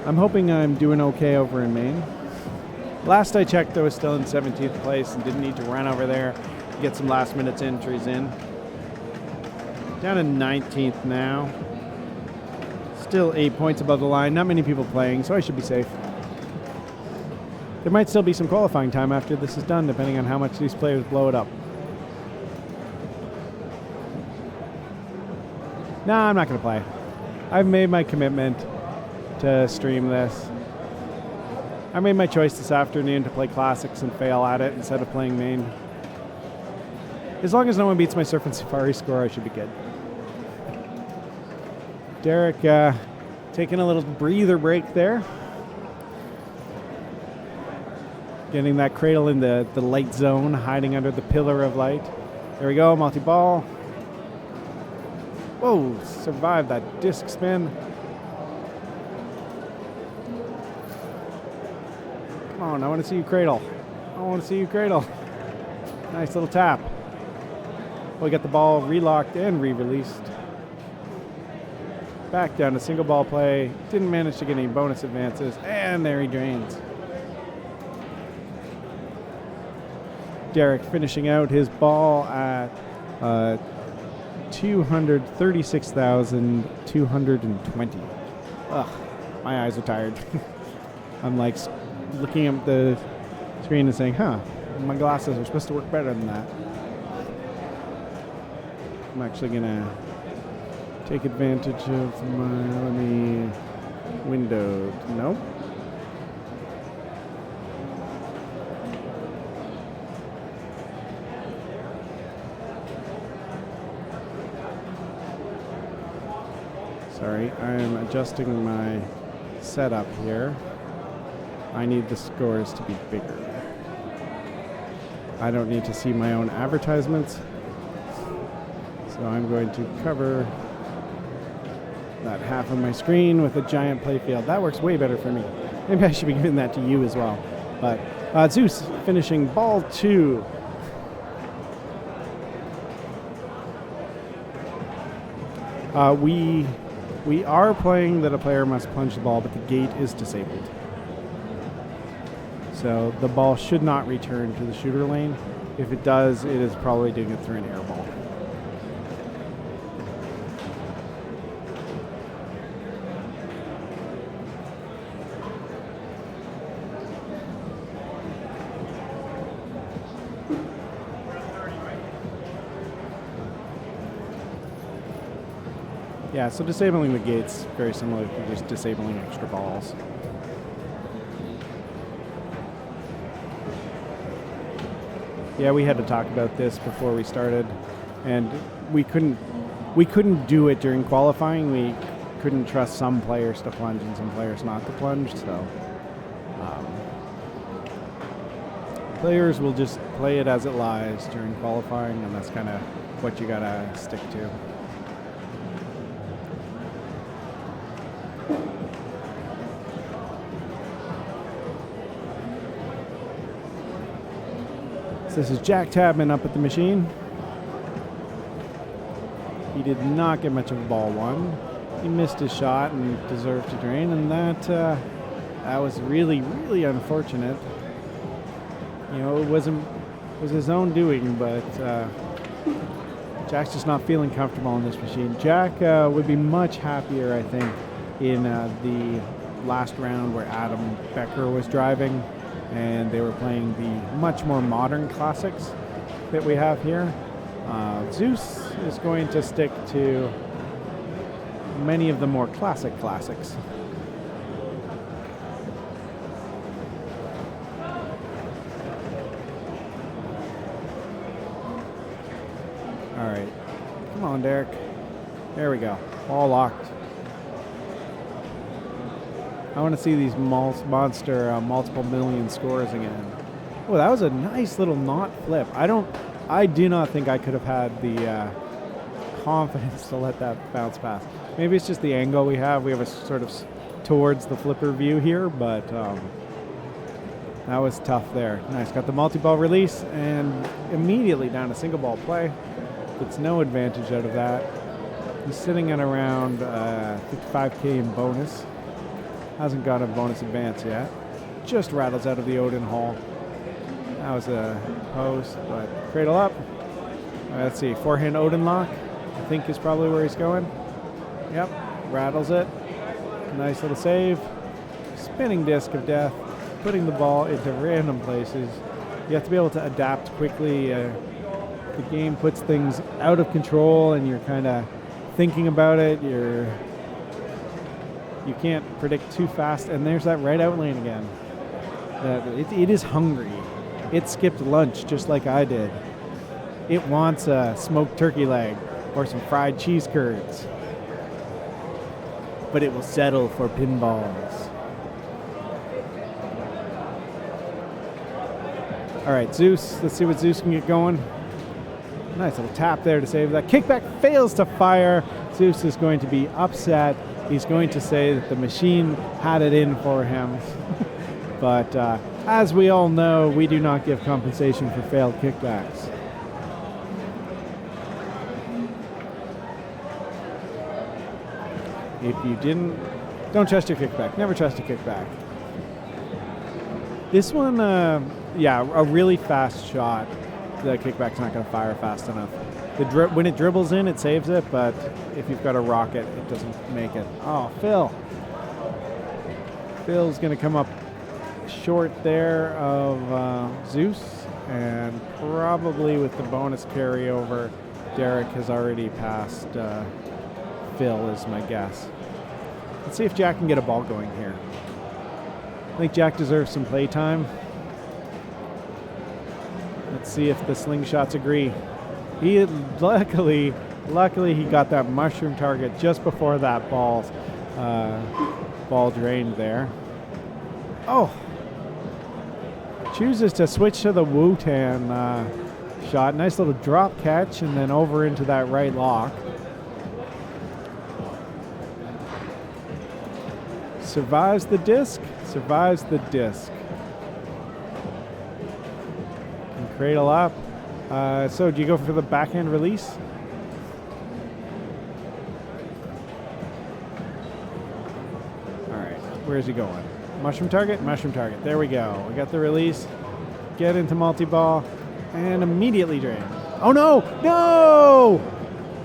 I'm hoping I'm doing okay over in Maine. Last I checked, I was still in 17th place and didn't need to run over there to get some last minute entries in. Down to 19th now. Still 8 points above the line. Not many people playing, so I should be safe. There might still be some qualifying time after this is done, depending on how much these players blow it up. Nah, I'm not going to play. I've made my commitment to stream this. I made my choice this afternoon to play classics and fail at it instead of playing main. As long as no one beats my Surf and Safari score, I should be good. Derek taking a little breather break there. Getting that cradle in the light zone, hiding under the pillar of light. There we go, multi-ball. Whoa, survived that disc spin. Come on, I want to see you cradle. I want to see you cradle. Nice little tap. We got the ball relocked and re-released. Back down to single ball play. Didn't manage to get any bonus advances. And there he drains. Derek finishing out his ball at 236,220. Ugh, my eyes are tired. I'm like looking at the screen and saying, huh, my glasses are supposed to work better than that. I'm actually gonna take advantage of my, let me, window, nope. Sorry, I'm adjusting my setup here. I need the scores to be bigger. I don't need to see my own advertisements. So I'm going to cover that half of my screen with a giant playfield. That works way better for me. Maybe I should be giving that to you as well. But Zeus finishing ball 2. We are playing that a player must plunge the ball, but the gate is disabled. So the ball should not return to the shooter lane. If it does, it is probably doing it through an air ball. Yeah, so disabling the gate's very similar to just disabling extra balls. Yeah, we had to talk about this before we started, and we couldn't do it during qualifying. We couldn't trust some players to plunge and some players not to plunge, so players will just play it as it lies during qualifying, and that's kind of what you gotta stick to. This is Jack Tabman up at the machine. He did not get much of a ball one. He missed his shot and deserved to drain, and that was really, really unfortunate. You know, it was his own doing, but Jack's just not feeling comfortable in this machine. Jack would be much happier, I think, in the last round where Adam Becker was driving, and they were playing the much more modern classics that we have here. Zeus is going to stick to many of the more classics. All right, come on, Derek. There we go, all locked. I want to see these monster multiple million scores again. Oh, that was a nice little knot flip. I do not think I could have had the confidence to let that bounce past. Maybe it's just the angle we have. We have a sort of towards the flipper view here, but that was tough there. Nice, got the multi-ball release and immediately down a single ball play. Gets no advantage out of that. He's sitting at around 55K in bonus. Hasn't got a bonus advance yet. Just rattles out of the Odin Hall. That was a post, but cradle up. Let's see, forehand Odin lock, I think is probably where he's going. Yep, rattles it. Nice little save. Spinning disc of death, putting the ball into random places. You have to be able to adapt quickly. The game puts things out of control and you're kind of thinking about it. You can't predict too fast, and there's that right out lane again. It is hungry. It skipped lunch just like I did. It wants a smoked turkey leg or some fried cheese curds. But it will settle for pinballs. All right, Zeus. Let's see what Zeus can get going. Nice little tap there to save that. Kickback fails to fire. Zeus is going to be upset. He's going to say that the machine had it in for him. But as we all know, we do not give compensation for failed kickbacks. If you didn't, don't trust your kickback. Never trust a kickback. This one, a really fast shot. The kickback's not going to fire fast enough. When it dribbles in, it saves it, but if you've got a rocket, it doesn't make it. Oh, Phil. Phil's going to come up short there of Zeus, and probably with the bonus carryover, Derek has already passed Phil, is my guess. Let's see if Jack can get a ball going here. I think Jack deserves some play time. Let's see if the slingshots agree. He luckily he got that mushroom target just before that ball drained there. Oh, chooses to switch to the Wu-Tan shot. Nice little drop catch and then over into that right lock. Survives the disc, survives the disc. Can cradle up. So do you go for the backhand release? All right, where's he going? Mushroom target, mushroom target. There we go. We got the release. Get into multi-ball and immediately drain. Oh no, no!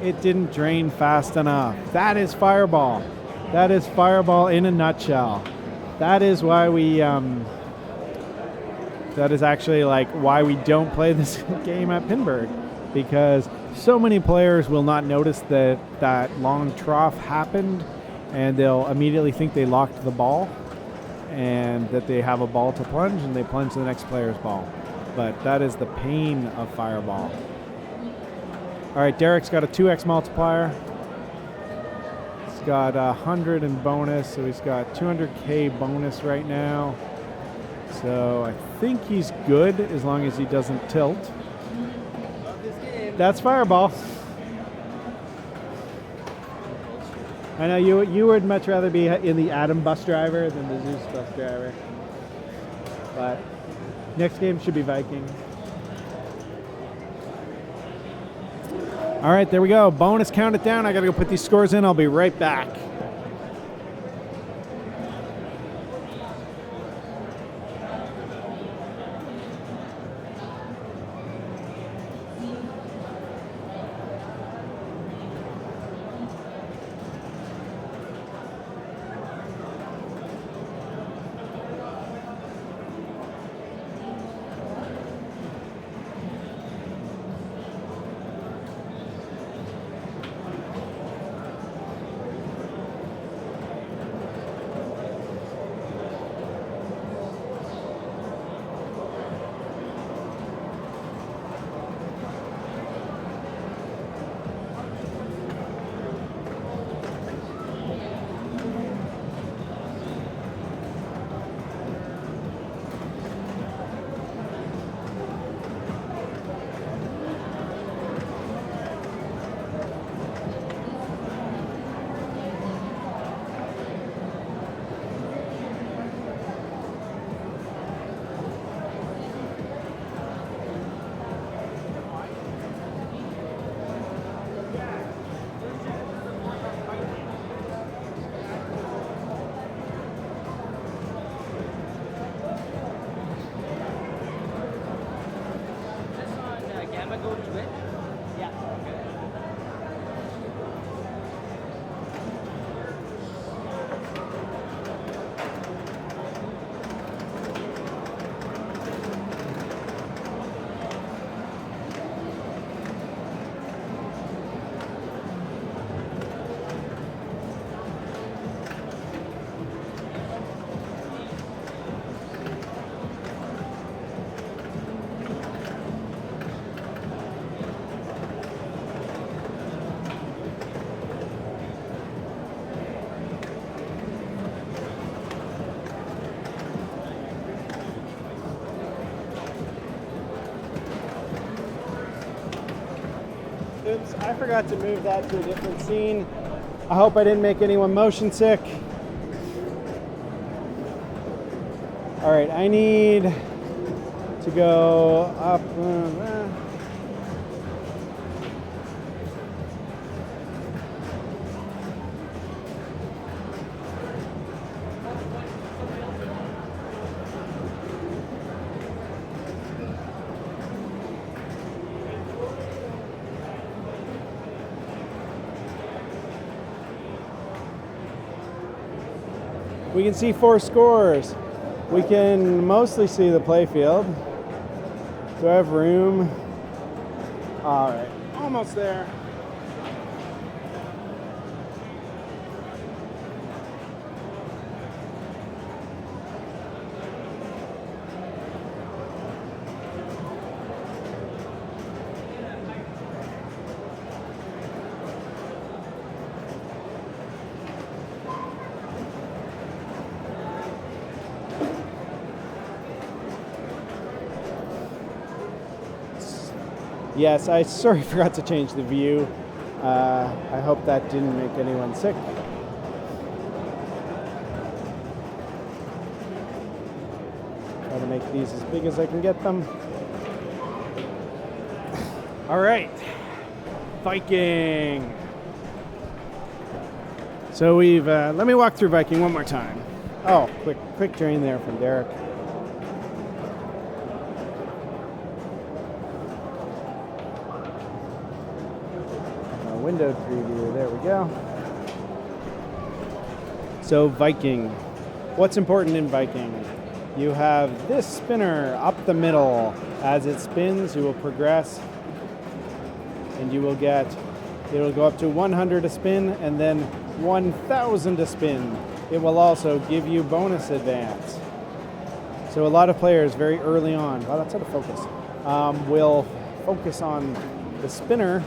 It didn't drain fast enough. That is Fireball. That is Fireball in a nutshell. That is why we, that is actually like why we don't play this game at Pinburg, because so many players will not notice that that long trough happened and they'll immediately think they locked the ball and that they have a ball to plunge and they plunge the next player's ball. But that is the pain of Fireball. All right, Derek's got a 2x multiplier. He's got 100 in bonus, so he's got 200K bonus right now. So I think he's good as long as he doesn't tilt. That's Fireball. I know you would much rather be in the Adam bus driver than the Zeus bus driver. But next game should be Viking. All right, there we go. Bonus count it down. I got to go put these scores in. I'll be right back. Oops, I forgot to move that to a different scene. I hope I didn't make anyone motion sick. All right, I need to go up. We can see 4 scores. We can mostly see the play field. Do I have room? All right, almost there. Yes, I sorry forgot to change the view. I hope that didn't make anyone sick. Try to make these as big as I can get them. All right, Viking. So we've, let me walk through Viking one more time. Oh, quick drain there from Derek. Window preview, there we go. So Viking, what's important in Viking? You have this spinner up the middle. As it spins, you will progress and you will get, it'll go up to 100 a spin and then 1,000 a spin. It will also give you bonus advance. So a lot of players very early on, well, that's out of focus, will focus on the spinner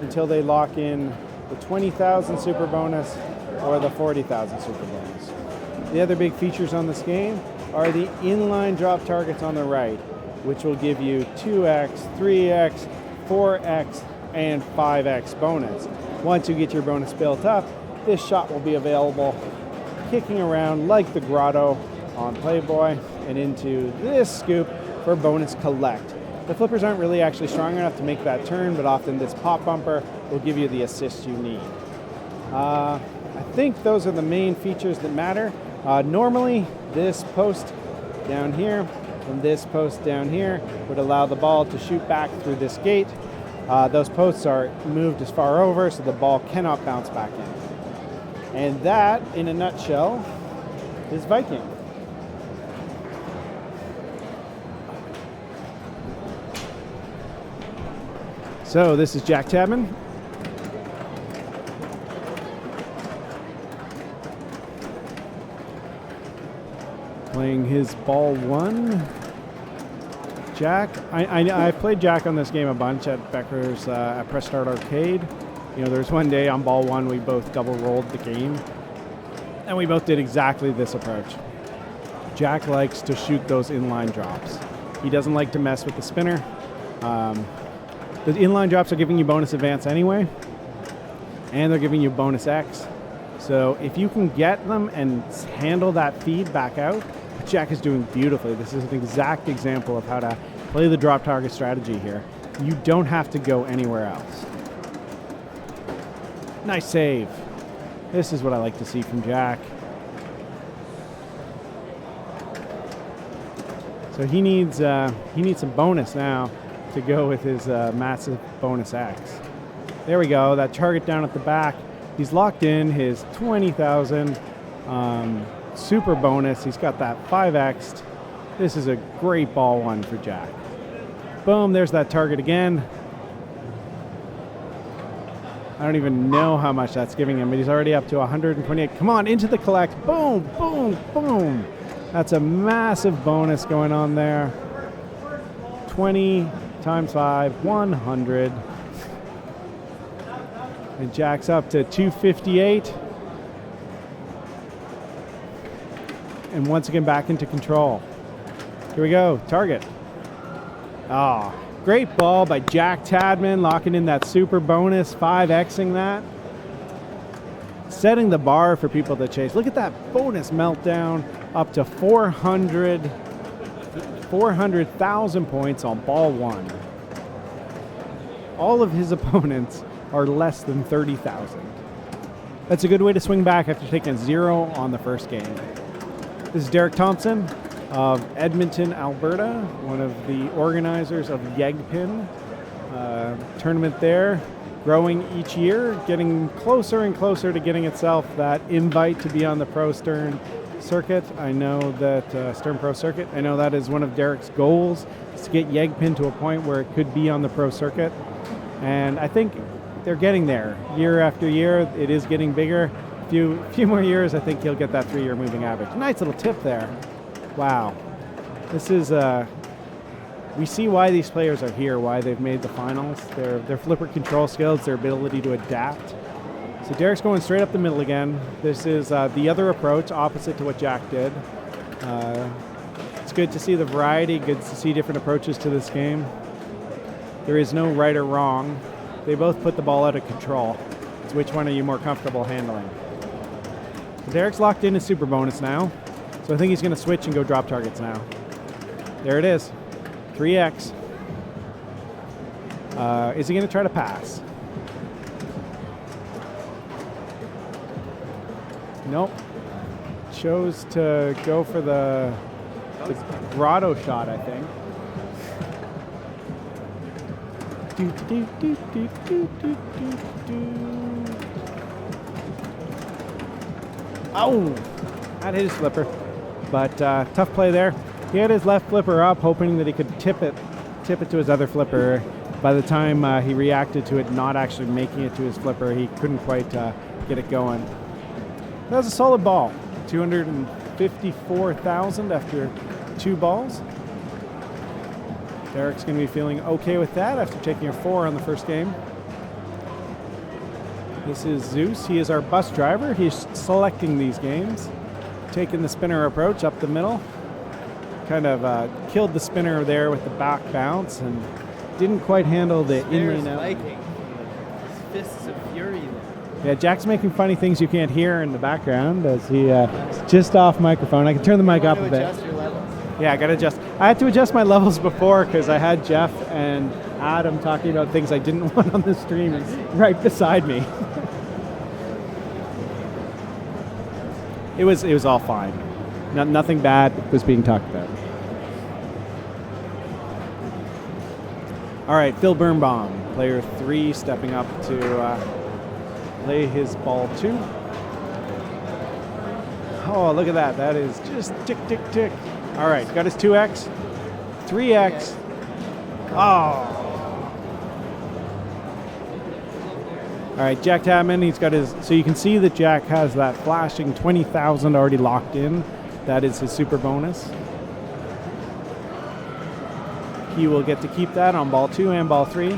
until they lock in the 20,000 super bonus or the 40,000 super bonus. The other big features on this game are the inline drop targets on the right, which will give you 2x, 3x, 4x, and 5x bonus. Once you get your bonus built up, this shot will be available kicking around like the grotto on Playboy and into this scoop for bonus collect. The flippers aren't really actually strong enough to make that turn, but often this pop bumper will give you the assist you need. I think those are the main features that matter. Normally, this post down here and this post down here would allow the ball to shoot back through this gate. Those posts are moved as far over so the ball cannot bounce back in. And that, in a nutshell, is Viking. So this is Jack Tabman. Playing his ball one. Jack, I've played Jack on this game a bunch at Becker's at Press Start Arcade. You know, there's one day on ball one we both double rolled the game, and we both did exactly this approach. Jack likes to shoot those inline drops. He doesn't like to mess with the spinner. The inline drops are giving you bonus advance anyway, and they're giving you bonus X. So if you can get them and handle that feed back out, Jack is doing beautifully. This is an exact example of how to play the drop target strategy here. You don't have to go anywhere else. Nice save. This is what I like to see from Jack. So he needs some bonus now to go with his massive bonus X. There we go, that target down at the back. He's locked in his 20,000 super bonus. He's got that 5X'd. This is a great ball one for Jack. Boom, there's that target again. I don't even know how much that's giving him, but he's already up to 128. Come on, into the collect. Boom, boom, boom. That's a massive bonus going on there. 20 times 5, 100. And Jack's up to 258. And once again back into control. Here we go, target. Ah, great ball by Jack Tadman, locking in that super bonus, 5Xing that. Setting the bar for people to chase. Look at that bonus meltdown, up to 400,000 points on ball one. All of his opponents are less than 30,000. That's a good way to swing back after taking 0 on the first game. This is Derek Thompson of Edmonton, Alberta, one of the organizers of Yegpin tournament there, growing each year, getting closer and closer to getting itself that invite to be on the Pro Stern circuit. I know that Stern Pro circuit, I know that is one of Derek's goals, is to get Yegpin to a point where it could be on the Pro circuit. And I think they're getting there. Year after year, it is getting bigger. A few more years, I think he'll get that 3-year moving average. Nice little tip there. Wow. This is, we see why these players are here, why they've made the finals. Their flipper control skills, their ability to adapt. So Derek's going straight up the middle again. This is the other approach, opposite to what Jack did. It's good to see the variety, good to see different approaches to this game. There is no right or wrong. They both put the ball out of control. It's which one are you more comfortable handling? Derek's locked in his super bonus now, so I think he's going to switch and go drop targets now. There it is. 3x. Is he going to try to pass? Nope. Chose to go for the grotto shot, I think. Oh! That hit his flipper. But tough play there. He had his left flipper up, hoping that he could tip it to his other flipper. By the time he reacted to it not actually making it to his flipper, he couldn't quite get it going. That was a solid ball. 254,000 after 2 balls. Derek's going to be feeling okay with that after taking a 4 on the first game. This is Zeus. He is our bus driver. He's selecting these games, taking the spinner approach up the middle. Kind of killed the spinner there with the back bounce and didn't quite handle the in-lane out. Viking. His fists of fury there. Yeah, Jack's making funny things you can't hear in the background as he is just off microphone. I can turn the mic up a bit. Adjust your levels. Yeah, I got to adjust. I had to adjust my levels before because I had Jeff and Adam talking about things I didn't want on the stream right beside me. It was all fine. Nothing bad was being talked about. All right, Phil Birnbaum, player 3, stepping up to play his ball 2. Oh, look at that. That is just tick, tick, tick. All right, got his 2x, 3x. Oh. All right, Jack Tapman, he's got his, so you can see that Jack has that flashing 20,000 already locked in. That is his super bonus. He will get to keep that on ball 2 and ball 3.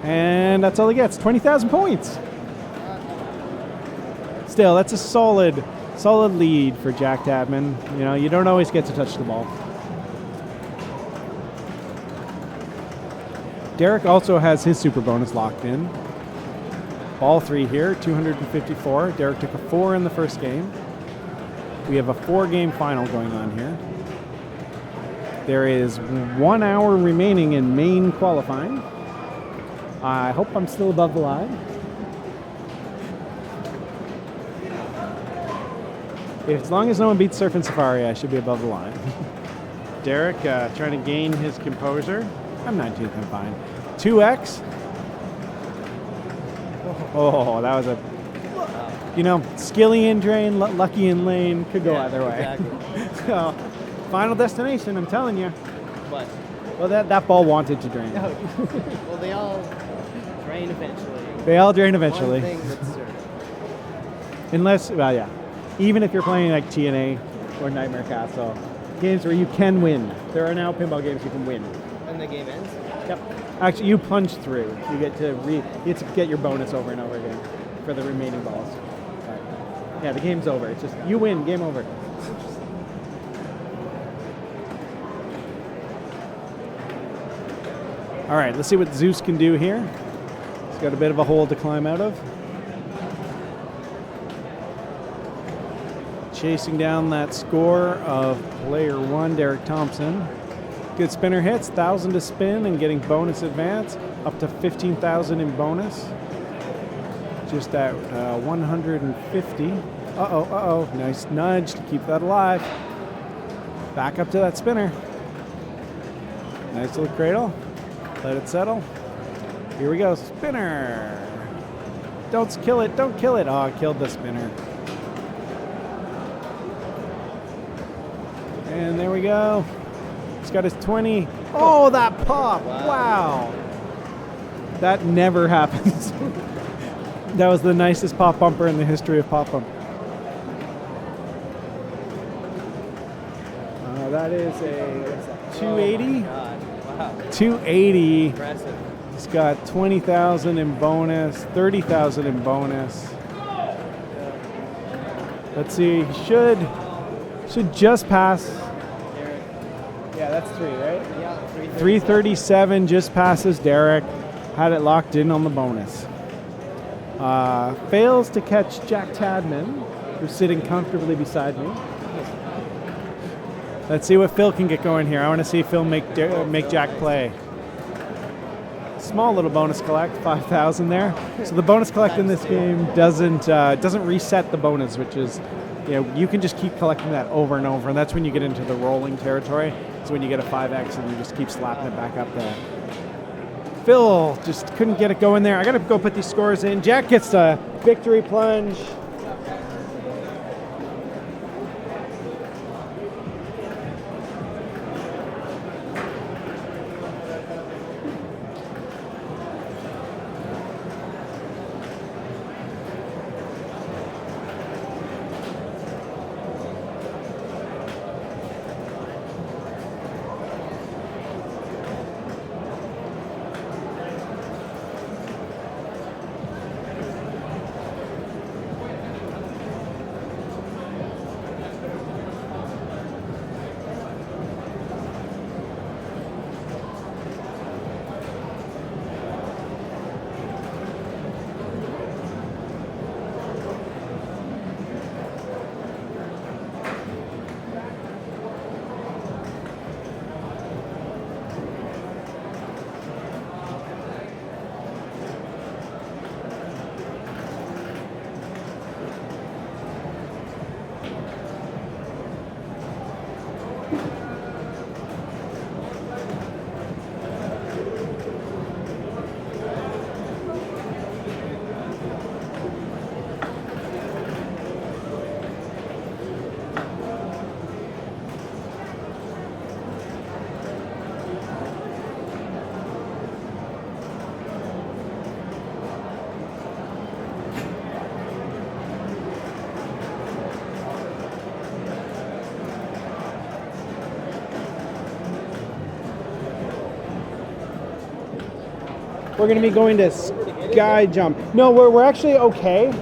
And that's all he gets, 20,000 points. Still, that's a solid lead for Jack Tapman. You know, you don't always get to touch the ball. Derek also has his super bonus locked in. Ball 3 here, 254. Derek took a 4 in the first game. We have a 4-game final going on here. There is 1 hour remaining in main qualifying. I hope I'm still above the line. As long as no one beats Surf and Safari, I should be above the line. Derek trying to gain his composure. I'm 19th, I'm fine. 2x. Oh, that was a, you know, skilly in drain, lucky in lane, could go either way. Exactly. So, final destination, I'm telling you. What? Well, that ball wanted to drain. No. Well, they all drain eventually. They all drain eventually. One thing that's certain. Unless, well, yeah. Even if you're playing like TNA or Nightmare Castle, games where you can win. There are now pinball games you can win. And the game ends? Yep. Actually, you punch through. You get to get your bonus over and over again for the remaining balls. Right. Yeah, the game's over. It's just you win, game over. All right, let's see what Zeus can do here. He's got a bit of a hole to climb out of. Chasing down that score of player 1, Derek Thompson. Good spinner hits, 1,000 to spin and getting bonus advance, up to 15,000 in bonus. Just at 150. Uh-oh. Nice nudge to keep that alive. Back up to that spinner. Nice little cradle. Let it settle. Here we go, spinner. Don't kill it. Oh, I killed the spinner. And there we go. He's got his 20. Oh, that pop. Wow. That never happens. That was the nicest pop bumper in the history of pop bumper. That is a 280. Wow. 280. Impressive. He's got 20,000 in bonus, 30,000 in bonus. Let's see. He should just pass. Yeah, that's 3, right? Yeah, 337 just passes Derek. Had it locked in on the bonus. Fails to catch Jack Tadman, who's sitting comfortably beside me. Let's see what Phil can get going here. I want to see Phil make Jack play. Small little bonus collect, 5,000 there. So the bonus collect in this game doesn't reset the bonus, which is, you can just keep collecting that over and over, and that's when you get into the rolling territory. So when you get a 5x and you just keep slapping it back up there. Phil just couldn't get it going there. I got to go put these scores in. Jack gets the victory plunge. We're going to be going to Sky Jump. No, we're actually okay.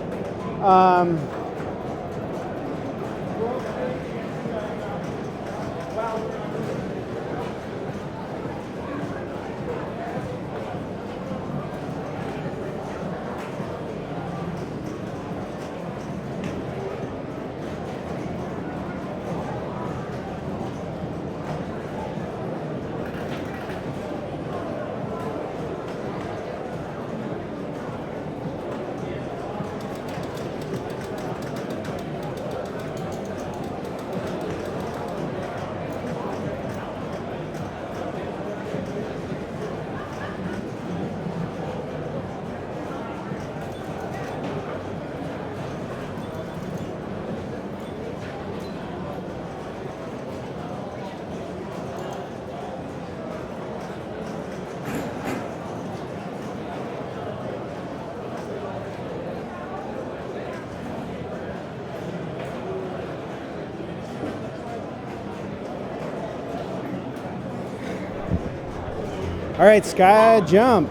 All right, Sky Jump.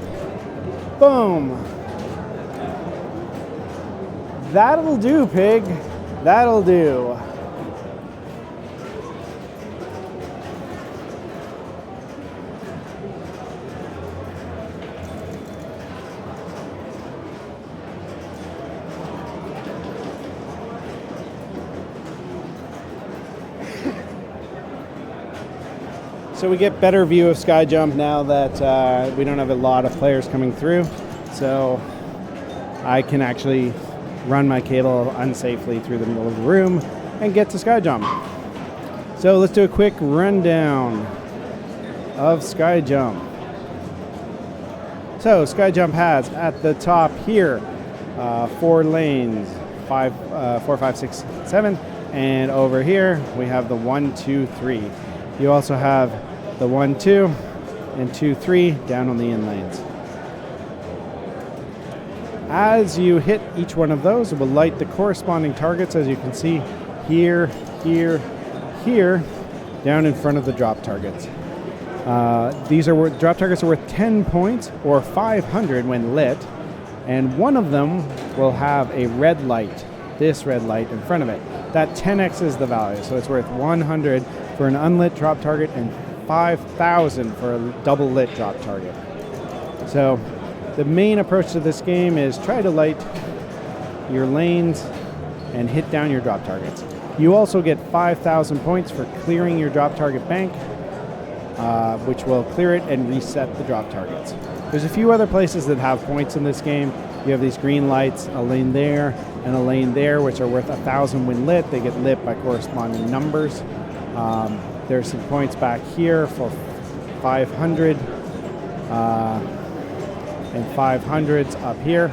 Boom. That'll do, pig. That'll do. So we get better view of Sky Jump now that we don't have a lot of players coming through. So I can actually run my cable unsafely through the middle of the room and get to Sky Jump. So let's do a quick rundown of Sky Jump. So Sky Jump has at the top here 4 lanes, 4, 5, 6, 7, and over here we have the 1, 2, 3. You also have the 1, 2, and 2, 3 down on the in lanes. As you hit each one of those, it will light the corresponding targets, as you can see here, here, here, down in front of the drop targets. Drop targets are worth 10 points or 500 when lit, and one of them will have a red light, this red light in front of it. That 10x is the value, so it's worth 100 for an unlit drop target and 5,000 for a double lit drop target. So the main approach to this game is try to light your lanes and hit down your drop targets. You also get 5,000 points for clearing your drop target bank, which will clear it and reset the drop targets. There's a few other places that have points in this game. You have these green lights, a lane there and a lane there, which are worth 1,000 when lit. They get lit by corresponding numbers. There's some points back here for 500 and 500s up here,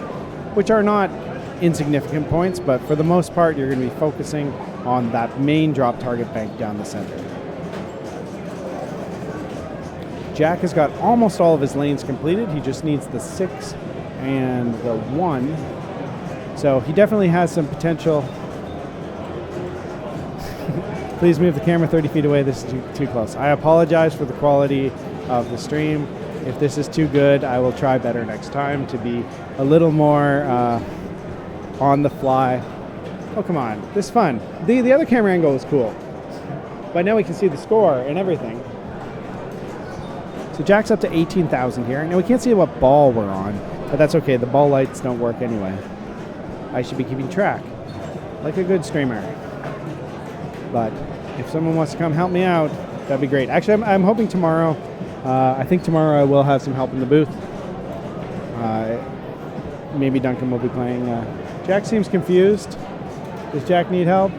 which are not insignificant points, but for the most part, you're going to be focusing on that main drop target bank down the center. Jack has got almost all of his lanes completed. He just needs the 6 and the 1. So he definitely has some potential. Please move the camera 30 feet away. This is too close. I apologize for the quality of the stream. If this is too good, I will try better next time to be a little more on the fly. Oh, come on. This is fun. The other camera angle was cool. But now we can see the score and everything. So Jack's up to 18,000 here. Now we can't see what ball we're on, but that's okay. The ball lights don't work anyway. I should be keeping track, like a good streamer. But if someone wants to come help me out, that'd be great. Actually, I'm hoping tomorrow. I think tomorrow I will have some help in the booth. Maybe Duncan will be playing. Jack seems confused. Does Jack need help?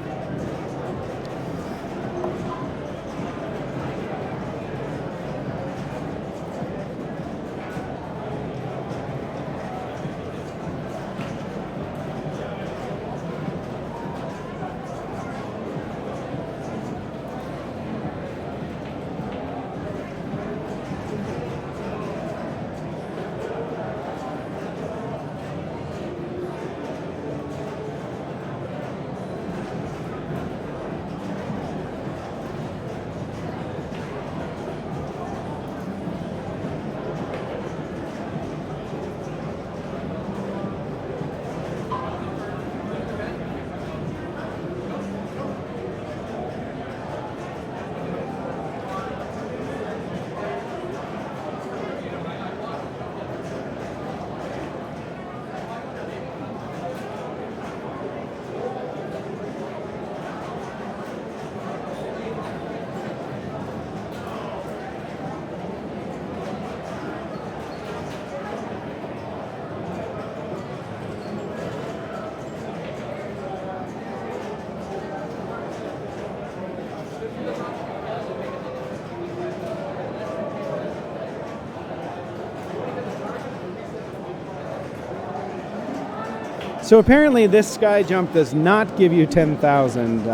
So apparently this sky jump does not give you 10,000,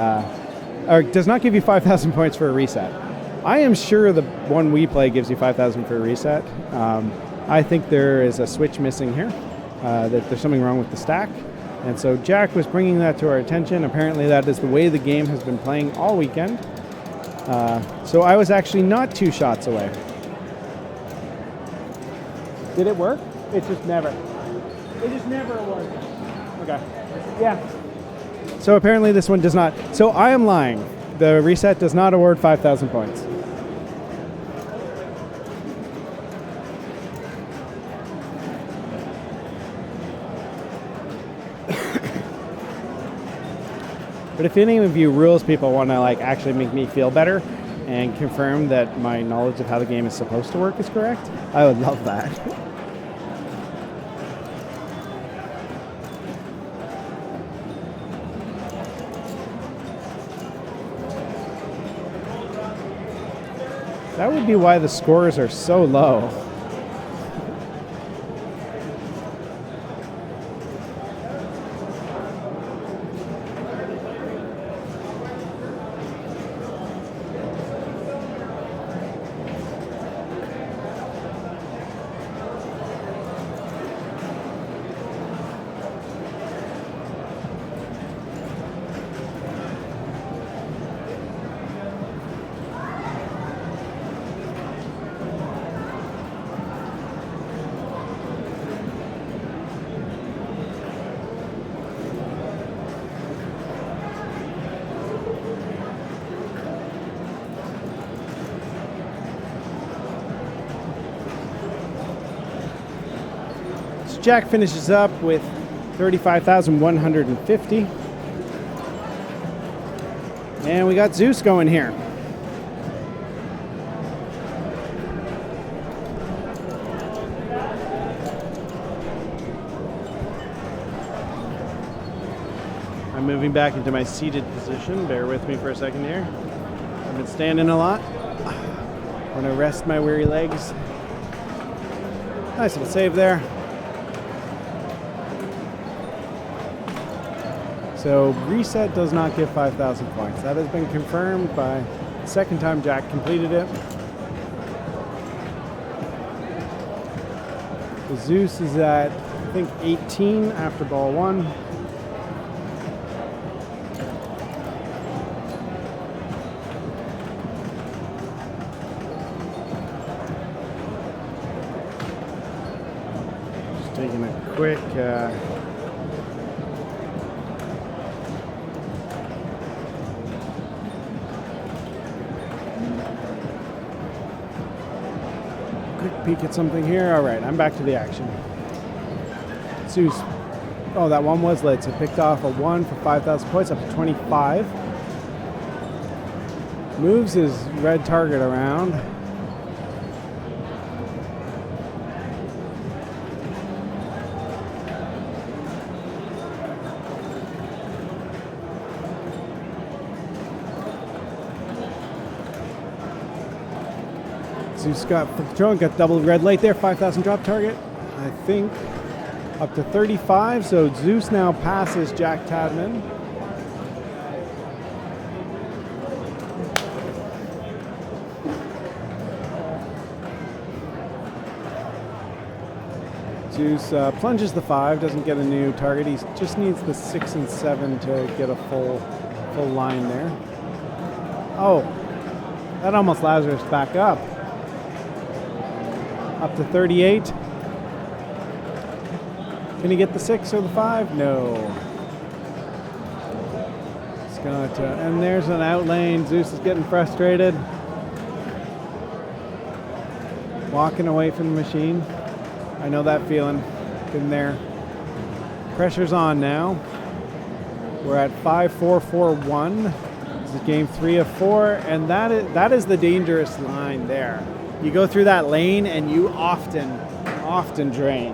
or does not give you 5,000 points for a reset. I am sure the one we play gives you 5,000 for a reset. I think there is a switch missing here, that there's something wrong with the stack. And so Jack was bringing that to our attention. Apparently that is the way the game has been playing all weekend. So I was actually not 2 shots away. Did it work? It just never worked. Okay. Yeah. So apparently this one does not. So I am lying. The reset does not award 5,000 points. But if any of you rules people want to actually make me feel better and confirm that my knowledge of how the game is supposed to work is correct, I would love that. That would be why the scores are so low. Jack finishes up with 35,150. And we got Zeus going here. I'm moving back into my seated position. Bear with me for a second here. I've been standing a lot. I'm going to rest my weary legs. Nice little save there. So reset does not give 5,000 points. That has been confirmed by the second time Jack completed it. The Zeus is at, I think, 18 after ball 1. Just taking a quick peek at something here. All right, I'm back to the action. Zeus. Oh, that one was lit. So picked off a 1 for 5,000 points, up to 25. Moves his red target around. Zeus got control, got double red light there, 5,000 drop target, I think, up to 35. So Zeus now passes Jack Tadman. Zeus plunges the 5, doesn't get a new target. He just needs the 6 and 7 to get a full line there. Oh, that almost Lazarus back up. Up to 38. Can he get the 6 or the 5? No. It's got to, and there's an out lane. Zeus is getting frustrated. Walking away from the machine. I know that feeling. Been there. Pressure's on now. We're at 5-4-4-1. This is game 3 of 4, and that is the dangerous line there. You go through that lane and you often drain.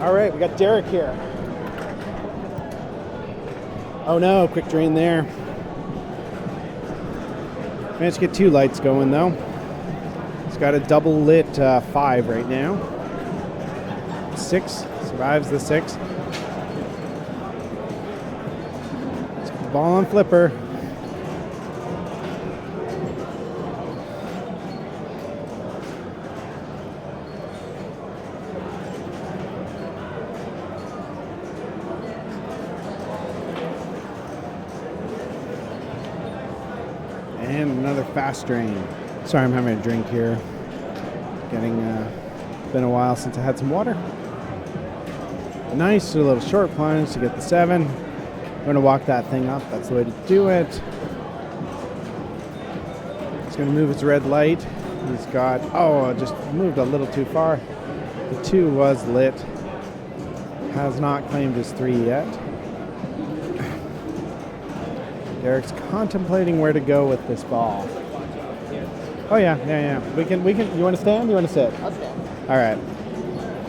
All right, we got Derek here. Oh no, quick drain there. Managed to get 2 lights going though. He's got a double lit 5 right now. 6, survives the 6. Let's put the ball on flipper. And another fast drain. Sorry, I'm having a drink here. Been a while since I had some water. Nice little short plunge to get the 7. I'm going to walk that thing up. That's the way to do it. He's going to move his red light. He's got, just moved a little too far. The 2 was lit. Has not claimed his 3 yet. Derek's contemplating where to go with this ball. Oh yeah. We can. You want to stand? You want to sit? I'll stand. All right.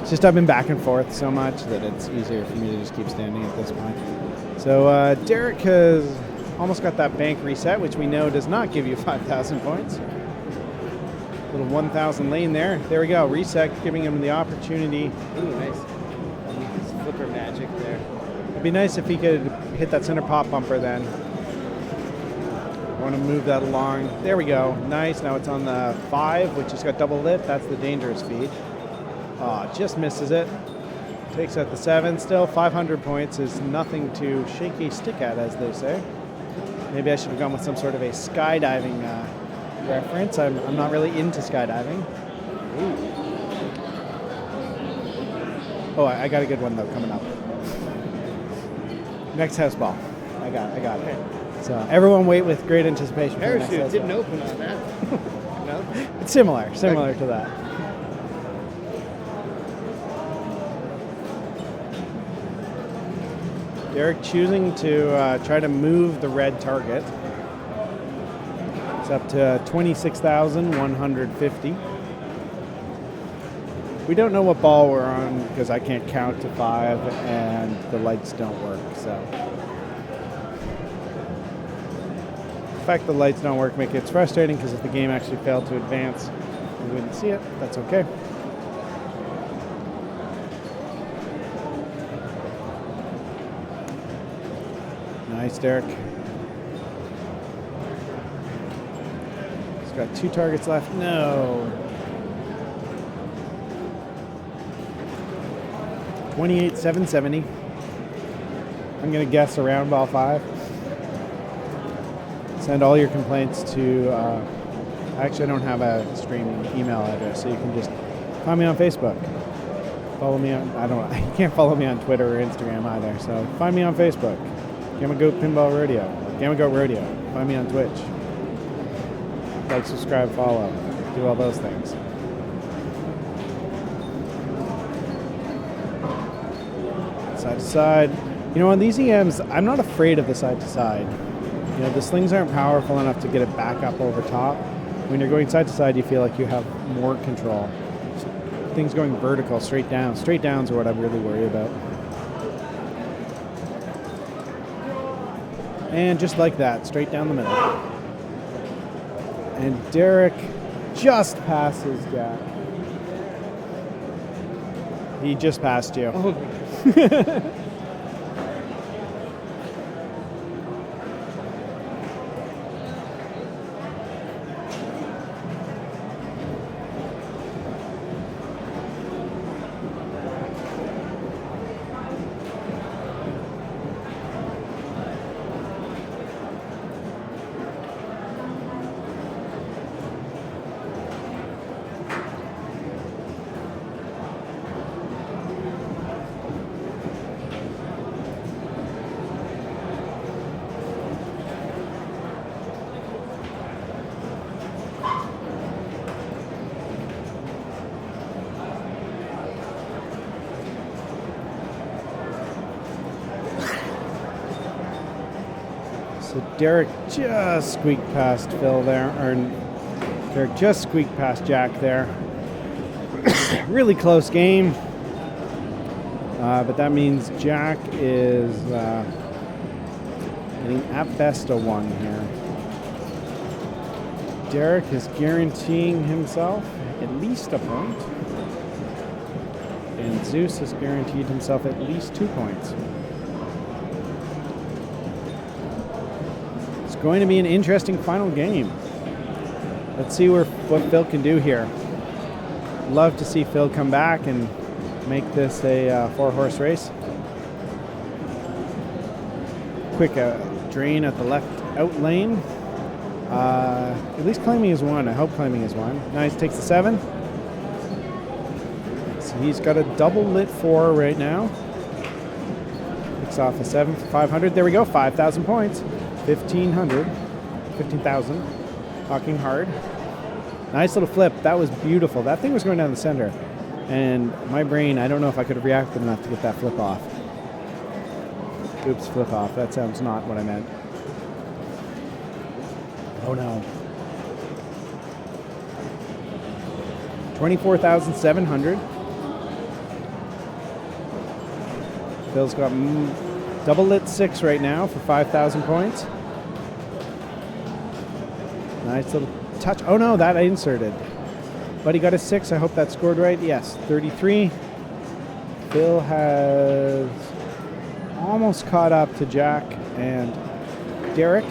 It's just I've been back and forth so much that it's easier for me to just keep standing at this point. So Derek has almost got that bank reset, which we know does not give you 5,000 points. Little 1,000 lane there. There we go. Reset, giving him the opportunity. Ooh, nice. Flipper magic there. It'd be nice if he could hit that center pop bumper then. Want to move that along. There we go. Nice. Now it's on the 5, which has got double lit. That's the dangerous feed. Just misses it. Takes out the 7. Still 500 points is nothing to shake a stick at, as they say. Maybe I should have gone with some sort of a skydiving reference. I'm not really into skydiving. Ooh. Oh, I got a good one though coming up. Next house ball. I got it. So everyone wait with great anticipation. For the next Parachute house didn't ball. open on that. No? It's similar to that. Derek choosing to try to move the red target. It's up to 26,150. We don't know what ball we're on because I can't count to 5 and the lights don't work. So the fact the lights don't work makes it frustrating because if the game actually failed to advance, we wouldn't see it. That's okay. Nice, Derek. He's got 2 targets left. No. 28,770. I'm going to guess around ball 5. Send all your complaints to, actually I don't have a streaming email address, so you can just find me on Facebook. Follow me on, you can't follow me on Twitter or Instagram either, so find me on Facebook. Gamma Goat Pinball Rodeo. Gamma Goat Rodeo. Find me on Twitch. Like, subscribe, follow. Do all those things. Side to side. You know, on these EMs, I'm not afraid of the side to side. You know, the slings aren't powerful enough to get it back up over top. When you're going side to side, you feel like you have more control. Things going vertical, straight down. Straight downs are what I'm really worried about. And just like that, straight down the middle. And Derek just passes Jack. He just passed you. Oh. So Derek just squeaked past Phil there, or Derek just squeaked past Jack there. Really close game, but that means Jack is getting at best a 1 here. Derek is guaranteeing himself at least a point, and Zeus has guaranteed himself at least 2 points. Going to be an interesting final game. Let's see what Phil can do here. Love to see Phil come back and make this a 4-horse race. Quick drain at the left out lane. At least claiming is 1. I hope claiming is 1. Nice, takes the 7. So he's got a double lit 4 right now. Picks off a 7 for 500. There we go, 5,000 points. 15,000. Talking hard. Nice little flip. That was beautiful. That thing was going down the center. And my brain, I don't know if I could have reacted enough to get that flip off. Oops, flip off. That sounds not what I meant. Oh no. 24,700. Phil's got double lit 6 right now for 5,000 points. Nice little touch. Oh no, that I inserted. But he got a 6. I hope that scored right. Yes, 33. Phil has almost caught up to Jack and Derek.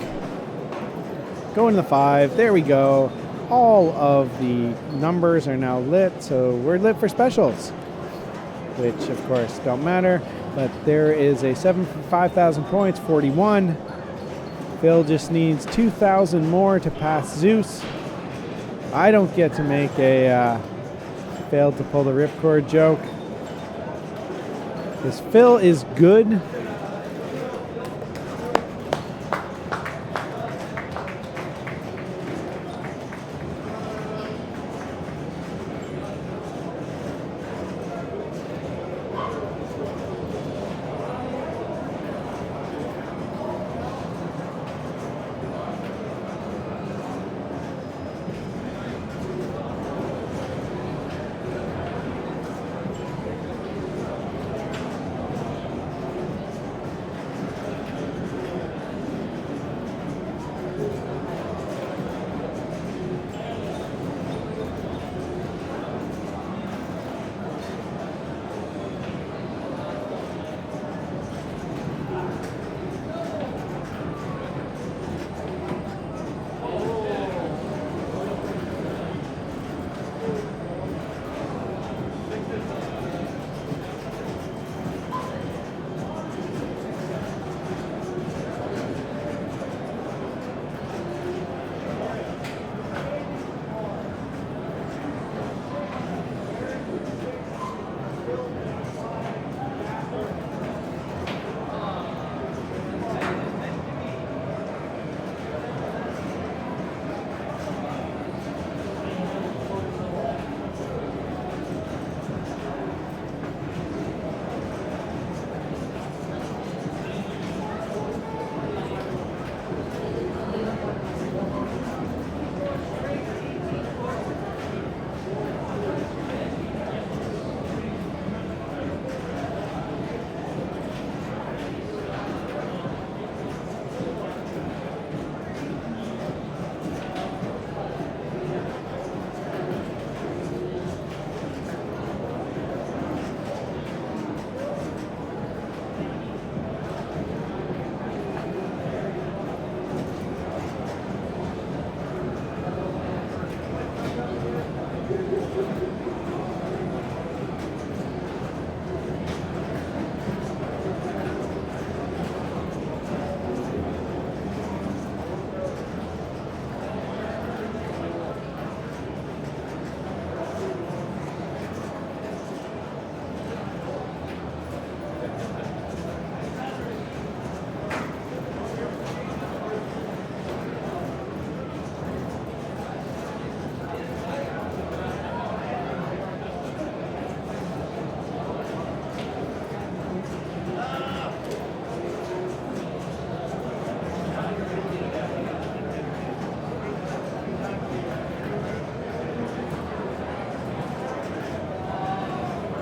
Going to the 5. There we go. All of the numbers are now lit, so we're lit for specials, which of course don't matter. But there is a 7 for 5,000 points, 41. Phil just needs 2,000 more to pass Zeus. I don't get to make a failed to pull the ripcord joke, because Phil is good.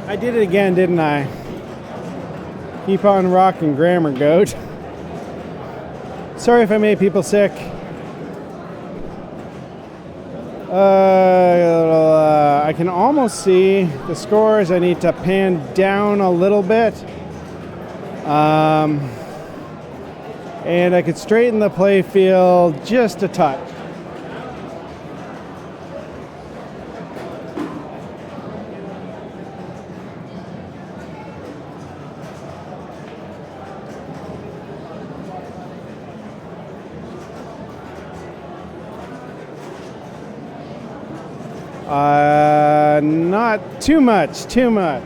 I did it again, didn't I? Keep on rocking, Grammar Goat. Sorry if I made people sick. I can almost see the scores. I need to pan down a little bit. And I could straighten the play field just a touch. Not too much, too much.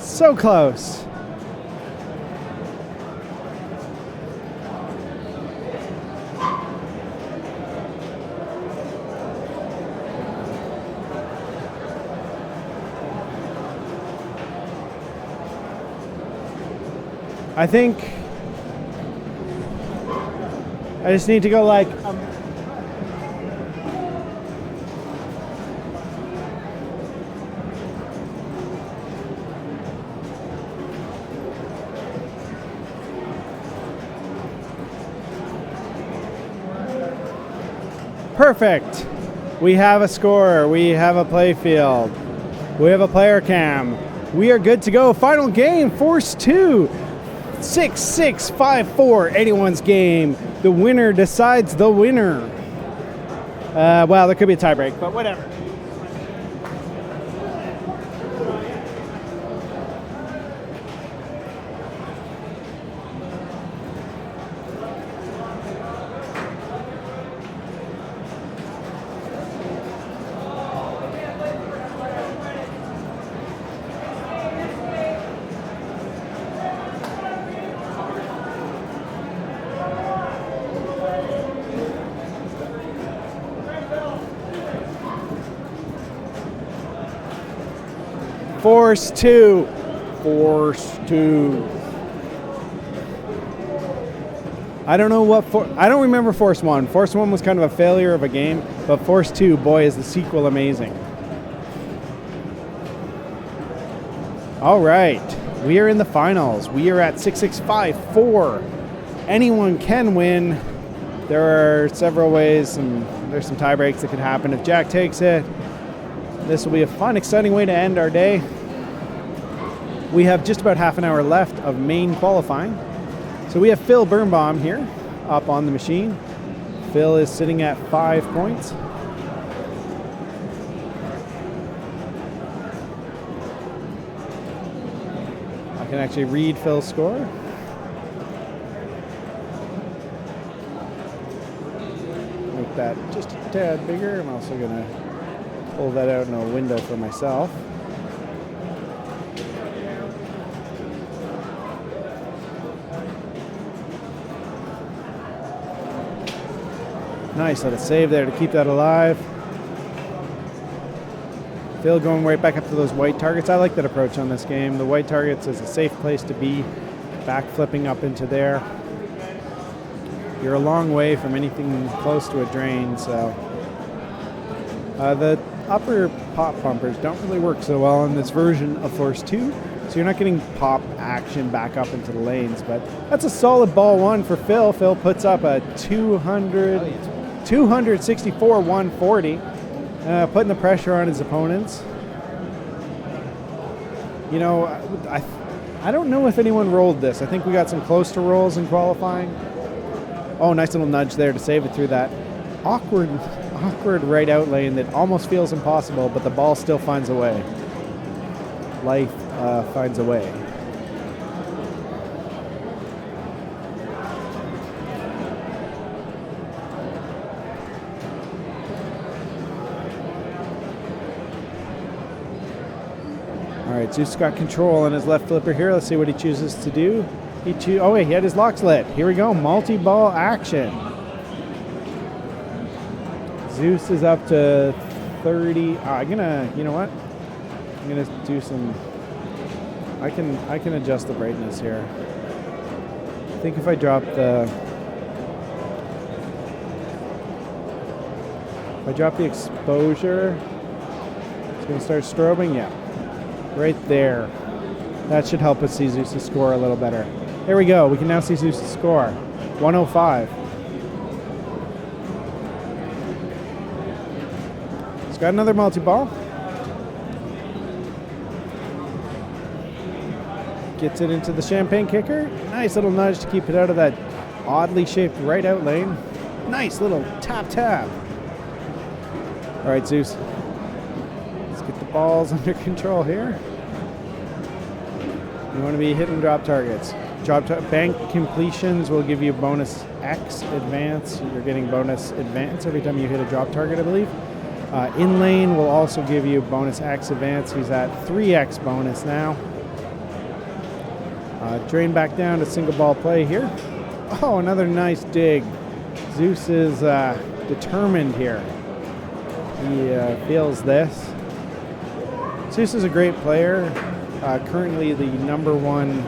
So close. I think I just need to go like perfect. We have a score. We have a play field. We have a player cam. We are good to go. Final game, Force 2. 6-6, 5-4. Anyone's game. The winner decides the winner. Well, there could be a tiebreak, but whatever. Force 2. Force 2. I don't know what I don't remember Force 1. Force 1 was kind of a failure of a game, but Force 2, boy, is the sequel amazing. All right. We are in the finals. We are at 6-6-5-4. Anyone can win. There are several ways, and there's some tie breaks that could happen if Jack takes it. This will be a fun, exciting way to end our day. We have just about half an hour left of main qualifying. So we have Phil Birnbaum here up on the machine. Phil is sitting at 5 points. I can actually read Phil's score. Make that just a tad bigger. I'm also going to pull that out in a window for myself. Nice little save there to keep that alive. Phil going right back up to those white targets. I like that approach on this game. The white targets is a safe place to be. Back flipping up into there. You're a long way from anything close to a drain, so the upper pop bumpers don't really work so well in this version of Force 2, so you're not getting pop action back up into the lanes, but that's a solid ball one for Phil. Phil puts up a 264-140, putting the pressure on his opponents. You know, I don't know if anyone rolled this. I think we got some close to rolls in qualifying. Oh, nice little nudge there to save it through that awkward right out lane that almost feels impossible, but the ball still finds a way. Life finds a way. All right, Zeus got control on his left flipper here. Let's see what he chooses to do. Oh wait, he had his locks lit. Here we go, multi-ball action. Zeus is up to 30. You know what? I'm gonna do some. I can adjust the brightness here. I think if I drop the exposure, it's gonna start strobing. Yeah, right there. That should help us see Zeus' score a little better. There we go. We can now see Zeus' score, 105. He's got another multi-ball. Gets it into the champagne kicker. Nice little nudge to keep it out of that oddly shaped right out lane. Nice little tap. All right, Zeus. Let's get the balls under control here. You want to be hitting drop targets. Bank completions will give you bonus X advance. You're getting bonus advance every time you hit a drop target, I believe. In lane will also give you bonus X advance. He's at 3X bonus now. Drain back down to single ball play here. Oh, another nice dig. Zeus is determined here. He feels this. Zeus is a great player. Currently the number one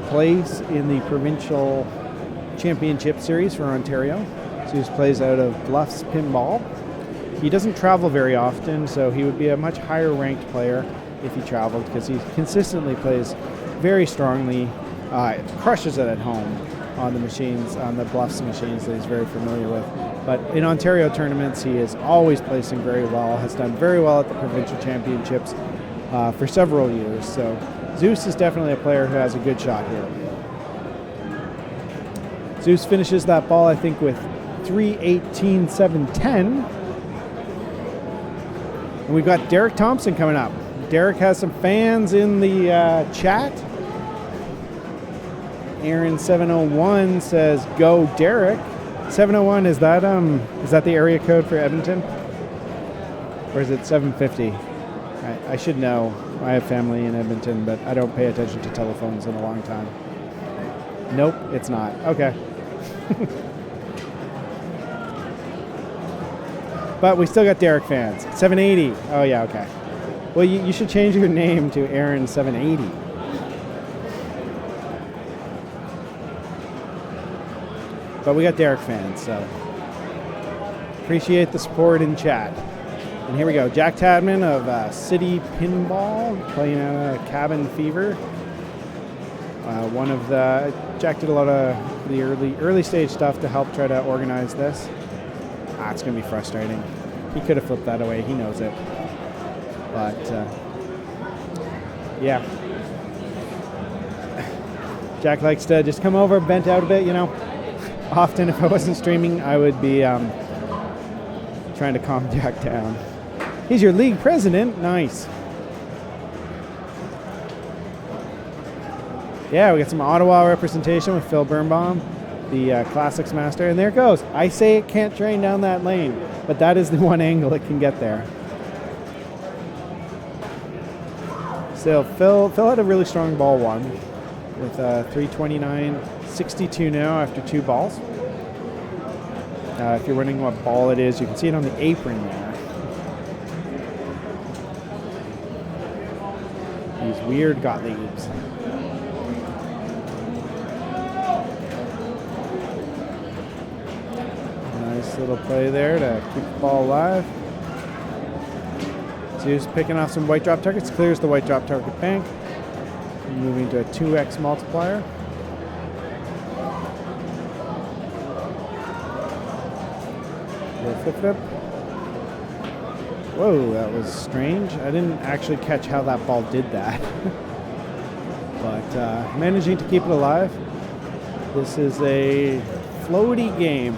place in the provincial championship series for Ontario. Zeus plays out of Bluffs Pinball. He doesn't travel very often, so he would be a much higher ranked player if he traveled, because he consistently plays very strongly, crushes it at home on the machines, on the Bluffs machines that he's very familiar with. But in Ontario tournaments, he is always placing very well, has done very well at the provincial championships for several years. So Zeus is definitely a player who has a good shot here. Zeus finishes that ball, I think, with 3:18, 7:10. And we've got Derek Thompson coming up. Derek has some fans in the chat. Aaron 701 says, "Go Derek." 701, is that the area code for Edmonton? Or is it 750? I should know. I have family in Edmonton, but I don't pay attention to telephones in a long time. Nope, it's not. Okay. But we still got Derek fans. 780. Oh, yeah, okay. Well, you should change your name to Aaron 780. But we got Derek fans, so appreciate the support in chat. And here we go. Jack Tadman of City Pinball playing out of Cabin Fever. Jack did a lot of the early stage stuff to help try to organize this. It's going to be frustrating. He could have flipped that away. He knows it. But, yeah. Jack likes to just come over, vent out a bit, you know. Often, if I wasn't streaming, I would be trying to calm Jack down. He's your league president. Nice. Yeah, we got some Ottawa representation with Phil Birnbaum, the Classics Master. And there it goes. I say it can't drain down that lane, but that is the one angle it can get there. So Phil had a really strong ball one with 329.62 now after 2 balls. If you're wondering what ball it is, you can see it on the apron there. These weird Gottliebs. Nice little play there to keep the ball alive. Zeus picking off some white drop targets, clears the white drop target bank. Moving to a 2x multiplier. Flip flip. Whoa, that was strange. I didn't actually catch how that ball did that. But managing to keep it alive. This is a floaty game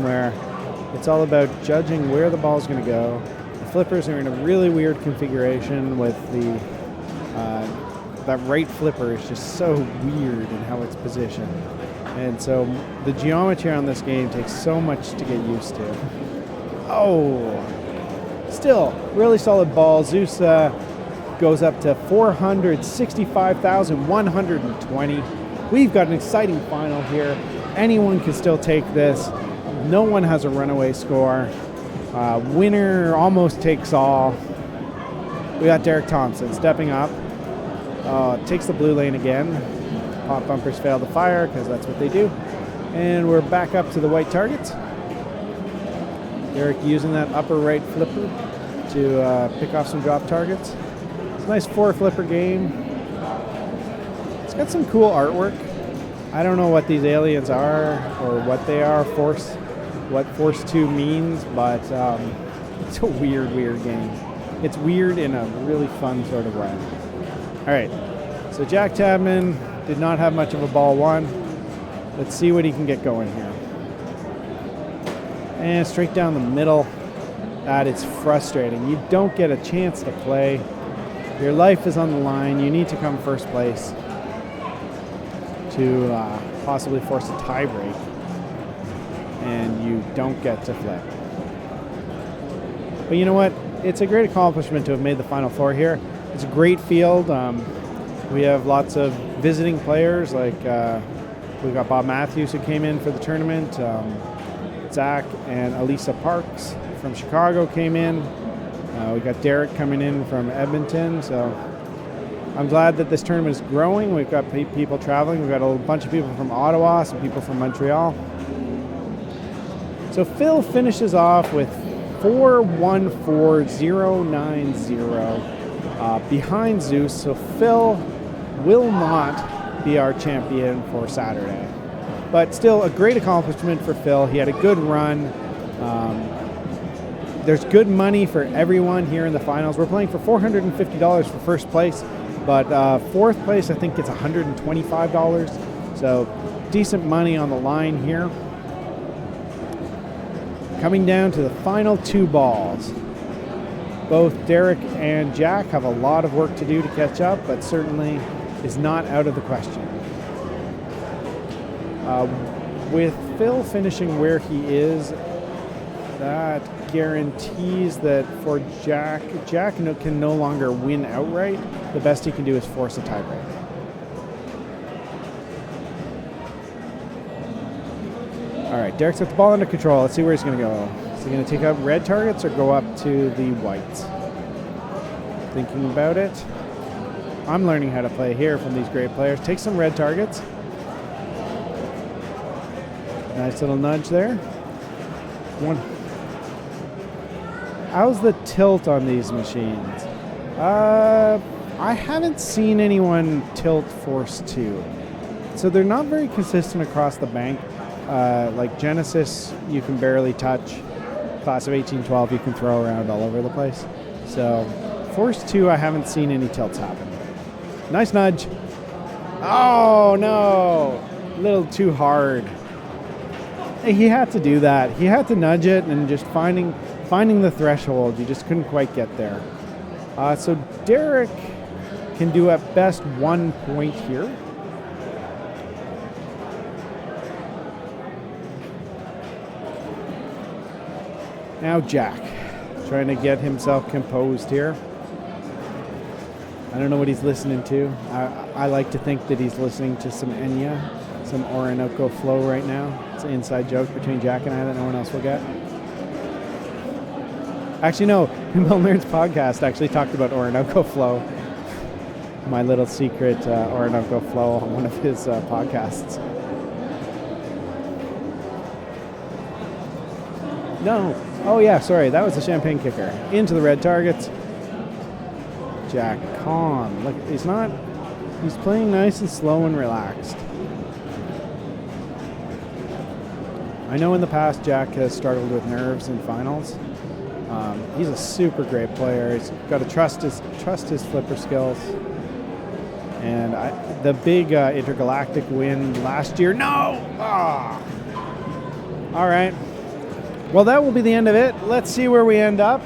where it's all about judging where the ball's going to go. The flippers are in a really weird configuration with the that right flipper is just so weird in how it's positioned. And so the geometry on this game takes so much to get used to. Oh, still really solid ball. Zeus goes up to 465,120. We've got an exciting final here. Anyone can still take this. No one has a runaway score. Winner almost takes all. We got Derek Thompson stepping up. Takes the blue lane again. Pop bumpers fail to fire because that's what they do. And we're back up to the white targets. Derek using that upper right flipper to pick off some drop targets. It's a nice 4-flipper game. It's got some cool artwork. I don't know what these aliens are or what they are, what Force 2 means, but it's a weird game. It's weird in a really fun sort of way. All right, so Jack Tadman did not have much of a ball one. Let's see what he can get going here. And straight down the middle. That is frustrating. You don't get a chance to play. Your life is on the line. You need to come first place to possibly force a tie break. And you don't get to flip. But you know what? It's a great accomplishment to have made the Final Four here. It's a great field. We have lots of visiting players, like we got Bob Matthews who came in for the tournament. Zach and Elisa Parks from Chicago came in. We got Derek coming in from Edmonton. So I'm glad that this tournament is growing. We've got people traveling. We've got a bunch of people from Ottawa, some people from Montreal. So Phil finishes off with 4-1-4-0-9-0 behind Zeus. So Phil will not be our champion for Saturday. But still a great accomplishment for Phil. He had a good run. There's good money for everyone here in the finals. We're playing for $450 for first place, but fourth place I think gets $125. So decent money on the line here. Coming down to the final 2 balls. Both Derek and Jack have a lot of work to do to catch up, but certainly is not out of the question. With Phil finishing where he is, that guarantees that for Jack can no longer win outright. The best he can do is force a tiebreak. All right, Derek's got the ball under control. Let's see where he's going to go. Is he going to take out red targets or go up to the whites? Thinking about it. I'm learning how to play here from these great players. Take some red targets. Nice little nudge there. How's the tilt on these machines? I haven't seen anyone tilt Force 2. So they're not very consistent across the bank. Like Genesis, you can barely touch. Class of 1812, you can throw around all over the place. So Force 2, I haven't seen any tilts happen. Nice nudge. Oh, no. A little too hard. He had to do that. He had to nudge it, and just finding the threshold, you just couldn't quite get there. So Derek can do at best 1 point here. Now Jack, trying to get himself composed here. I don't know what he's listening to. I like to think that he's listening to some Enya, some Orinoco flow right now. It's an inside joke between Jack and I that no one else will get. Actually, no. Pinball Nerds podcast actually talked about Orinoco flow. My little secret Orinoco flow on one of his podcasts. No. Oh, yeah, sorry. That was the champagne kicker. Into the red targets. Jack, calm. Look, he's playing nice and slow and relaxed. I know in the past Jack has struggled with nerves in finals. He's a super great player. He's got to trust his flipper skills. And the big intergalactic win last year. No! Ah! All right. Well, that will be the end of it. Let's see where we end up.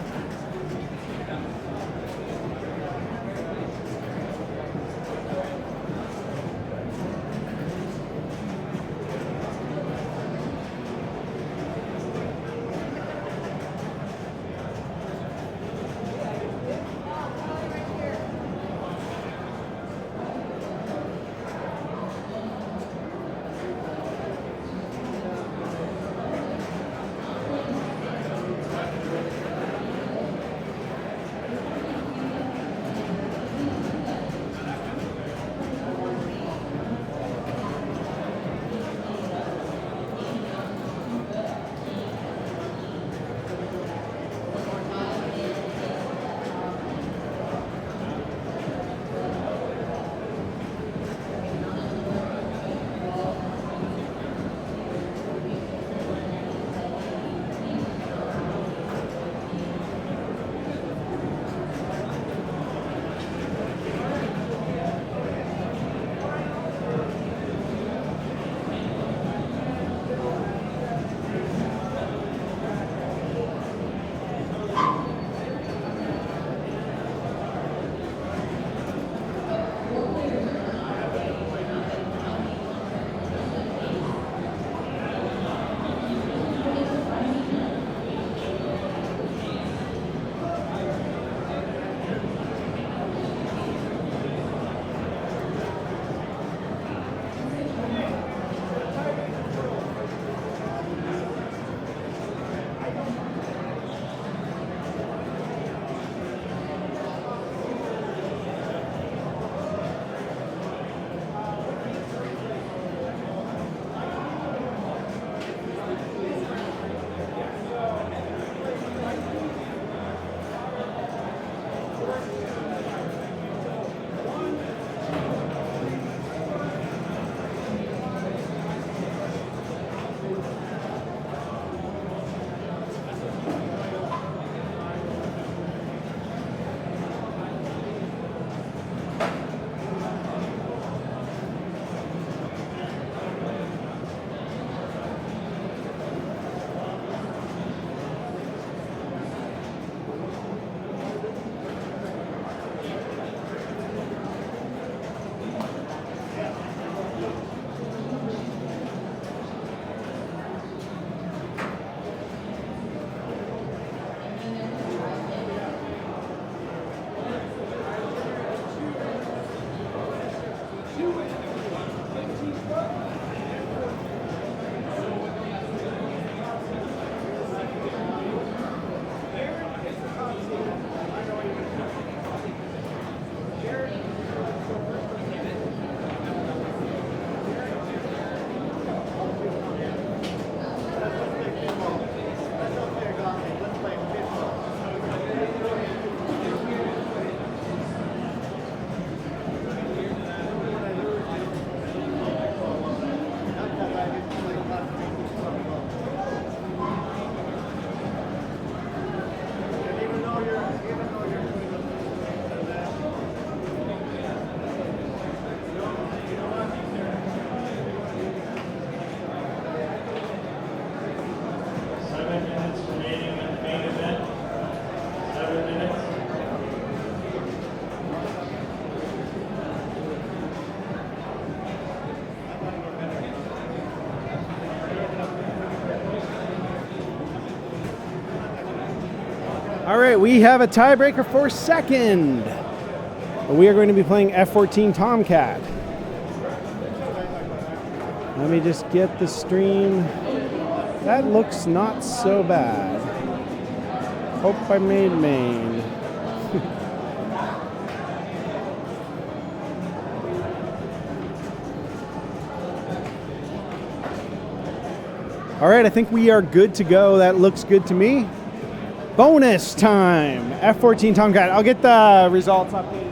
right, we have a tiebreaker for second. We are going to be playing F-14 Tomcat. Let me just get the stream. That looks not so bad. Hope I made main. All right, I think we are good to go. That looks good to me. Bonus time. F-14 Tomcat. I'll get the results updated.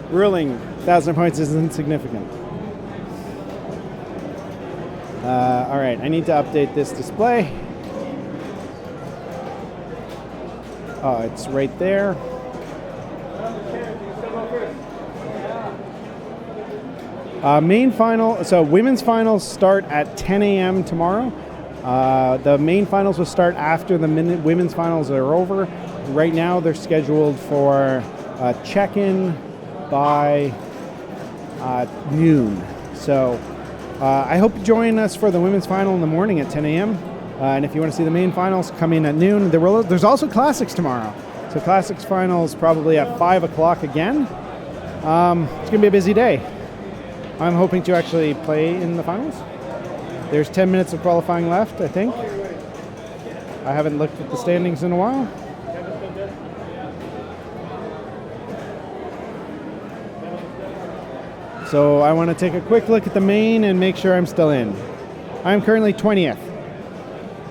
Ruling 1,000 points is insignificant. All right, I need to update this display. Oh, it's right there. Main final, so women's finals start at 10 a.m. tomorrow. The main finals will start after the women's finals are over. Right now, they're scheduled for check-in by noon. So I hope you join us for the women's final in the morning at 10 a.m. And if you want to see the main finals, come in at noon. There's also Classics tomorrow. So Classics finals probably at 5 o'clock again. It's going to be a busy day. I'm hoping to actually play in the finals. There's 10 minutes of qualifying left, I think. I haven't looked at the standings in a while. So I want to take a quick look at the main and make sure I'm still in. I'm currently 20th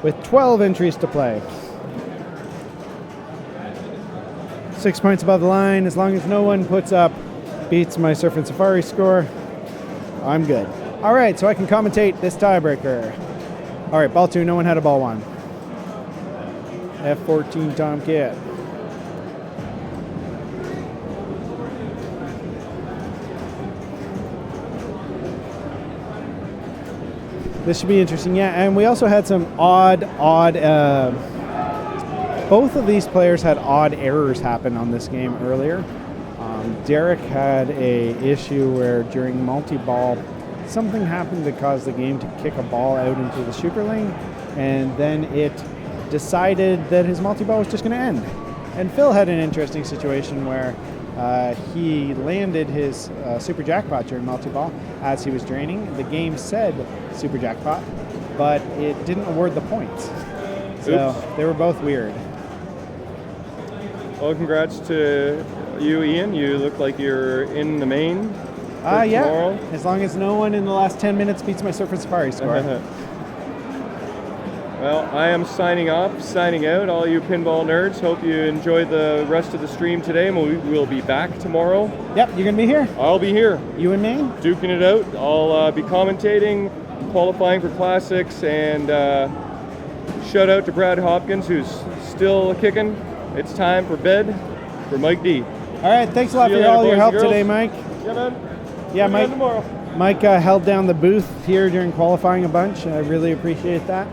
with 12 entries to play. 6 points above the line. As long as no one beats my Surf and Safari score, I'm good. All right, so I can commentate this tiebreaker. All right, ball 2, no one had a ball 1. F-14 Tomcat. This should be interesting, yeah. And we also had some odd, both of these players had odd errors happen on this game earlier. Derek had a issue where during multi-ball, something happened that caused the game to kick a ball out into the super lane, and then it decided that his multi-ball was just going to end. And Phil had an interesting situation where he landed his super jackpot during multi-ball as he was draining. The game said super jackpot, but it didn't award the points. So Oops. They were both weird. Well, congrats to you, Ian. You look like you're in the main for Yeah, tomorrow. as long as no one in the last 10 minutes beats my Surf and Safari score. Well, I am signing off, signing out. All you pinball nerds, hope you enjoyed the rest of the stream today, and we'll be back tomorrow. Yep, you're going to be here? I'll be here. You in Maine? Duking it out. I'll be commentating, qualifying for Classics, and shout out to Brad Hopkins, who's still kicking. It's time for bed for Mike D. All right, thanks a lot See you for later, all your boys help and today, girls. Mike. Yeah, man. Yeah, See you Mike. tomorrow. Mike held down the booth here during qualifying a bunch. I really appreciate that.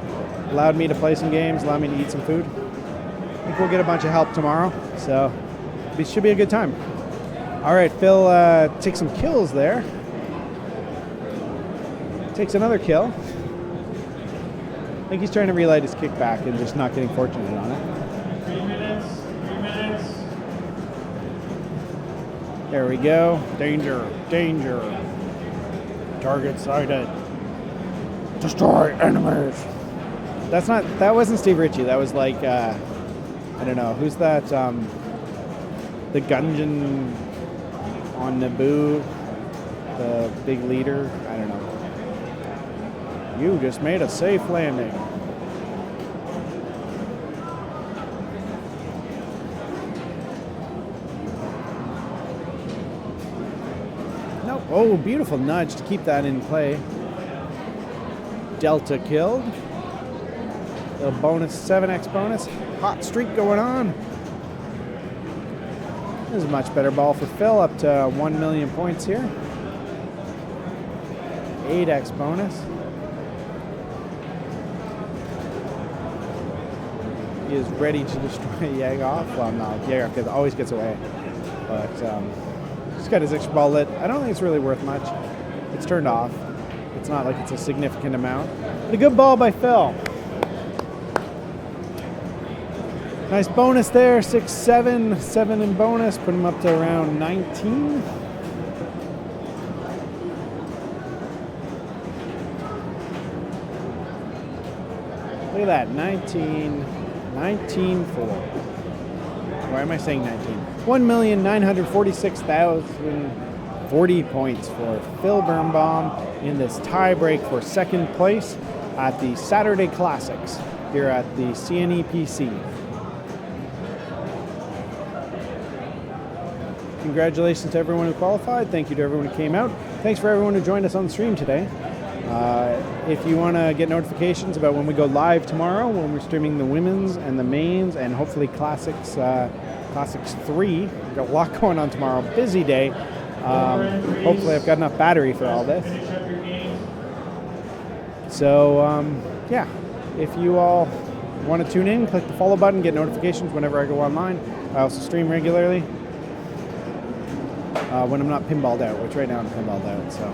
Allowed me to play some games, allowed me to eat some food. I think we'll get a bunch of help tomorrow, so it should be a good time. All right, Phil takes some kills there. Takes another kill. I think he's trying to relight his kickback and just not getting fortunate on it. 3 minutes. There we go. Danger, danger. Target sighted. Destroy enemies. That wasn't Steve Ritchie. That was like, I don't know. Who's that? The Gungeon on Naboo. The big leader. I don't know. You just made a safe landing. Nope. Oh, beautiful nudge to keep that in play. Delta killed. Little bonus, 7x bonus. Hot streak going on. This is a much better ball for Phil, up to 1 million points here. 8x bonus. He is ready to destroy Yagoff. Well, no, Yagoff always gets away. But he's got his extra ball lit. I don't think it's really worth much. It's turned off. It's not like it's a significant amount. But a good ball by Phil. Nice bonus there, 6-7, 7 in bonus, put him up to around 19. Look at that, 19, 19-4. Why am I saying 19? 1,946,040 points for Phil Birnbaum in this tie break for second place at the Saturday Classics here at the CNEPC. Congratulations to everyone who qualified. Thank you to everyone who came out. Thanks for everyone who joined us on the stream today. If you want to get notifications about when we go live tomorrow, when we're streaming the women's and the mains and hopefully Classics 3. We've got a lot going on tomorrow. Busy day. Hopefully I've got enough battery for all this. So, yeah, if you all want to tune in, click the follow button, get notifications whenever I go online. I also stream regularly. When I'm not pinballed out, which right now I'm pinballed out. So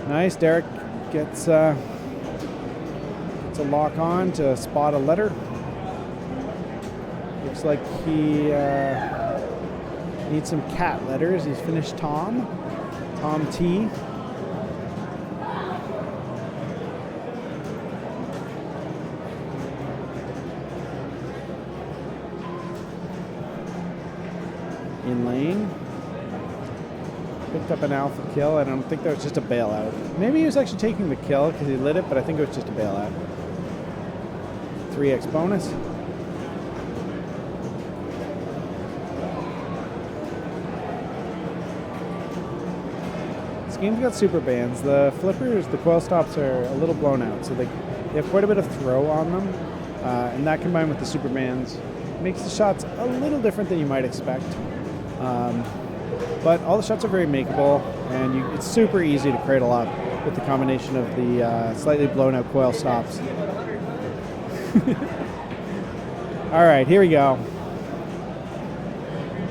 nice. Derek gets a lock on to spot a letter. Looks like he needs some cat letters. He's finished Tom T. In lane. Picked up an alpha kill. I don't think that was just a bailout. Maybe he was actually taking the kill because he lit it, but I think it was just a bailout. 3x bonus. This game's got super bands. The flippers, the coil stops are a little blown out, so they have quite a bit of throw on them. And that combined with the super bands makes the shots a little different than you might expect. But all the shots are very makeable, and it's super easy to cradle up with the combination of the slightly blown out coil stops. All right, here we go.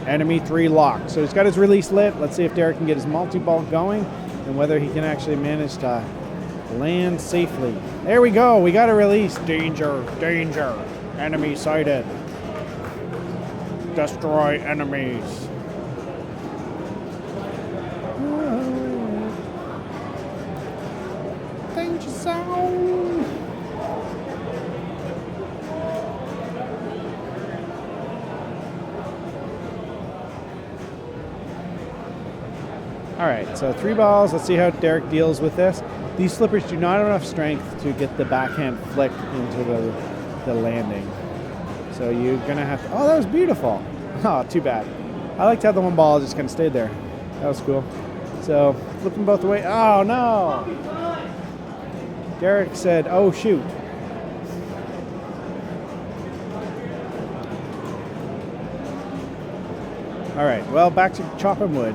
Enemy 3 locked. So he's got his release lit. Let's see if Derek can get his multi-ball going and whether he can actually manage to land safely. There we go. We got a release. Danger, danger. Enemy sighted. Destroy enemies. Danger zone. All right, so 3 balls. Let's see how Derek deals with this. These slippers do not have enough strength to get the backhand flick into the landing. So you're going to have to... Oh, that was beautiful. Oh, too bad. I liked how the one ball just kind of stayed there. That was cool. So flip them both away. Oh, no. Derek said, oh, shoot. All right, well, back to chopping wood.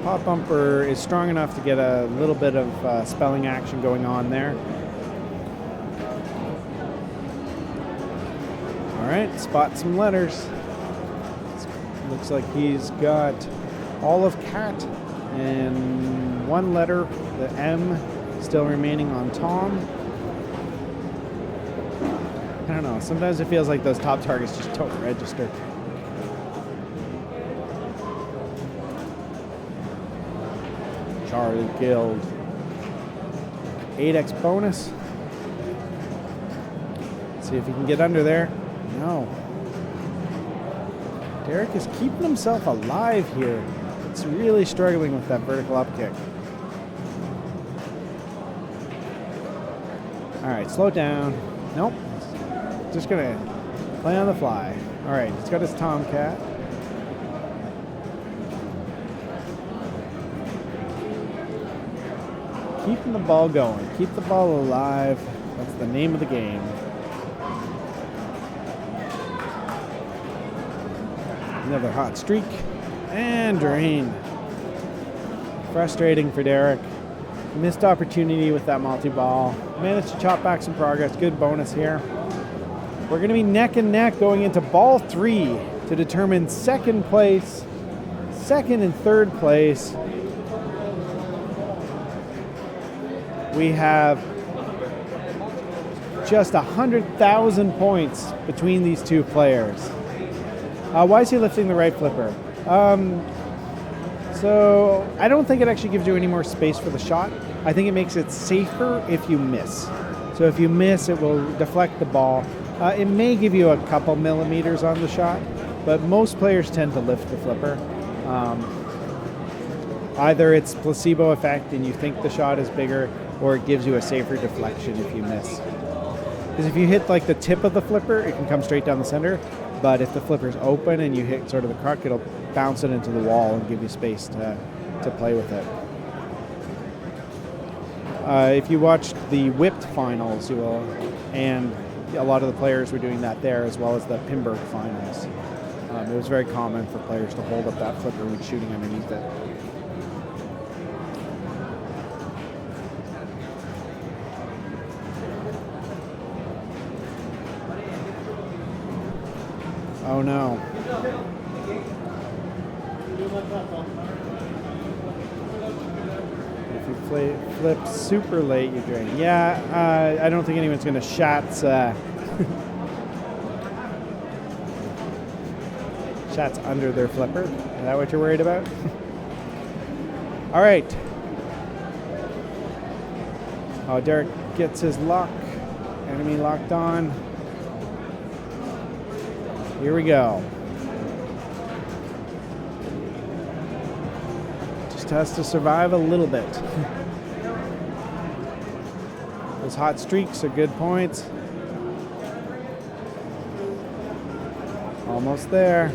Pop bumper is strong enough to get a little bit of spelling action going on there. All right, spot some letters. Looks like he's got all of cat and 1 letter, the M, still remaining on Tom. I don't know, sometimes it feels like those top targets just don't register. Charlie killed. 8x bonus. See if he can get under there. No. Derek is keeping himself alive here. It's really struggling with that vertical up kick. All right, slow down. Nope. Just gonna play on the fly. All right, he's got his Tomcat. Keeping the ball going. Keep the ball alive. That's the name of the game. Another hot streak. And drain. Frustrating for Derek. Missed opportunity with that multi-ball. Managed to chop back some progress. Good bonus here. We're going to be neck and neck going into ball 3 to determine second place, second and third place. We have just 100,000 points between these two players. Why is he lifting the right flipper? So I don't think it actually gives you any more space for the shot. I think it makes it safer if you miss. So if you miss, it will deflect the ball. It may give you a couple millimeters on the shot, but most players tend to lift the flipper. Either it's placebo effect and you think the shot is bigger, or it gives you a safer deflection if you miss. Because if you hit like the tip of the flipper, it can come straight down the center. But if the flipper's open and you hit sort of the crook, it'll bounce it into the wall and give you space to play with it. If you watched the whipped finals, you will, and a lot of the players were doing that there, as well as the Pimberg finals. It was very common for players to hold up that flipper when shooting underneath it. Oh no. If you flip super late, you drain. Yeah, I don't think anyone's going to shots shots under their flipper. Is that what you're worried about? All right. Oh, Derek gets his lock. Enemy locked on. Here we go. Just has to survive a little bit. Those hot streaks are good points. Almost there.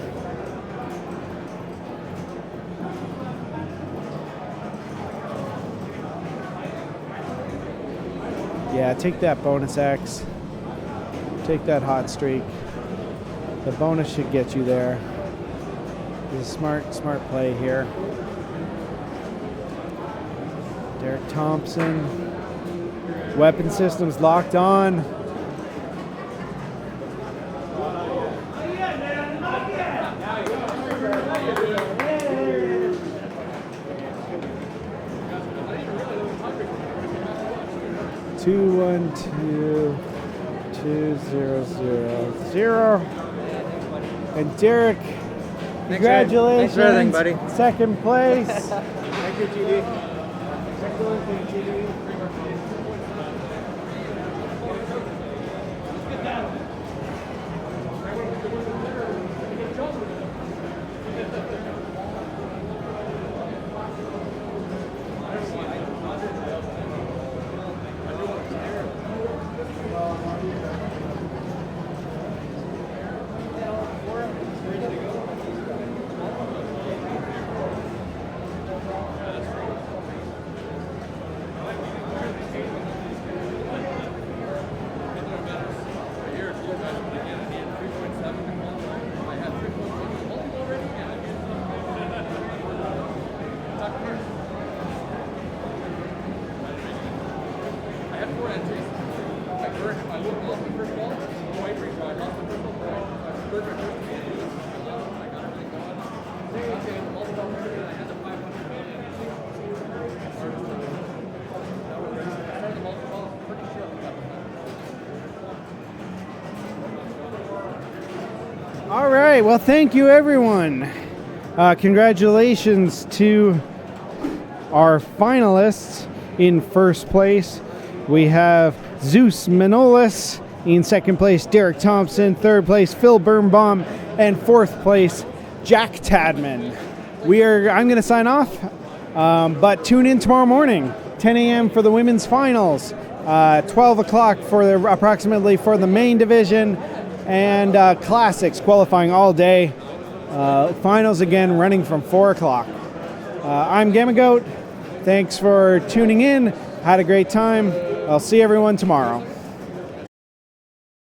Yeah, take that bonus X. Take that hot streak. The bonus should get you there. It's a smart play here. Derek Thompson. Weapon systems locked on. Two, 1, 2, 2, 0, 0, 0. And Derek, congratulations. Thanks for everything, buddy. Second place. Thank you, GD. Excellent thing, GD. All right, well, thank you, everyone. Congratulations to our finalists. In first place, we have Zeus Manolis. In second place, Derek Thompson. Third place, Phil Birnbaum. And fourth place, Jack Tadman. I'm going to sign off, but tune in tomorrow morning, 10 a.m. for the women's finals, 12 o'clock approximately for the main division, and classics qualifying all day. Finals again running from 4 o'clock. I'm Gamma Goat. Thanks for tuning in. Had a great time. I'll see everyone tomorrow.